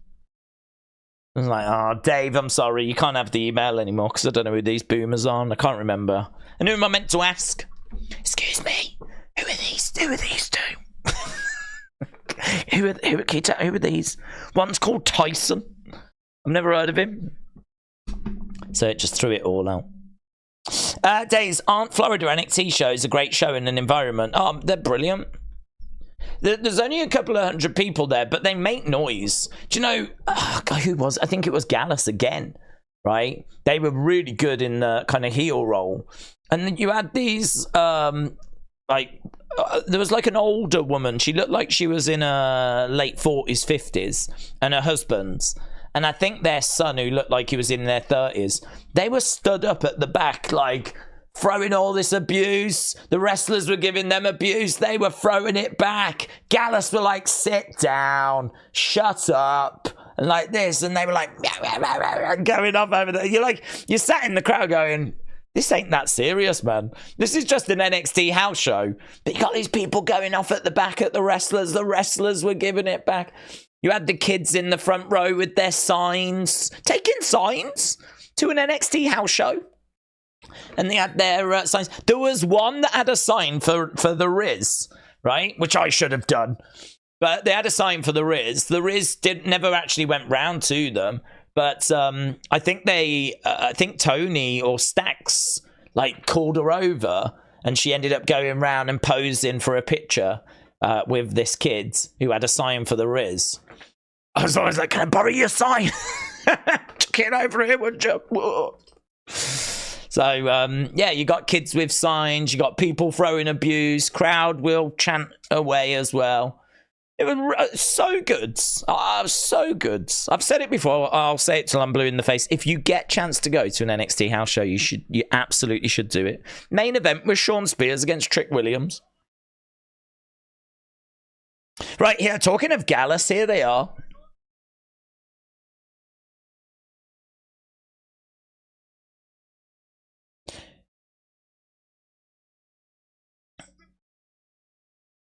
I was like, oh, Dave, I'm sorry. You can't have the email anymore because I don't know who these boomers are. And I can't remember. And who am I meant to ask? Excuse me. Who are these? Who are these two? Who are these? One's called Tyson. I've never heard of him. So it just threw it all out. Days, aren't Florida NXT shows a great show in an environment? Oh, they're brilliant. There's only a couple of hundred people there, but they make noise. Do you know, God, who was? I think it was Gallus again, right? They were really good in the kind of heel role. And then you had these, there was like an older woman. She looked like she was in her late 40s, 50s, and her husband's. And I think their son, who looked like he was in their 30s, they were stood up at the back, like, throwing all this abuse. The wrestlers were giving them abuse. They were throwing it back. Gallus were like, sit down, shut up. and like this, and they were like going off over there. You're sat in the crowd going, this ain't that serious, man. This is just an NXT house show. But you got these people going off at the back at the wrestlers. The wrestlers were giving it back. You had the kids in the front row with their signs, taking signs to an NXT house show. And they had their signs. There was one that had a sign for the Riz, right? Which I should have done. But they had a sign for the Riz. The Riz never actually went round to them. But I think Tony or Stax called her over, and she ended up going round and posing for a picture with this kid who had a sign for the Riz. I was always like, "Can I borrow your sign? Get over here, would you?" Whoa. So yeah, you got kids with signs, you got people throwing abuse, crowd will chant away as well. It was so good. So good. I've said it before. I'll say it till I'm blue in the face. If you get a chance to go to an NXT house show, you absolutely should do it. Main event was Sean Spears against Trick Williams. Right here, talking of Gallus, here they are.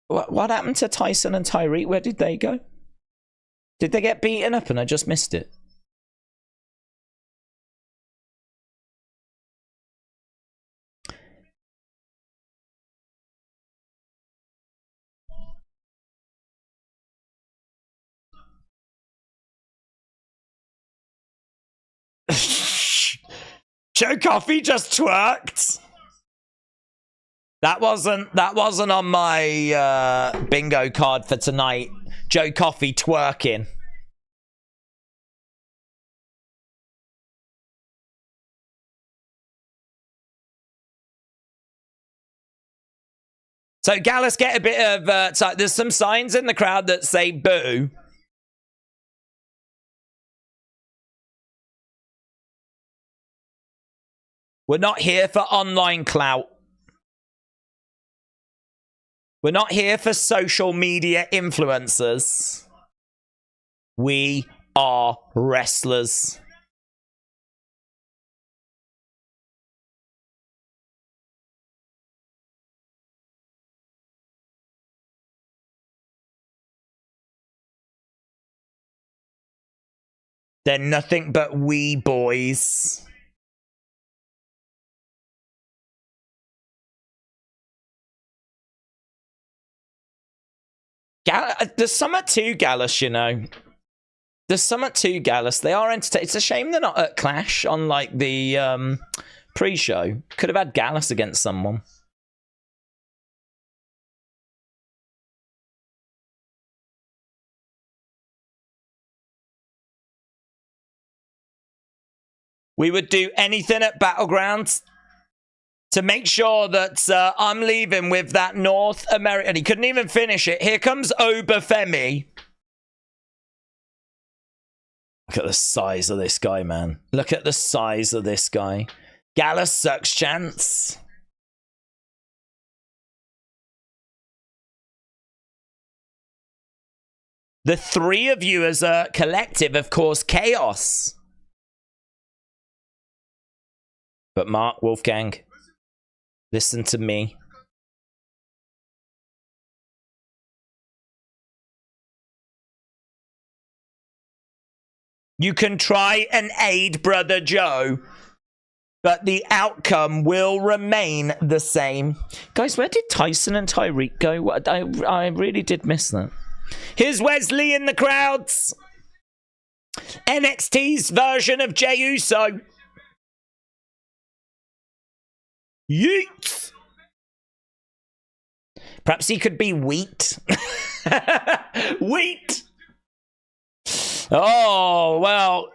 What happened to Tyson and Tyreek? Where did they go? Did they get beaten up and I just missed it? Joe Coffey just twerked. That wasn't on my bingo card for tonight. Joe Coffey twerking. So Gallus get a bit of so there's some signs in the crowd that say boo. We're not here for online clout. We're not here for social media influencers. We are wrestlers. They're nothing but wee boys. There's something to Gallus, you know. There's something to Gallus. They are entertaining. It's a shame they're not at Clash on like the pre-show. Could have had Gallus against someone. We would do anything at Battlegrounds to make sure that I'm leaving with that North American. He couldn't even finish it. Here comes Obafemi. Look at the size of this guy, man. Look at the size of this guy. Gallus sucks chance. The three of you as a collective have caused chaos. But Mark, Wolfgang, listen to me. You can try and aid Brother Joe, but the outcome will remain the same. Guys, where did Tyson and Tyreek go? I really did miss that. Here's Wesley in the crowds. NXT's version of Jey Uso. Yeet! Perhaps he could be wheat. Wheat! Oh, well,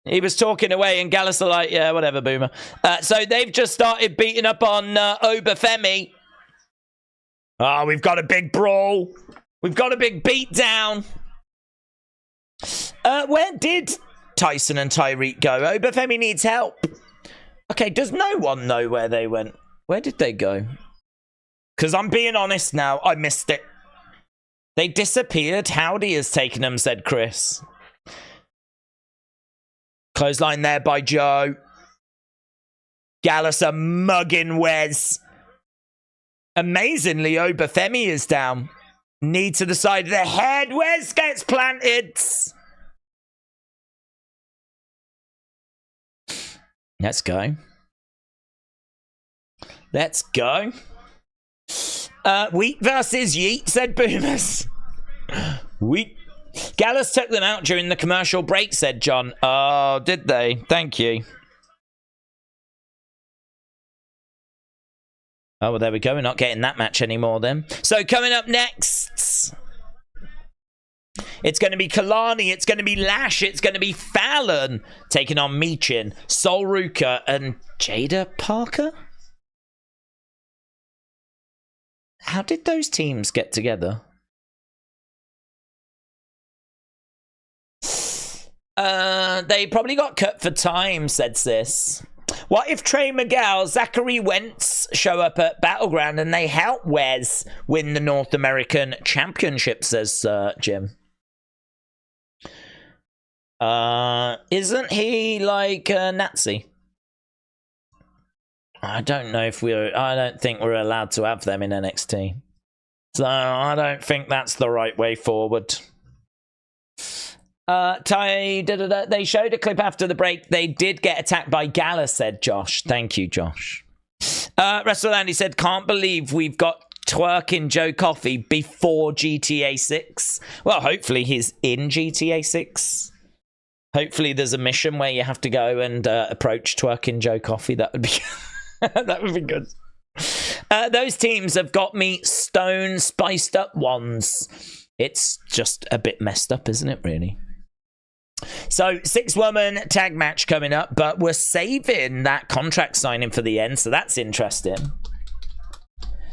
he was talking away and Gallus are like, yeah, whatever, boomer. So they've just started beating up on Obafemi. Oh, we've got a big brawl. We've got a big beat down. Where did Tyson and Tyreek go? Obafemi needs help. Okay, does no one know where they went? Where did they go? Because I'm being honest now, I missed it. They disappeared. Howdy has taken them, said Chris. Clothesline there by Joe. Gallus mugging Wes. Amazingly, Obafemi is down. Knee to the side of the head. Wes gets planted. Let's go. Let's go. Wheat versus Yeet, said Boomers. Wheat. Gallus took them out during the commercial break, said John. Oh, did they? Thank you. Oh, well, there we go. We're not getting that match anymore then. So coming up next, it's going to be Kalani, it's going to be Lash, it's going to be Fallon taking on Michin, Sol Ruka, and Jada Parker? How did those teams get together? They probably got cut for time, said Sis. What if Trey Miguel, Zachary Wentz show up at Battleground and they help Wes win the North American Championship, says Jim. Isn't he like a Nazi? I don't know if I don't think we're allowed to have them in NXT. So I don't think that's the right way forward. They showed a clip after the break. They did get attacked by Gallus, said Josh. Thank you, Josh. WrestleLandy said, can't believe we've got twerking Joe Coffey before GTA 6. Well, hopefully he's in GTA 6. Hopefully there's a mission where you have to go and approach twerking Joe Coffey. That would be that would be good. Those teams have got me stone spiced up ones. It's just a bit messed up, isn't it, really? So 6-woman tag match coming up, but we're saving that contract signing for the end, so that's interesting.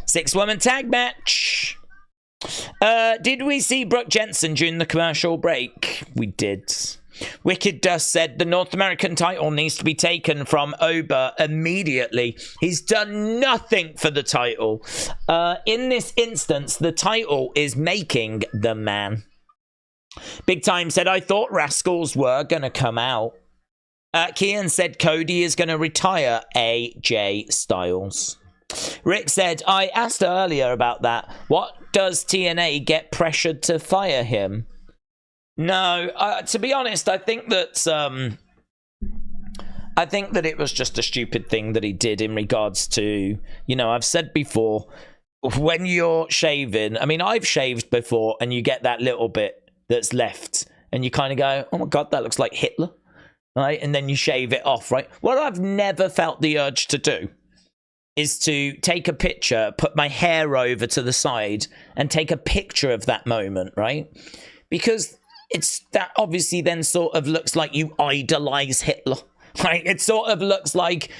6-woman tag match. Did we see Brooke Jensen during the commercial break? We did. Wicked Dust said the North American title needs to be taken from Oba immediately. He's done nothing for the title. In this instance, the title is making the man. Big Time said, I thought Rascals were going to come out. Kian said Cody is going to retire AJ Styles. Rick said, I asked earlier about that. What does TNA get pressured to fire him? No, to be honest, I think that it was just a stupid thing that he did in regards to, you know, I've said before, when you're shaving, I mean, I've shaved before and you get that little bit that's left and you kind of go, oh my God, that looks like Hitler, right? And then you shave it off, right? What I've never felt the urge to do is to take a picture, put my hair over to the side and take a picture of that moment, right? Because it's that obviously then sort of looks like you idolize Hitler, right? It sort of looks like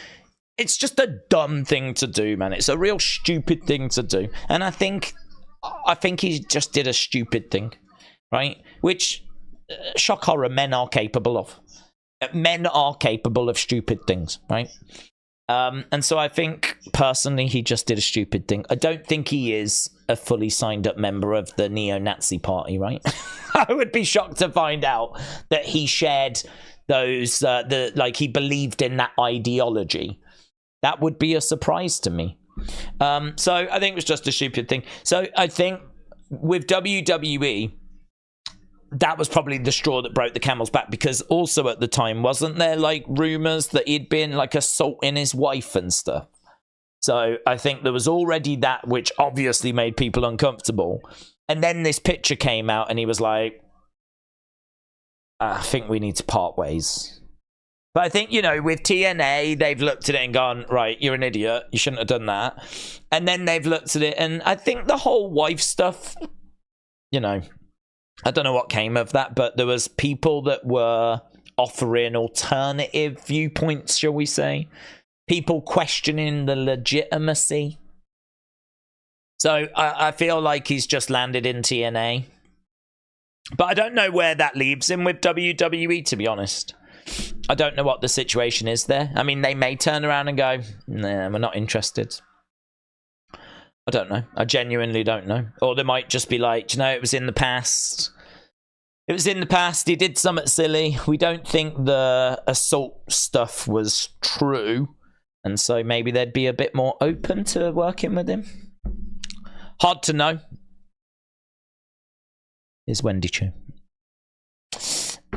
it's just a dumb thing to do, man. It's a real stupid thing to do. And I think he just did a stupid thing, right? Which, shock horror, men are capable of. Men are capable of stupid things, right? And so I think, personally, he just did a stupid thing. I don't think he is a fully signed up member of the neo-Nazi party, right? I would be shocked to find out that he shared those, he believed in that ideology. That would be a surprise to me. So I think it was just a stupid thing. So I think with WWE, that was probably the straw that broke the camel's back, because also at the time, wasn't there like rumors that he'd been like assaulting his wife and stuff? So I think there was already that, which obviously made people uncomfortable. And then this picture came out and he was like, I think we need to part ways. But I think, you know, with TNA, they've looked at it and gone, right, you're an idiot. You shouldn't have done that. And then they've looked at it, and I think the whole wife stuff, you know, I don't know what came of that, but there was people that were offering alternative viewpoints, shall we say. People questioning the legitimacy. So I feel like he's just landed in TNA. But I don't know where that leaves him with WWE, to be honest. I don't know what the situation is there. I mean, they may turn around and go, nah, we're not interested. I don't know. I genuinely don't know. Or they might just be like, you know, it was in the past. It was in the past. He did something silly. We don't think the assault stuff was true. And so maybe they'd be a bit more open to working with him. Hard to know. Is Wendy Chu.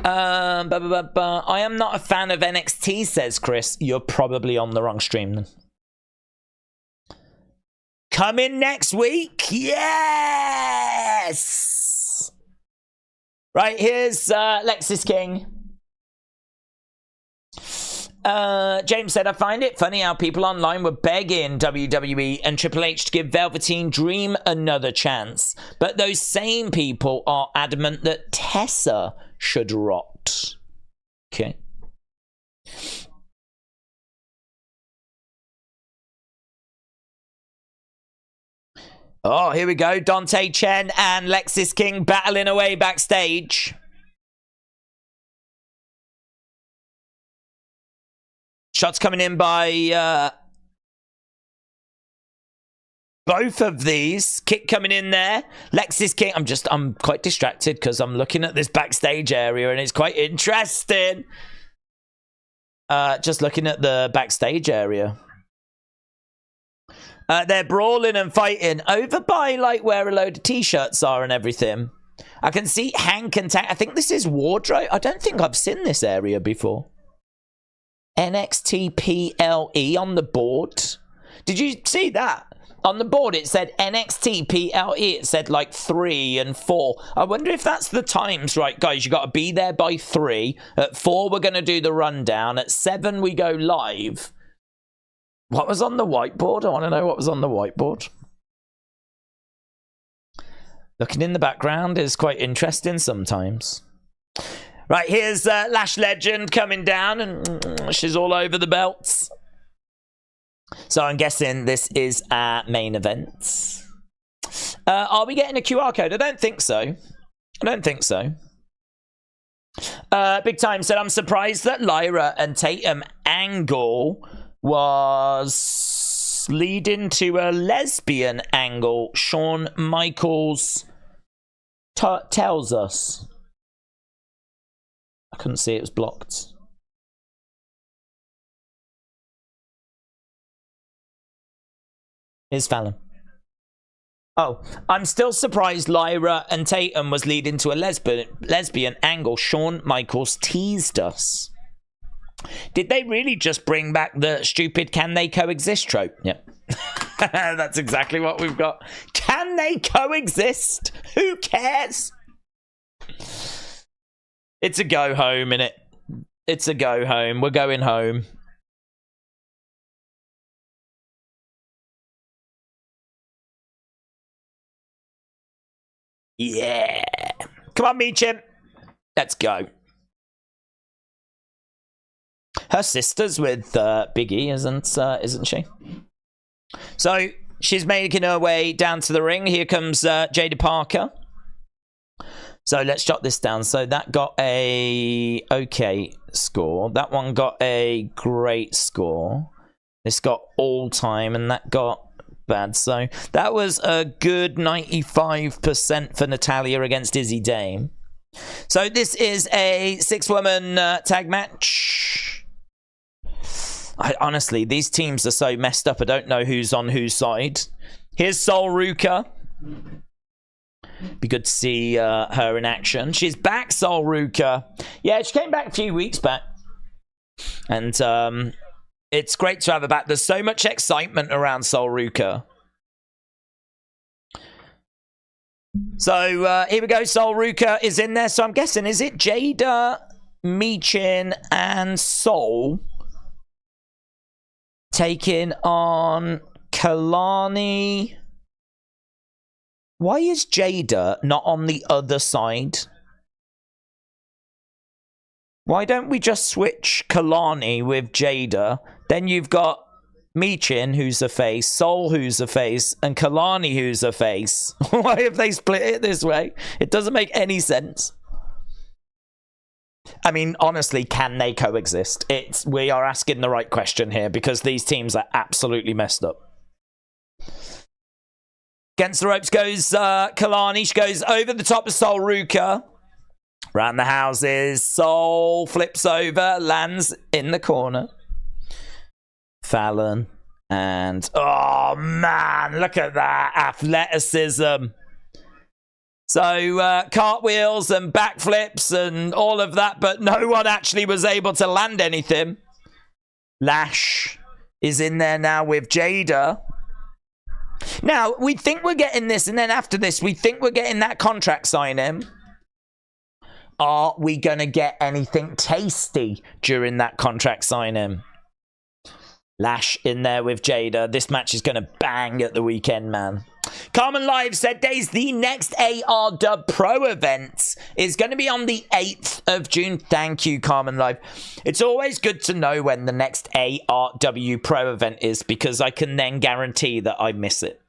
I am not a fan of NXT, says Chris. You're probably on the wrong stream then. Coming next week. Yes! Right, here's Lexis King. James said, I find it funny how people online were begging WWE and Triple H to give Velveteen Dream another chance. But those same people are adamant that Tessa should rot. Okay. Oh, here we go. Dante Chen and Lexis King battling away backstage. Shots coming in by both of these. Kick coming in there. Lexis King. I'm quite distracted because I'm looking at this backstage area and it's quite interesting. Just looking at the backstage area. They're brawling and fighting over by like where a load of t-shirts are and everything. I can see Hank and Tank. I think this is wardrobe. I don't think I've seen this area before. NXT PLE on the board. Did you see that? On the board it said NXT PLE. It said like 3 and 4. I wonder if that's the times. Right, guys, you got to be there by 3. At 4 we're going to do the rundown. At 7 we go live. What was on the whiteboard? I want to know what was on the whiteboard. Looking in the background is quite interesting sometimes. Right, here's Lash Legend coming down, and she's all over the belts. So I'm guessing this is our main event. Are we getting a QR code? I don't think so. I don't think so. Big Time said, I'm surprised that Lyra and Tatum angle was leading to a lesbian angle. Shawn Michaels tells us. I couldn't see, it was blocked. Here's Fallon. Oh, I'm still surprised Lyra and Tatum was leading to a lesbian angle. Shawn Michaels teased us. Did they really just bring back the stupid can they coexist trope? Yep. That's exactly what we've got. Can they coexist? Who cares? It's a go home, innit? It's a go home. We're going home. Yeah. Come on, Meechim. Let's go. Her sister's with Big E, isn't she? So she's making her way down to the ring. Here comes Jada Parker. So let's jot this down. So that got a okay score. That one got a great score. This got all time, and that got bad. So that was a good 95% for Natalya against Izzy Dame. So this is a 6-woman tag match. Honestly, these teams are so messed up. I don't know who's on whose side. Here's Sol Ruka. Be good to see her in action. She's back, Sol Ruka. Yeah, she came back a few weeks back. And it's great to have her back. There's so much excitement around Sol Ruka. So here we go. Sol Ruka is in there. So I'm guessing, is it Jada, Meechin, and Sol taking on Kalani? Why is Jada not on the other side? Why don't we just switch Kalani with Jada? Then you've got Meechin, who's a face, Sol, who's a face, and Kalani, who's a face. Why have they split it this way? It doesn't make any sense. I mean, honestly, can they coexist? We are asking the right question here because these teams are absolutely messed up. Against the ropes goes Kalani. She goes over the top of Sol Ruka. Round the houses. Soul flips over, lands in the corner. Fallon. And, oh man, look at that athleticism. So, cartwheels and backflips and all of that, but no one actually was able to land anything. Lash is in there now with Jada. Now, we think we're getting this, and then after this, we think we're getting that contract signing. Are we going to get anything tasty during that contract signing? Lash in there with Jada. This match is going to bang at the weekend, man. Carmen Live said, Daze, the next ARW Pro event is going to be on the 8th of June. Thank you, Carmen Live. It's always good to know when the next ARW Pro event is, because I can then guarantee that I miss it.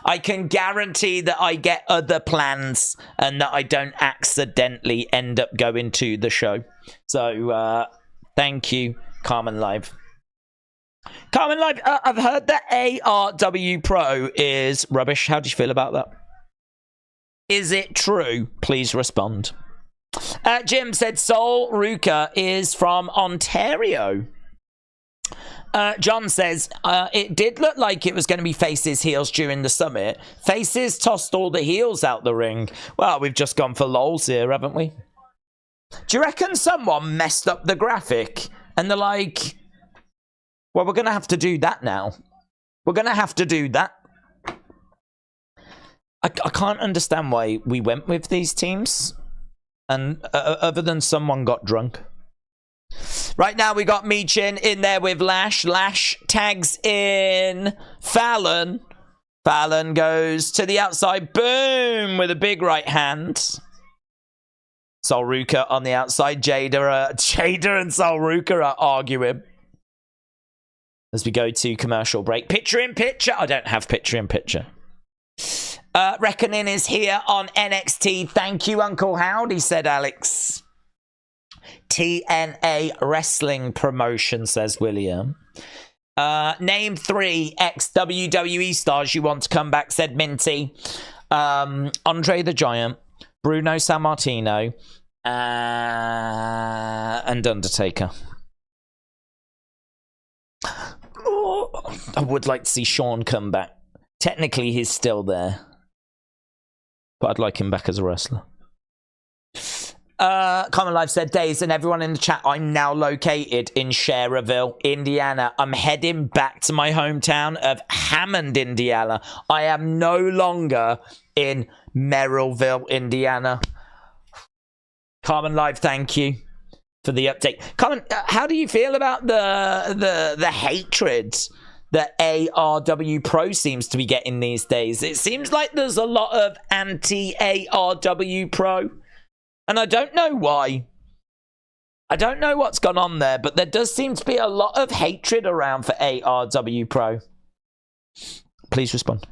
I can guarantee that I get other plans and that I don't accidentally end up going to the show. So, thank you, Carmen Live. Carmen Live, I've heard that ARW Pro is rubbish. How do you feel about that? Is it true? Please respond. Jim said Sol Ruka is from Ontario. John says, it did look like it was going to be Faces heels during the summit. Faces tossed all the heels out the ring. Well, we've just gone for lols here, haven't we? Do you reckon someone messed up the graphic and they're like, well, we're going to have to do that now. We're going to have to do that. I can't understand why we went with these teams. And other than someone got drunk. Right now we got Michin in there with Lash. Lash tags in Fallon. Fallon goes to the outside. Boom! With a big right hand. Sol Ruka on the outside. Jada and Sol Ruka are arguing. As we go to commercial break. Picture in picture. I don't have picture in picture. Reckoning is here on NXT. Thank you, Uncle Howdy, said Alex. TNA Wrestling Promotion, says William. Name 3 ex-WWE stars you want to come back, said Minty. Andre the Giant, Bruno Sammartino, and Undertaker. I would like to see Sean come back. Technically, he's still there. But I'd like him back as a wrestler. Common Life said, Daze and everyone in the chat, I'm now located in Cherville, Indiana. I'm heading back to my hometown of Hammond, Indiana. I am no longer in Merrillville, Indiana. Carmen Live, thank you for the update. Carmen, how do you feel about the hatred that ARW Pro seems to be getting these days? It seems like there's a lot of anti-ARW Pro. And I don't know why. I don't know what's gone on there, but there does seem to be a lot of hatred around for ARW Pro. Please respond.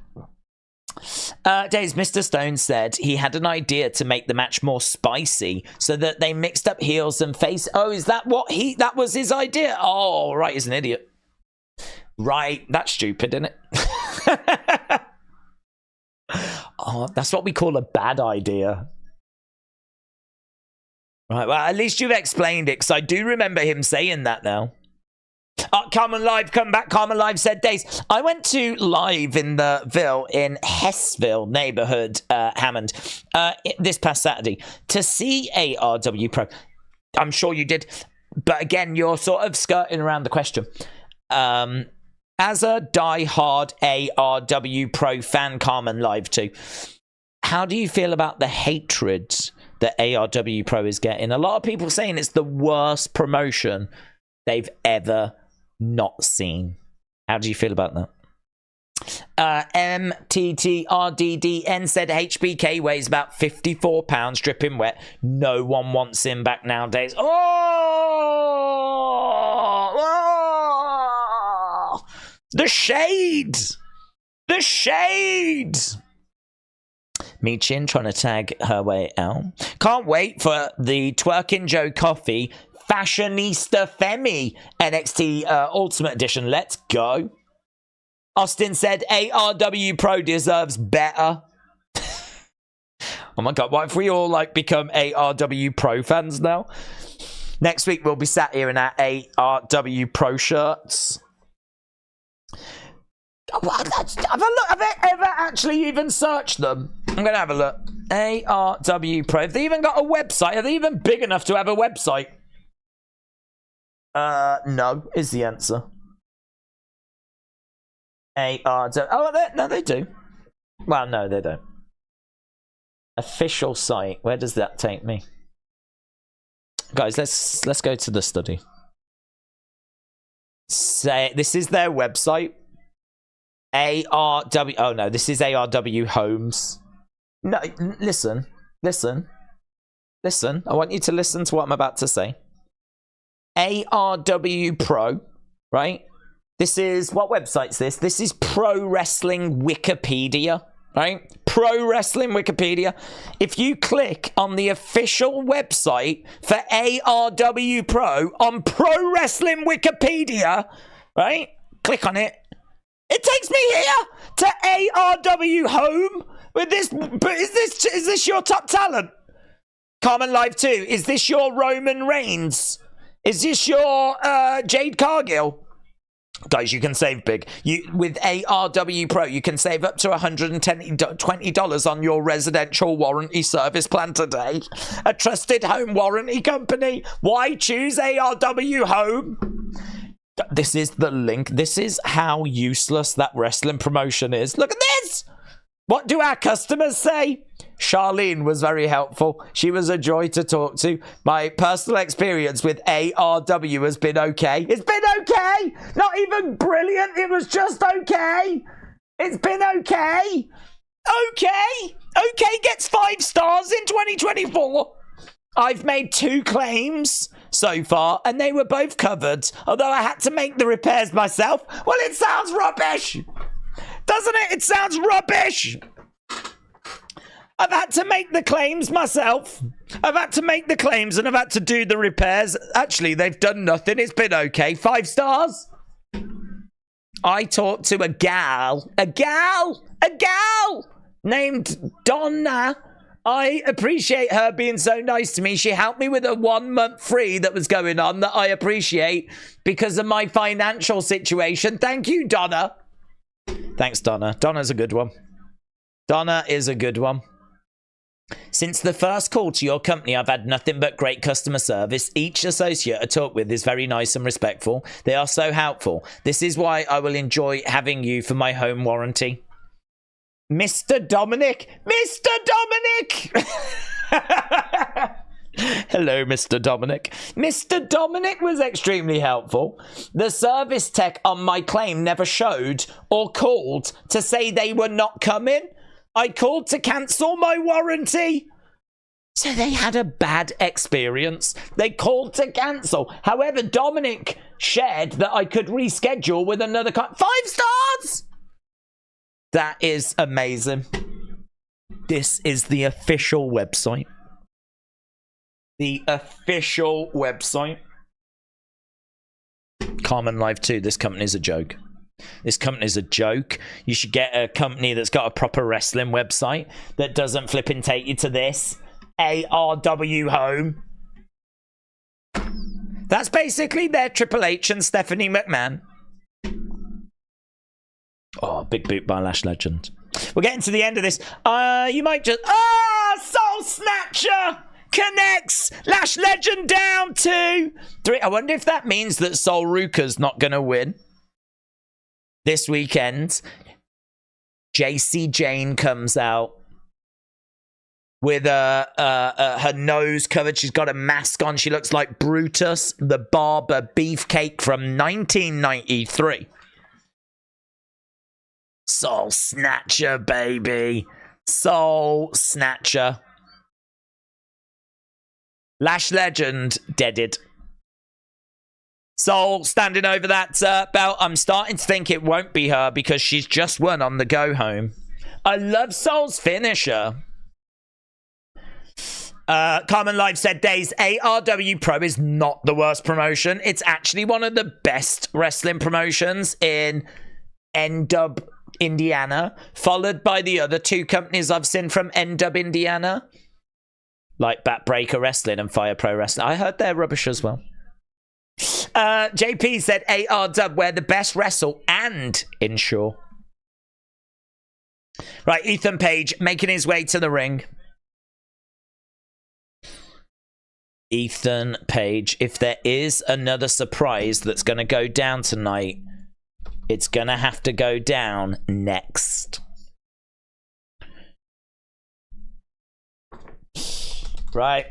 Days, Mr. Stone said he had an idea to make the match more spicy so that they mixed up heels and face. Oh, is that what that was his idea? Oh, right, he's an idiot. Right, that's stupid, isn't it? Oh, that's what we call a bad idea. Right, well, at least you've explained it, because I do remember him saying that now. Carmen Live, come back. Carmen Live said, Days, I went to live in the Ville in Hessville neighborhood, Hammond, this past Saturday to see ARW Pro. I'm sure you did. But again, you're sort of skirting around the question. As a die-hard ARW Pro fan, Carmen Live too, how do you feel about the hatred that ARW Pro is getting? A lot of people saying it's the worst promotion they've ever not seen. How do you feel about that? MTTRDDN said HBK weighs about 54 pounds, dripping wet. No one wants him back nowadays. Oh! The shade! The shade! Michin trying to tag her way out. Can't wait for the Twerking Joe Coffee Fashionista Femi NXT Ultimate Edition. Let's go. Austin said ARW Pro deserves better. Oh my God, what if we all like become ARW Pro fans now? Next week we'll be sat here in our ARW Pro shirts. Have a look. Have I ever actually even searched them? I'm going to have a look. ARW Pro. Have they even got a website? Are they even big enough to have a website? No, is the answer. ARW. Oh, no, they do. Well, no, they don't. Official site. Where does that take me? Guys, let's go to the study. Say this is their website. ARW. Oh no, this is ARW Homes. No, listen. I want you to listen to what I'm about to say. ARW Pro, right? This is, what website's this? This is Pro Wrestling Wikipedia, right? Pro Wrestling Wikipedia. If you click on the official website for ARW Pro on Pro Wrestling Wikipedia, right? Click on it. It takes me here to ARW Home. With this, but is this your top talent? Carmen Live 2. Is this your Roman Reigns? Is this your Jade Cargill? Guys, you can save big. With ARW Pro, you can save up to $120 on your residential warranty service plan today. A trusted home warranty company. Why choose ARW Home? This is the link. This is how useless that wrestling promotion is. Look at this! What do our customers say? Charlene was very helpful. She was a joy to talk to. My personal experience with ARW has been okay. It's been okay! Not even brilliant. It was just okay. It's been okay. Okay. Okay gets 5 stars in 2024. I've made 2 claims so far, and they were both covered, although I had to make the repairs myself. Well, it sounds rubbish. Doesn't it? It sounds rubbish. I've had to make the claims myself. I've had to make the claims and I've had to do the repairs. Actually, they've done nothing. It's been okay. 5 stars. I talked to a gal named Donna. I appreciate her being so nice to me. She helped me with a 1 month free that was going on that I appreciate because of my financial situation. Thank you, Donna. Thanks, Donna. Donna's a good one. Donna is a good one. Since the first call to your company, I've had nothing but great customer service. Each associate I talk with is very nice and respectful. They are so helpful. This is why I will enjoy having you for my home warranty. Mr. Dominic! Mr. Dominic! Hello, Mr. Dominic. Mr. Dominic was extremely helpful. The service tech on my claim never showed or called to say they were not coming. I called to cancel my warranty. So they had a bad experience. They called to cancel. However, Dominic shared that I could reschedule with another 5 stars. That is amazing. This is the official website. The official website. Carmen Live 2. This company's a joke. This company's a joke. You should get a company that's got a proper wrestling website that doesn't flip and take you to this. ARW Home. That's basically their Triple H and Stephanie McMahon. Oh, big boot by Lash Legend. We're getting to the end of this. You might just... Soul Snatcher connects. Lash Legend down 2-3. I wonder if that means that Sol Ruka's not going to win this weekend. JC Jane comes out with her nose covered. She's got a mask on. She looks like Brutus the Barber Beefcake from 1993. Soul Snatcher, baby. Soul Snatcher. Lash Legend, deaded. Soul standing over that belt. I'm starting to think it won't be her because she's just won on the go home. I love Soul's finisher. Carmen Live said, Daze, ARW Pro is not the worst promotion. It's actually one of the best wrestling promotions in NW Indiana, followed by the other two companies I've seen from NW Indiana, like Backbreaker Wrestling and Fire Pro Wrestling. I heard they're rubbish as well. JP said AR where the best wrestle and insure. Right, Ethan Page making his way to the ring. Ethan Page, if there is another surprise that's going to go down tonight, it's going to have to go down next. Right.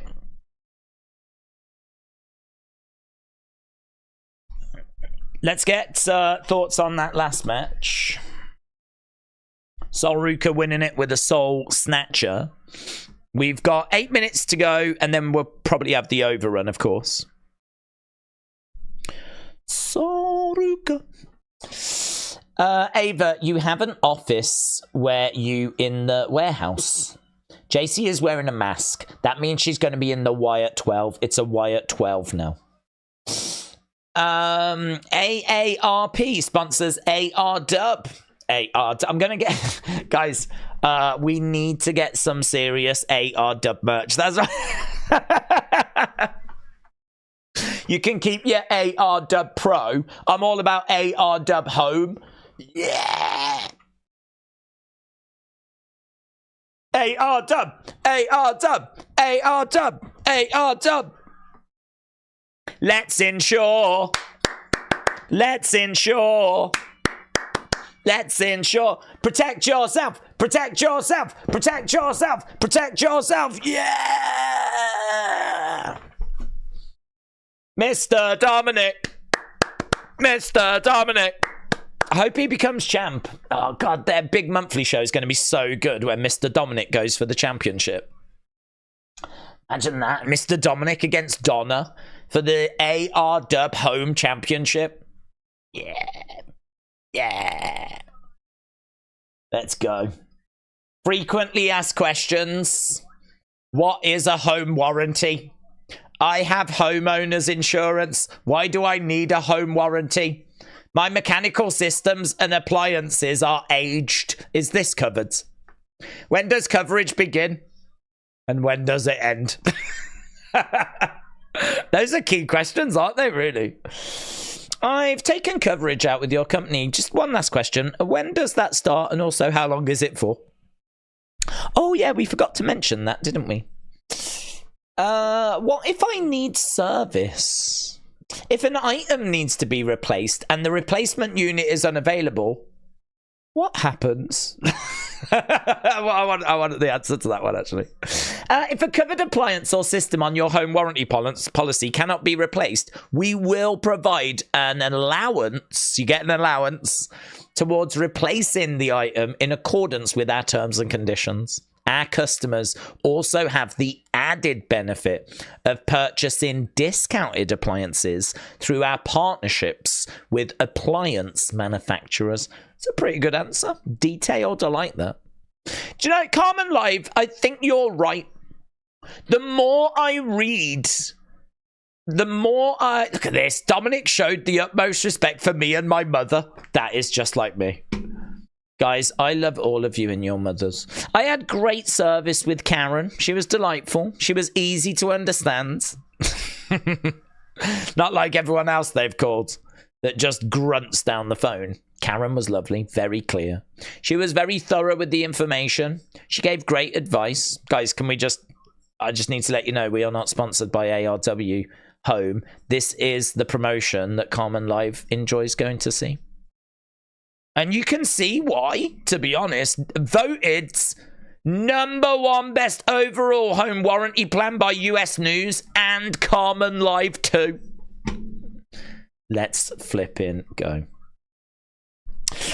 Let's get thoughts on that last match. Sol Ruka winning it with a Soul Snatcher. We've got 8 minutes to go, and then we'll probably have the overrun, of course. Sol Ruka. Ava, you have an office where you in the warehouse. JC is wearing a mask. That means she's going to be in the Wyatt 12. It's a Wyatt 12 now. AARP sponsors AR Dub. I'm gonna get guys. We need to get some serious AR Dub merch. That's right. You can keep your AR Dub Pro. I'm all about AR Dub Home. Yeah. AR Dub. AR Dub. AR Dub. AR Dub. Let's ensure. Let's ensure. Let's ensure. Protect yourself. Protect yourself. Protect yourself. Protect yourself. Yeah. Mr. Dominic. Mr. Dominic. I hope he becomes champ. Oh, God, their big monthly show is going to be so good when Mr. Dominic goes for the championship. Imagine that. Mr. Dominic against Donna for the AR Dub Home Championship. Yeah. Yeah. Let's go. Frequently asked questions. What is a home warranty? I have homeowners insurance. Why do I need a home warranty? My mechanical systems and appliances are aged. Is this covered? When does coverage begin? And when does it end? Those are key questions, aren't they, really? I've taken coverage out with your company. Just one last question. When does that start? And also, how long is it for? Oh, yeah, we forgot to mention that, didn't we? What if I need service? If an item needs to be replaced and the replacement unit is unavailable, what happens? Well, I want the answer to that one, actually. If a covered appliance or system on your home warranty policy cannot be replaced, we will provide an allowance. You get an allowance towards replacing the item in accordance with our terms and conditions. Our customers also have the added benefit of purchasing discounted appliances through our partnerships with appliance manufacturers. It's a pretty good answer. Detailed, I like that. Do you know, Carmen Live, I think you're right. The more I read, the more I... Look at this. Dominic showed the utmost respect for me and my mother. That is just like me. Guys, I love all of you and your mothers. I had great service with Karen. She was delightful. She was easy to understand. Not like everyone else they've called that just grunts down the phone. Karen was lovely, very clear. She was very thorough with the information. She gave great advice. Guys, can we just... I just need to let you know we are not sponsored by ARW Home. This is the promotion that Carmen Live enjoys going to see. And you can see why, to be honest. Voted #1 best overall home warranty plan by US News and Carmen Live too. Let's flip in go.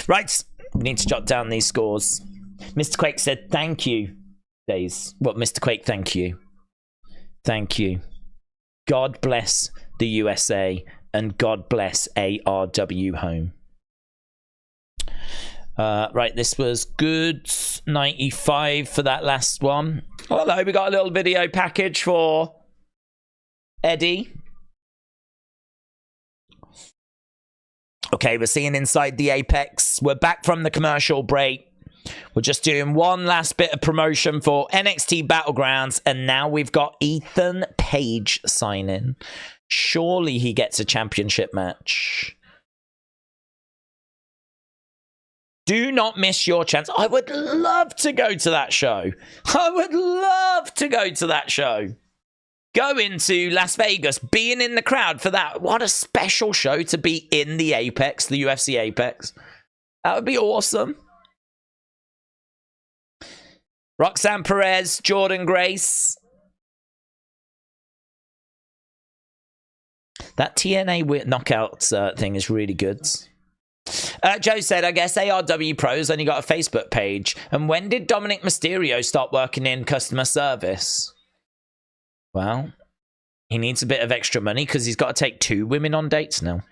Right, we need to jot down these scores. Mr. Quake said, thank you, Daze. What, Mr. Quake, thank you. Thank you. God bless the USA and God bless ARW Home. Right, this was good 95 for that last one. Although we got a little video package for Eddie. Okay, we're seeing inside the Apex. We're back from the commercial break. We're just doing one last bit of promotion for NXT Battlegrounds, and now we've got Ethan Page signing. Surely he gets a championship match. Do not miss your chance. I would love to go to that show. I would love to go to that show. Go into Las Vegas, being in the crowd for that. What a special show to be in the Apex, the UFC Apex. That would be awesome. Roxanne Perez, Jordynne Grace. That TNA knockout thing is really good. Joe said, I guess ARW Pros only got a Facebook page. And when did Dominic Mysterio start working in customer service? Well, he needs a bit of extra money because he's got to take 2 women on dates now.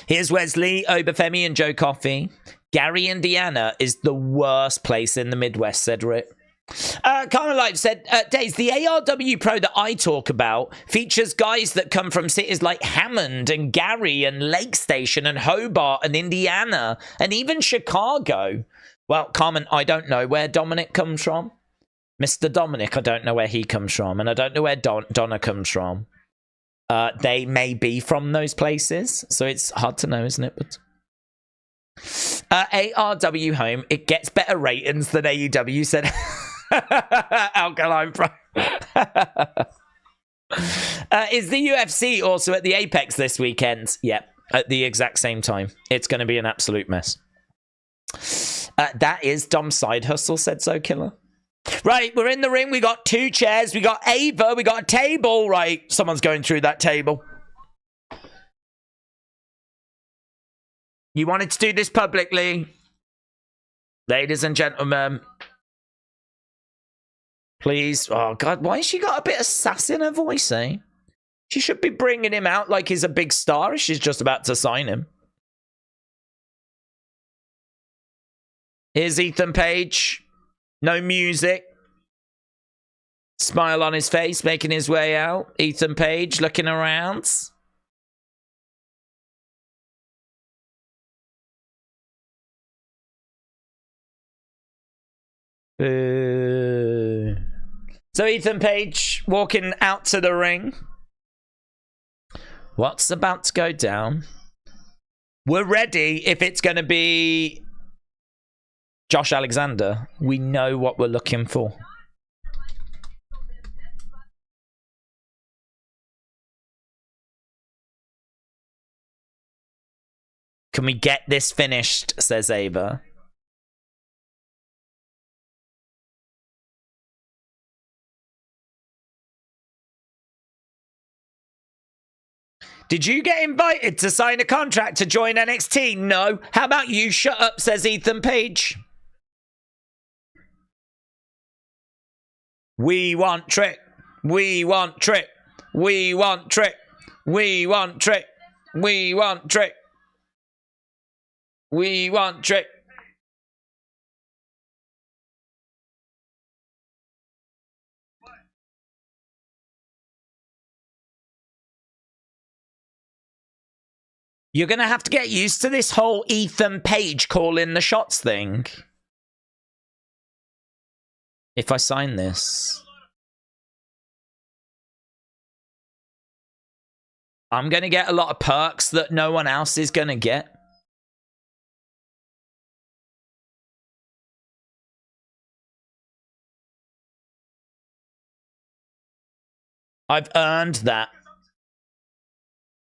Here's Wesley, Obafemi, and Joe Coffey. Gary, Indiana is the worst place in the Midwest, said Rick. Carmen Life said, Daze, the ARW Pro that I talk about features guys that come from cities like Hammond and Gary and Lake Station and Hobart and Indiana and even Chicago. Well, Carmen, I don't know where Dominic comes from. Mr. Dominic, I don't know where he comes from. And I don't know where Donna comes from. They may be from those places. So it's hard to know, isn't it? But ARW Home, it gets better ratings than AEW, said Alkaline Pro. Is the UFC also at the Apex this weekend? Yep, at the exact same time. It's going to be an absolute mess. That is Dom's side hustle, said So Killer. Right, we're in the ring. We got 2 chairs. We got Ava. We got a table. Right, someone's going through that table. You wanted to do this publicly. Ladies and gentlemen. Please. Oh, God. Why has she got a bit of sass in her voice, eh? She should be bringing him out like he's a big star if she's just about to sign him. Here's Ethan Page. No music. Smile on his face, making his way out. Ethan Page looking around. So Ethan Page walking out to the ring. What's about to go down? We're ready if it's going to be Josh Alexander. We know what we're looking for. Can we get this finished, says Ava. Did you get invited to sign a contract to join NXT? No. How about you shut up, says Ethan Page. We want Trick. We want Trick. We want Trick. We want Trick. We want Trick. We want Trick. You're going to have to get used to this whole Ethan Page calling the shots thing. If I sign this, I'm going to get a lot of perks that no one else is going to get. I've earned that.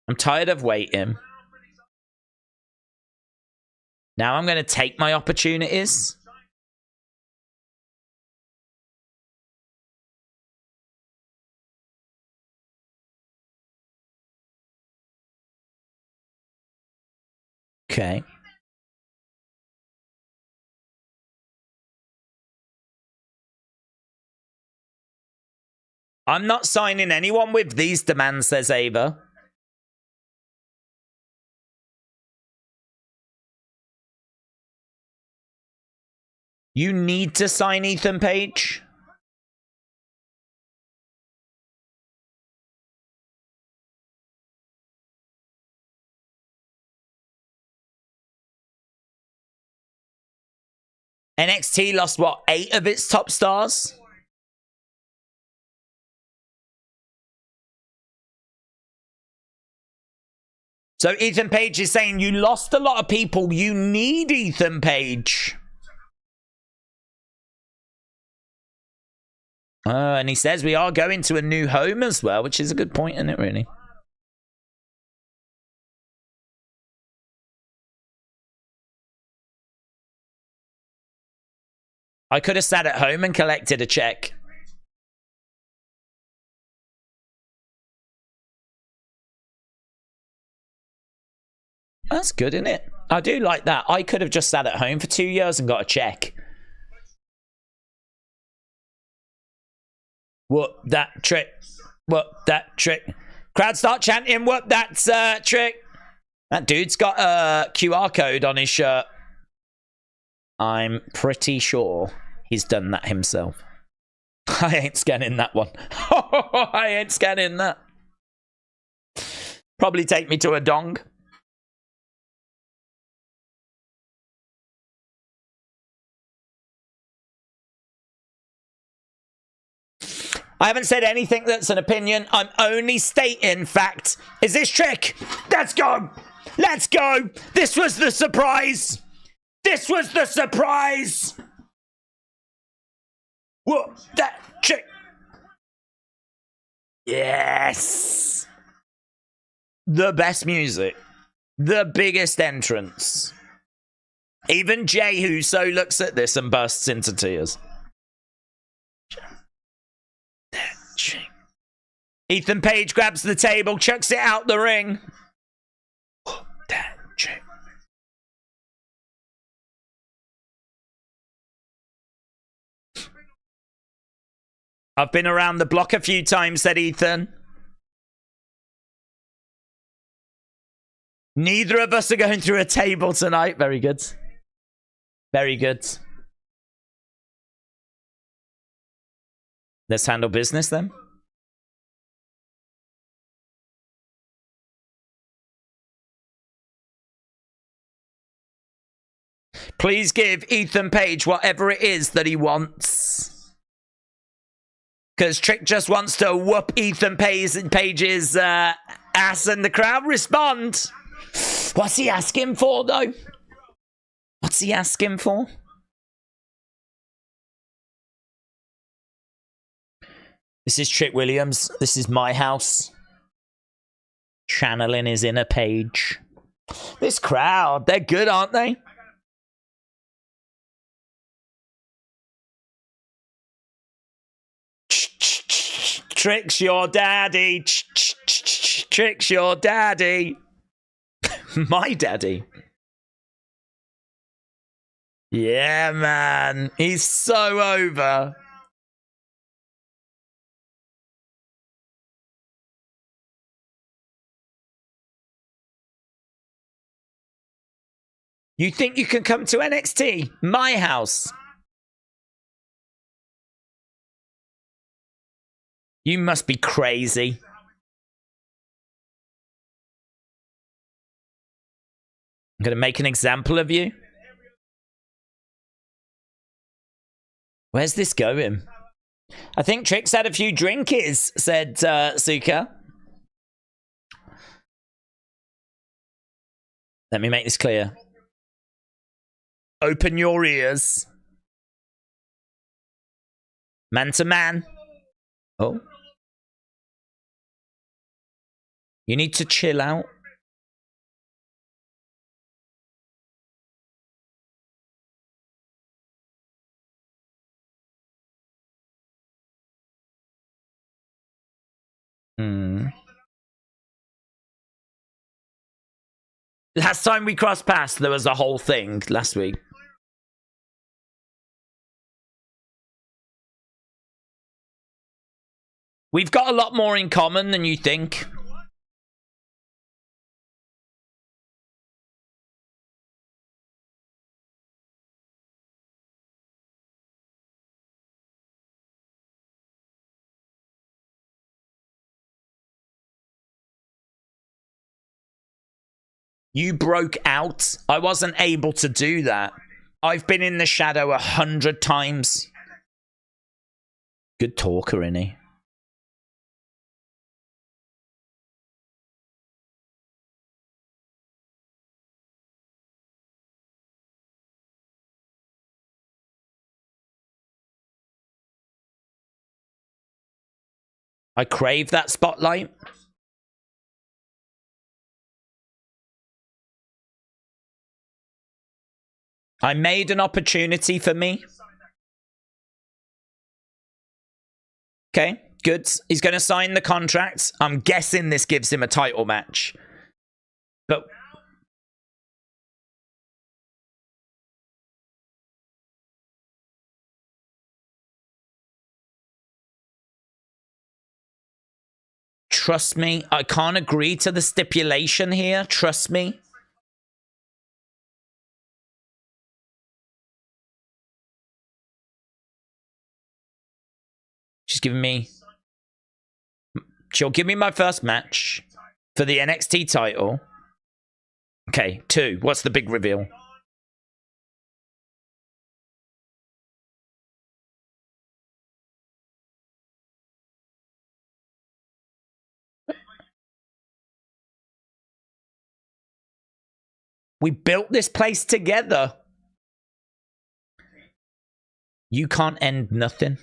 I'm tired of waiting. Now I'm going to take my opportunities. Okay. I'm not signing anyone with these demands, says Ava. You need to sign Ethan Page. NXT lost, what, 8 of its top stars? So Ethan Page is saying you lost a lot of people. You need Ethan Page. And he says we are going to a new home as well, which is a good point, isn't it, really? I could have sat at home and collected a check. That's good, isn't it? I do like that. I could have just sat at home for 2 years and got a check. Whoop that trick. Whoop that trick. Crowd start chanting, whoop that trick. That dude's got a QR code on his shirt. I'm pretty sure he's done that himself. I ain't scanning that one. I ain't scanning that. Probably take me to a dong. I haven't said anything that's an opinion. I'm only stating fact. Is this trick? Let's go. Let's go. This was the surprise. This was the surprise. Whoa, that trick. Yes. The best music. The biggest entrance. Even Jay Uso looks at this and bursts into tears. Ethan Page grabs the table, chucks it out the ring. I've been around the block a few times, said Ethan. Neither of us are going through a table tonight. Very good. Very good. Let's handle business then. Please give Ethan Page whatever it is that he wants. Because Trick just wants to whoop Ethan Page's ass and the crowd respond. What's he asking for, though? What's he asking for? This is Trick Williams. This is my house. Channeling his inner Page. This crowd, they're good, aren't they? Trick's your daddy. Trick's your daddy. My daddy. Yeah, man. He's so over. You think you can come to NXT? My house. You must be crazy. I'm going to make an example of you. Where's this going? I think Trick's had a few drinkies, said Suka. Let me make this clear. Open your ears. Man to man. Oh. You need to chill out. Last time we crossed paths, there was a whole thing last week. We've got a lot more in common than you think. You broke out. I wasn't able to do that. I've been in the shadow 100 times. Good talker, isn't he? I crave that spotlight. I made an opportunity for me. Okay, good. He's going to sign the contract. I'm guessing this gives him a title match. But trust me, I can't agree to the stipulation here. Trust me. She's giving me... She'll give me my first match for the NXT title. Okay, 2. What's the big reveal? We built this place together. You can't end nothing.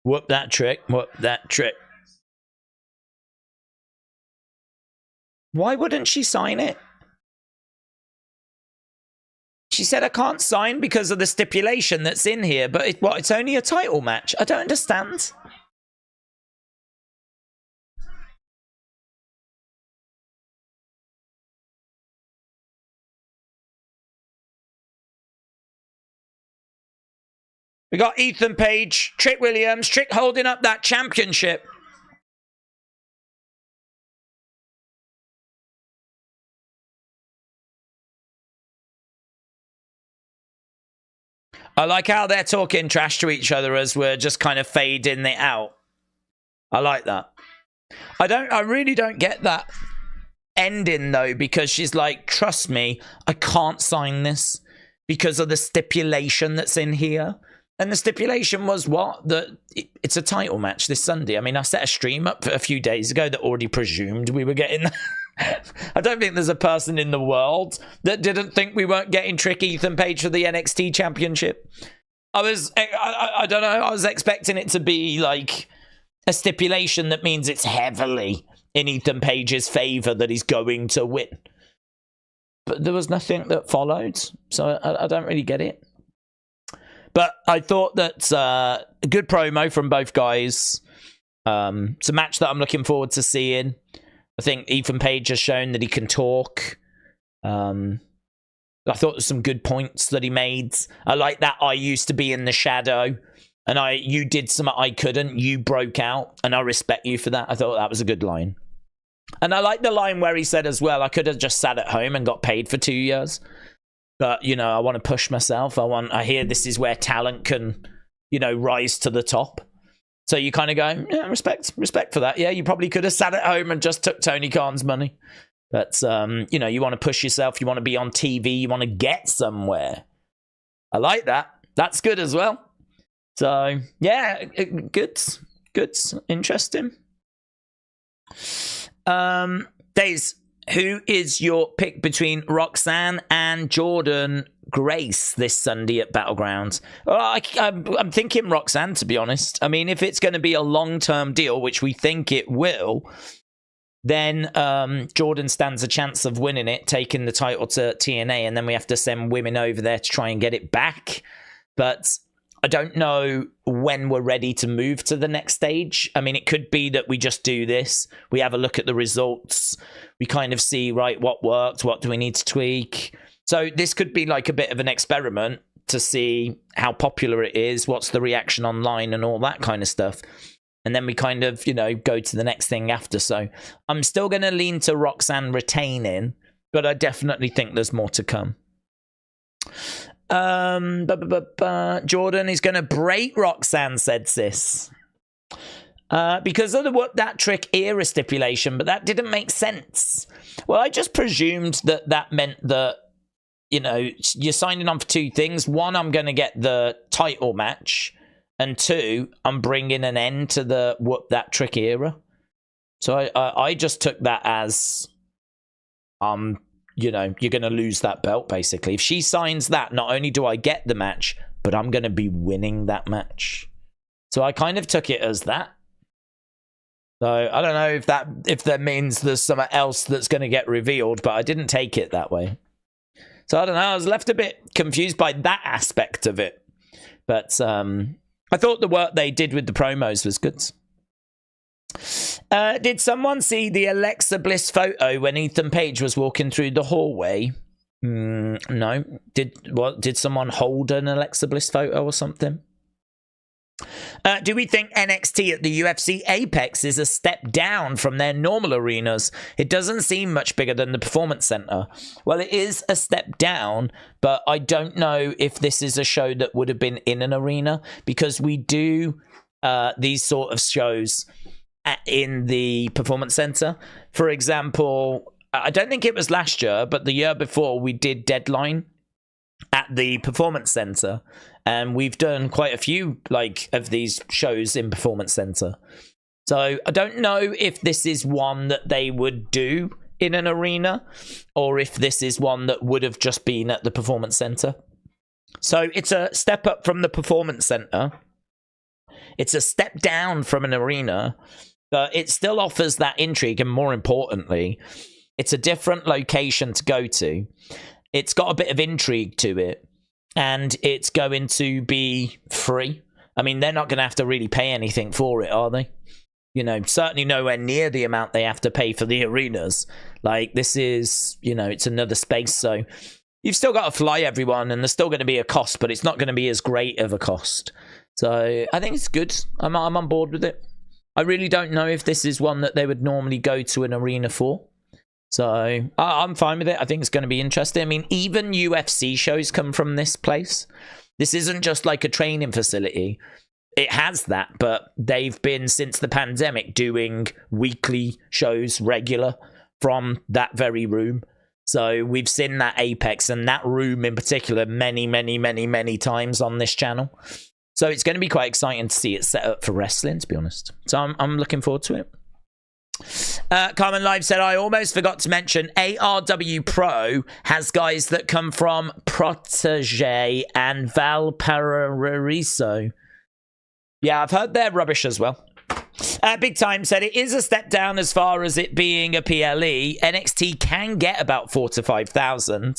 Whoop that trick. Whoop that trick. Why wouldn't she sign it? She said, I can't sign because of the stipulation that's in here, but it's only a title match. I don't understand. We got Ethan Page, Trick Williams, Trick holding up that championship. I like how they're talking trash to each other as we're just kind of fading it out. I like that. I really don't get that ending though, because she's like, trust me, I can't sign this because of the stipulation that's in here. And the stipulation was what? That it's a title match this Sunday. I mean, I set a stream up a few days ago that already presumed we were getting... I don't think there's a person in the world that didn't think we weren't getting Trick Ethan Page for the NXT Championship. I don't know, I was expecting it to be like a stipulation that means it's heavily in Ethan Page's favor that he's going to win. But there was nothing that followed, so I don't really get it. But I thought that a good promo from both guys. It's a match that I'm looking forward to seeing. I think Ethan Page has shown that he can talk. I thought there's some good points that he made. I like that I used to be in the shadow and you did something I couldn't. You broke out and I respect you for that. I thought that was a good line. And I like the line where he said as well, I could have just sat at home and got paid for 2 years. But, you know, I want to push myself. I hear this is where talent can, you know, rise to the top. So you kind of go, yeah, respect for that. Yeah, you probably could have sat at home and just took Tony Khan's money. But, you know, you want to push yourself. You want to be on TV. You want to get somewhere. I like that. That's good as well. So, yeah, good. Interesting. Daze, who is your pick between Roxanne and Jordynne Grace this Sunday at Battlegrounds? Well, I'm thinking Roxanne, to be honest. I mean, if it's going to be a long-term deal, which we think it will, then Jordynne stands a chance of winning it, taking the title to TNA, and then we have to send women over there to try and get it back. But I don't know when we're ready to move to the next stage. I mean, it could be that we just do this. We have a look at the results. We kind of see, right, what worked, what do we need to tweak. So this could be like a bit of an experiment to see how popular it is, what's the reaction online and all that kind of stuff. And then we kind of, you know, go to the next thing after. So I'm still going to lean to Roxanne retaining, but I definitely think there's more to come. Jordan is going to break Roxanne, said Sis. Because of the What That Trick era stipulation, but that didn't make sense. Well, I just presumed that that meant that, you know, you're signing on for two things. One, I'm going to get the title match. And two, I'm bringing an end to the What That Trick era. So I just took that as, you know, you're going to lose that belt, basically. If she signs that, not only do I get the match, but I'm going to be winning that match. So I kind of took it as that. So I don't know if that means there's something else that's going to get revealed, but I didn't take it that way. So I don't know. I was left a bit confused by that aspect of it. But I thought the work they did with the promos was good. Did someone see the Alexa Bliss photo when Ethan Page was walking through the hallway? No. Did someone hold an Alexa Bliss photo or something? Do we think NXT at the UFC Apex is a step down from their normal arenas? It doesn't seem much bigger than the Performance Center. Well, it is a step down, but I don't know if this is a show that would have been in an arena, because we do these sort of shows in the Performance Center. For example, I don't think it was last year, but the year before we did Deadline at the Performance Center, and we've done quite a few of these shows in Performance Center. So I don't know if this is one that they would do in an arena, or if this is one that would have just been at the Performance Center. So it's a step up from the Performance Center. It's a step down from an arena, but it still offers that intrigue, and more importantly, it's a different location to go to. It's got a bit of intrigue to it, and it's going to be free. I mean, they're not going to have to really pay anything for it, are they? You know, certainly nowhere near the amount they have to pay for the arenas. Like, this is, you know, it's another space, so you've still got to fly everyone, and there's still going to be a cost, but it's not going to be as great of a cost. So I think it's good. I'm on board with it. I really don't know if this is one that they would normally go to an arena for. So I'm fine with it. I think it's going to be interesting. I mean, even UFC shows come from this place. This isn't just like a training facility. It has that, but they've been, since the pandemic, doing weekly shows regular from that very room. So we've seen that Apex and that room in particular many, many, many, many times on this channel. So it's going to be quite exciting to see it set up for wrestling, to be honest. So I'm looking forward to it. Carmen Live said, I almost forgot to mention ARW Pro has guys that come from Protege and Valparaiso. Yeah, I've heard they're rubbish as well. Big Time said, it is a step down as far as it being a PLE. NXT can get about 4,000 to 5,000.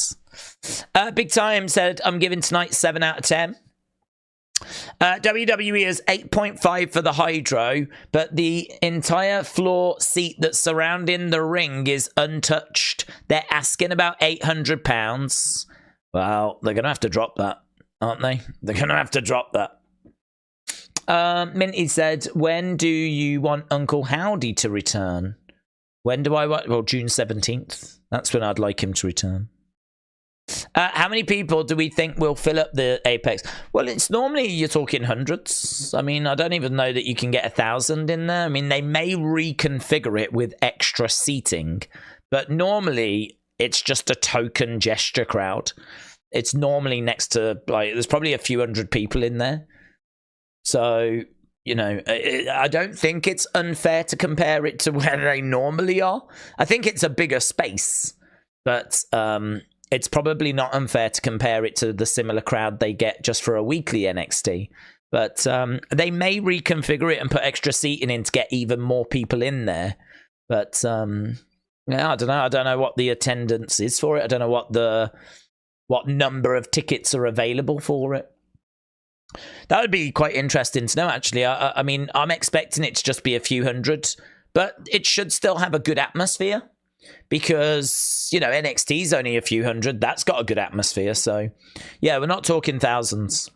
Big Time said, I'm giving tonight 7 out of 10. WWE is 8.5 for the Hydro, but the entire floor seat that's surrounding the ring is untouched. They're asking about £800. Well, they're going to have to drop that, aren't they? They're going to have to drop that. Minty said, when do you want Uncle Howdy to return? When do I want? Well, June 17th. That's when I'd like him to return. How many people do we think will fill up the Apex? Well, it's normally you're talking hundreds. I mean, I don't even know that you can get 1,000 in there. I mean, they may reconfigure it with extra seating, but normally it's just a token gesture crowd. It's normally next to, there's probably a few hundred people in there. So, you know, I don't think it's unfair to compare it to where they normally are. I think it's a bigger space, but it's probably not unfair to compare it to the similar crowd they get just for a weekly NXT. But they may reconfigure it and put extra seating in to get even more people in there. But yeah, I don't know. I don't know what the attendance is for it. I don't know what number of tickets are available for it. That would be quite interesting to know, actually. I mean, I'm expecting it to just be a few hundred, but it should still have a good atmosphere because, you know, NXT's only a few hundred. That's got a good atmosphere. So, yeah, we're not talking thousands.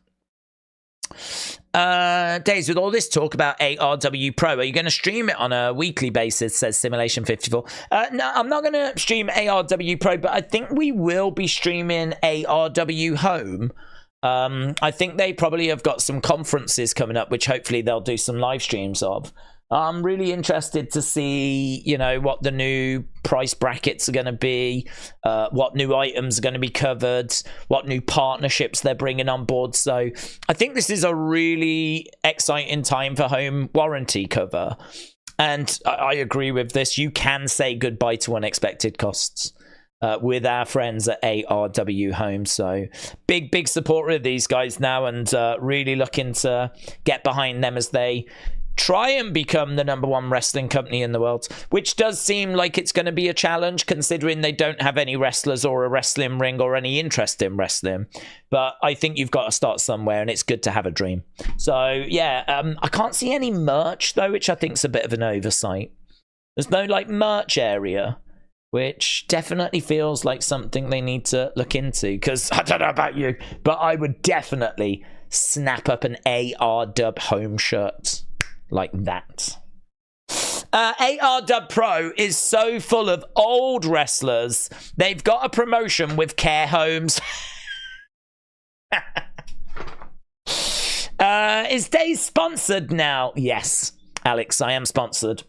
Days, with all this talk about ARW Pro, are you going to stream it on a weekly basis, says Simulation54. No, I'm not going to stream ARW Pro, but I think we will be streaming ARW Home. I think they probably have got some conferences coming up, which hopefully they'll do some live streams of. I'm really interested to see, you know, what the new price brackets are going to be, what new items are going to be covered, what new partnerships they're bringing on board. So I think this is a really exciting time for home warranty cover. And I agree with this. You can say goodbye to unexpected costs with our friends at ARW Home. So big supporter of these guys now, and really looking to get behind them as they try and become the #1 wrestling company in the world, which does seem like it's going to be a challenge considering they don't have any wrestlers or a wrestling ring or any interest in wrestling. But I think you've got to start somewhere, and it's good to have a dream. So yeah, I can't see any merch though, which I think is a bit of an oversight. There's no like merch area, which definitely feels like something they need to look into, because I don't know about you, but I would definitely snap up an ARW Home shirt like that. ARW Pro is so full of old wrestlers. They've got a promotion with care homes. Is Daze sponsored now? Yes, Alex, I am sponsored.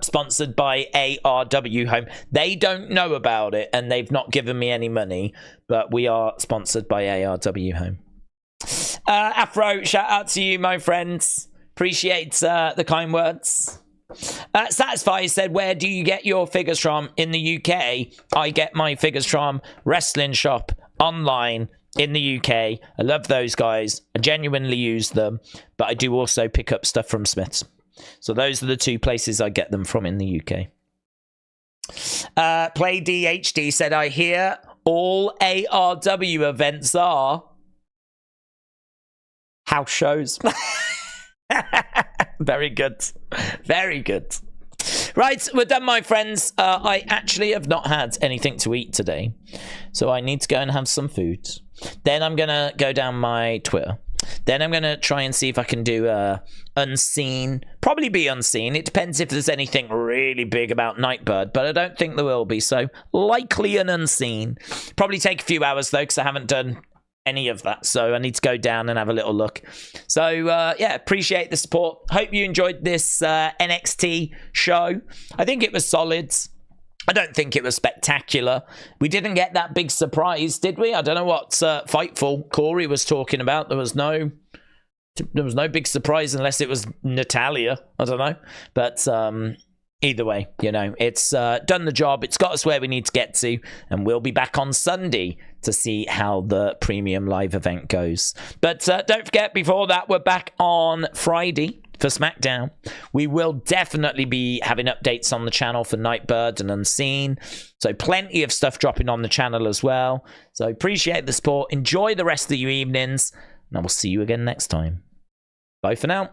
Sponsored by ARW Home. They don't know about it, and they've not given me any money, but we are sponsored by ARW Home. Afro, shout out to you, my friends. Appreciate the kind words. Satisfy said, where do you get your figures from? In the UK, I get my figures from Wrestling Shop online in the UK. I love those guys. I genuinely use them, but I do also pick up stuff from Smith's. So those are the two places I get them from in the UK. Play DHD said, I hear all ARW events are house shows. Very good. Very good. Right, we're done, my friends. I actually have not had anything to eat today, so I need to go and have some food. Then I'm going to go down my Twitter. Then I'm going to try and see if I can do Unseen. Probably be Unseen. It depends if there's anything really big about Nightbird, but I don't think there will be, so likely an Unseen. Probably take a few hours, though, because I haven't done any of that, so I need to go down and have a little look. So yeah, appreciate the support. Hope you enjoyed this NXT show. I think it was solid. I don't think it was spectacular. We didn't get that big surprise, did we? I don't know what Fightful Corey was talking about. There was no big surprise unless it was Natalia. I don't know, but either way, you know, it's done the job. It's got us where we need to get to, and we'll be back on Sunday to see how the premium live event goes. But don't forget, before that, we're back on Friday for SmackDown. We will definitely be having updates on the channel for Nightbird and Unseen. So plenty of stuff dropping on the channel as well. So appreciate the support. Enjoy the rest of your evenings, and I will see you again next time. Bye for now.